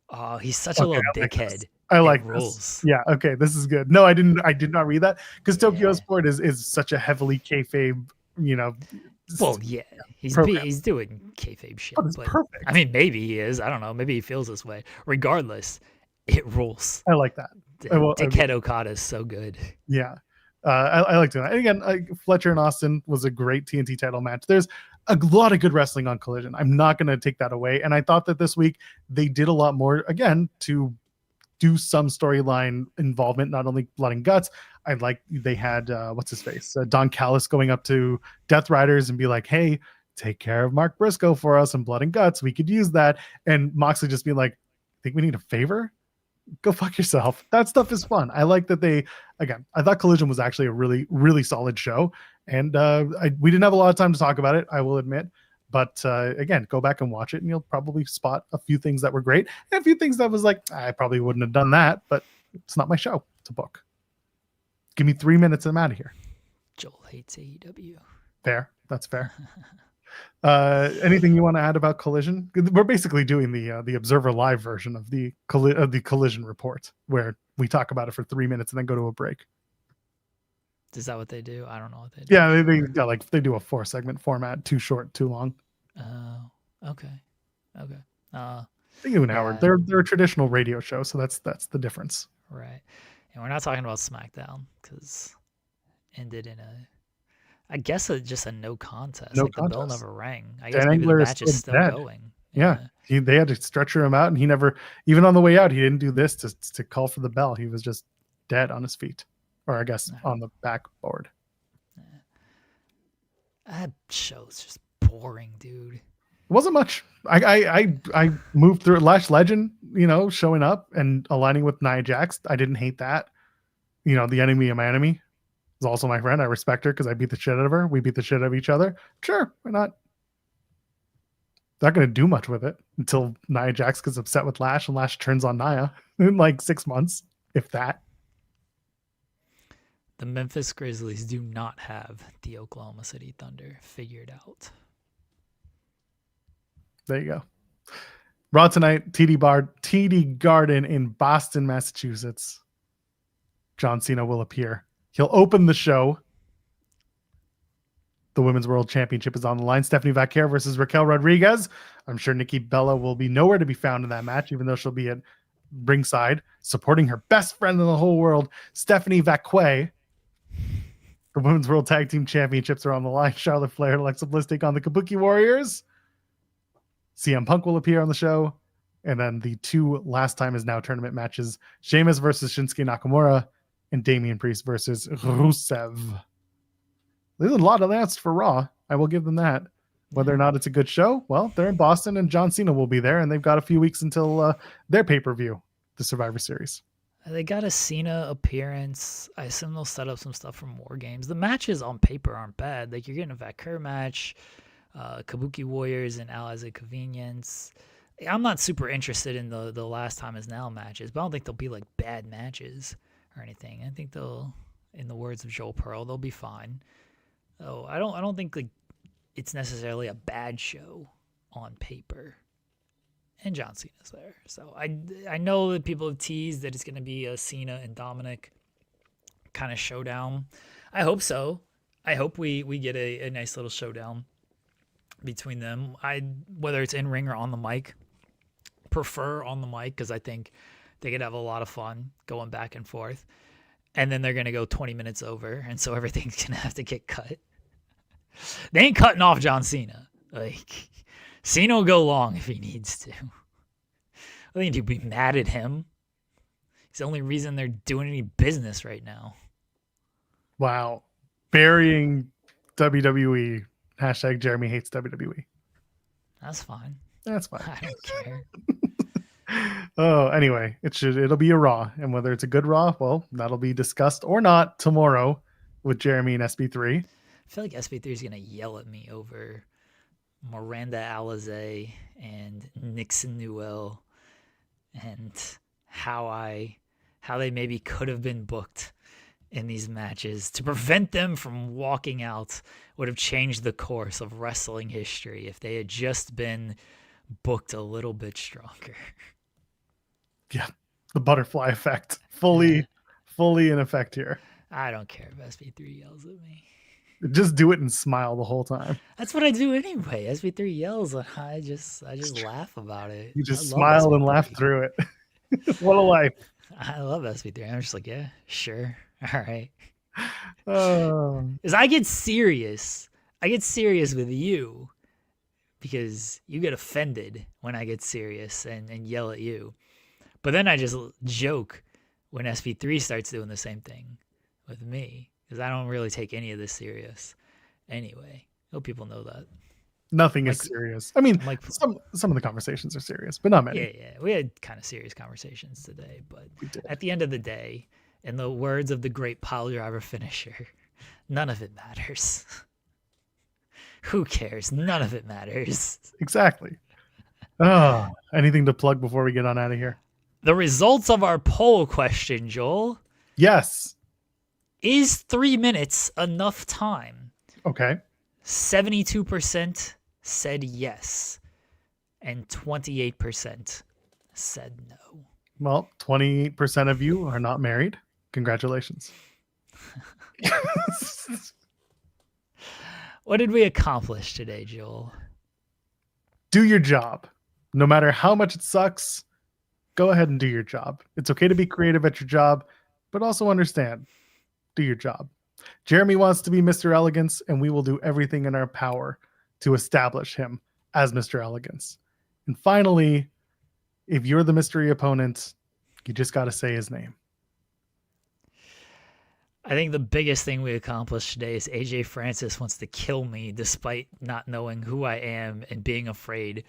Oh, he's such a little dickhead. I like It this. rules. Yeah, okay, this is good. No, I did not read that because Tokyo Yeah. Sport is such a heavily kayfabe, Well, yeah, he's program. he's doing kayfabe shit. But it's perfect. I mean, maybe he is. I don't know. Maybe he feels this way. Regardless, it rules. I like that. Dickhead Okada is so good. Yeah. I like doing that. And again, Fletcher and Austin was a great TNT title match. There's a lot of good wrestling on Collision. I'm not going to take that away. And I thought that this week they did a lot more, again, to do some storyline involvement, not only blood and guts. I like they had, what's his face? Don Callis going up to Death Riders and be like, hey, take care of Mark Briscoe for us and blood and guts. We could use that. And Moxley just be like, think we need a favor? Go fuck yourself. That stuff is fun. I like that I thought Collision was actually a really, really solid show. And we didn't have a lot of time to talk about it, I will admit. But again, go back and watch it and you'll probably spot a few things that were great and a few things that was like, I probably wouldn't have done that, but it's not my show to book. Give me 3 minutes and I'm out of here. Joel hates AEW. Fair. That's fair. Anything you want to add about Collision? We're basically doing the Observer Live version of the Collision report, where we talk about it for 3 minutes and then go to a break. Is that what they do? I don't know what they do. Yeah, they do a 4-segment format, too short, too long. Oh, okay. They do an hour. They're a traditional radio show, so that's the difference. Right. And we're not talking about SmackDown because ended in I guess just a no contest. No like contest. the bell never rang. I guess Dan maybe the Engler match is still still dead. going. Yeah. They had to stretcher him out, and he never, even on the way out, he didn't do this to call for the bell. He was just dead on his feet, or I guess on the backboard. That show's just boring, dude. It wasn't much. I moved through Lash Legend, showing up and aligning with Nia Jax. I didn't hate that. The enemy of my enemy is also my friend. I respect her because I beat the shit out of her. We beat the shit out of each other. Sure, why not? Not going to do much with it until Nia Jax gets upset with Lash and Lash turns on Nia in like 6 months, if that. The Memphis Grizzlies do not have the Oklahoma City Thunder figured out. There you go. Raw tonight, TD Garden in Boston, Massachusetts. John Cena will appear. He'll open the show. The Women's World Championship is on the line. Stephanie Vaquer versus Raquel Rodriguez. I'm sure Nikki Bella will be nowhere to be found in that match, even though she'll be at ringside supporting her best friend in the whole world, Stephanie Vaquer. The Women's World Tag Team Championships are on the line. Charlotte Flair and Alexa Bliss take on the Kabuki Warriors. CM Punk will appear on the show. And then the 2 last time is now tournament matches, Sheamus versus Shinsuke Nakamura and Damian Priest versus Rusev. There's a lot announced for Raw. I will give them that. Whether or not it's a good show, well, they're in Boston and John Cena will be there, and they've got a few weeks until their pay-per-view, the Survivor Series. They got a Cena appearance. I assume they'll set up some stuff for War Games. The matches on paper aren't bad. Like, you're getting a Vaquer match, Kabuki Warriors and Alize at Convenience. I'm not super interested in the last time is now matches, but I don't think they'll be like bad matches or anything. I think they'll, in the words of Joel Pearl, they'll be fine. Oh, I don't think like it's necessarily a bad show on paper. and John Cena's there. So I know that people have teased that it's going to be a Cena and Dominic kind of showdown. I hope so. I hope we get a nice little showdown between them. Whether it's in ring or on the mic, prefer on the mic because I think they could have a lot of fun going back and forth. And then they're going to go 20 minutes over, and so everything's going to have to get cut. They ain't cutting off John Cena. Like, Cena will go long if he needs to. I think you'd be mad at him. He's the only reason they're doing any business right now. Wow. Burying WWE. Hashtag Jeremy hates WWE. That's fine. That's fine. I don't care. Oh, anyway, it'll be a Raw, and whether it's a good Raw, well, that'll be discussed or not tomorrow with Jeremy and SB3. I feel like SB3 is gonna yell at me over Miranda, Alize, and Nixon, Newell, and how they maybe could have been booked in these matches to prevent them from walking out would have changed the course of wrestling history if they had just been booked a little bit stronger. Yeah, the butterfly effect fully in effect here. I don't care if SB3 yells at me. Just do it and smile the whole time. That's what I do anyway. SB3 yells, and I just laugh about it. You just I love smile and SB3. laugh through it. What a life. I love SB3. I'm just like, yeah, sure. All right. Oh. Because I get serious. With you because you get offended when I get serious and yell at you. But then I just joke when SB3 starts doing the same thing with me because I don't really take any of this serious. Anyway, hope people know that. Nothing is serious. I mean, like some of the conversations are serious, but not many. Yeah. We had kind of serious conversations today, but We did. at the end of the day, in the words of the great pile driver finisher, none of it matters. Who cares? None of it matters. Exactly. Oh, anything to plug before we get on out of here? The results of our poll question, Joel. Yes. Is 3 minutes enough time? Okay. 72% said yes, and 28% said no. Well, 28% of you are not married. Congratulations. What did we accomplish today, Joel? Do your job. No matter how much it sucks, go ahead and do your job. It's okay to be creative at your job, but also understand, do your job. Jeremy wants to be Mr. Elegance, and we will do everything in our power to establish him as Mr. Elegance. And finally, if you're the mystery opponent, you just got to say his name. I think the biggest thing we accomplished today is AJ Francis wants to kill me despite not knowing who I am and being afraid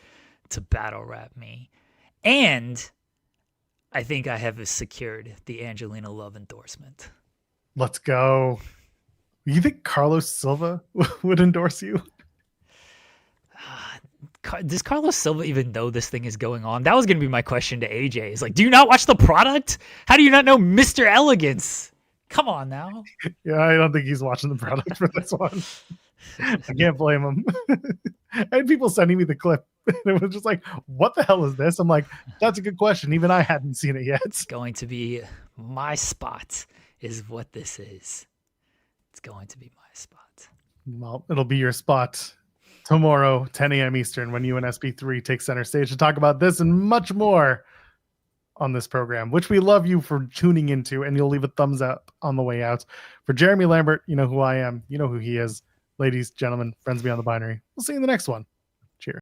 to battle rap me. And I think I have secured the Angelina Love endorsement. Let's go. You think Carlos Silva would endorse you? Does Carlos Silva even know this thing is going on? That was going to be my question to AJ. Is like, do you not watch the product? How do you not know Mr. Elegance? Come on now. Yeah, I don't think he's watching the product for this one. I can't blame him. I had people sending me the clip. And it was just like, what the hell is this? I'm like, that's a good question. Even I hadn't seen it yet. It's going to be my spot is what this is. It's going to be my spot. Well, it'll be your spot tomorrow, 10 a.m. Eastern, when you and SB3 take center stage to talk about this and much more on this program, which we love you for tuning into, and you'll leave a thumbs up on the way out. For Jeremy Lambert, you know who I am. You know who he is. Ladies, gentlemen, friends beyond the binary. We'll see you in the next one.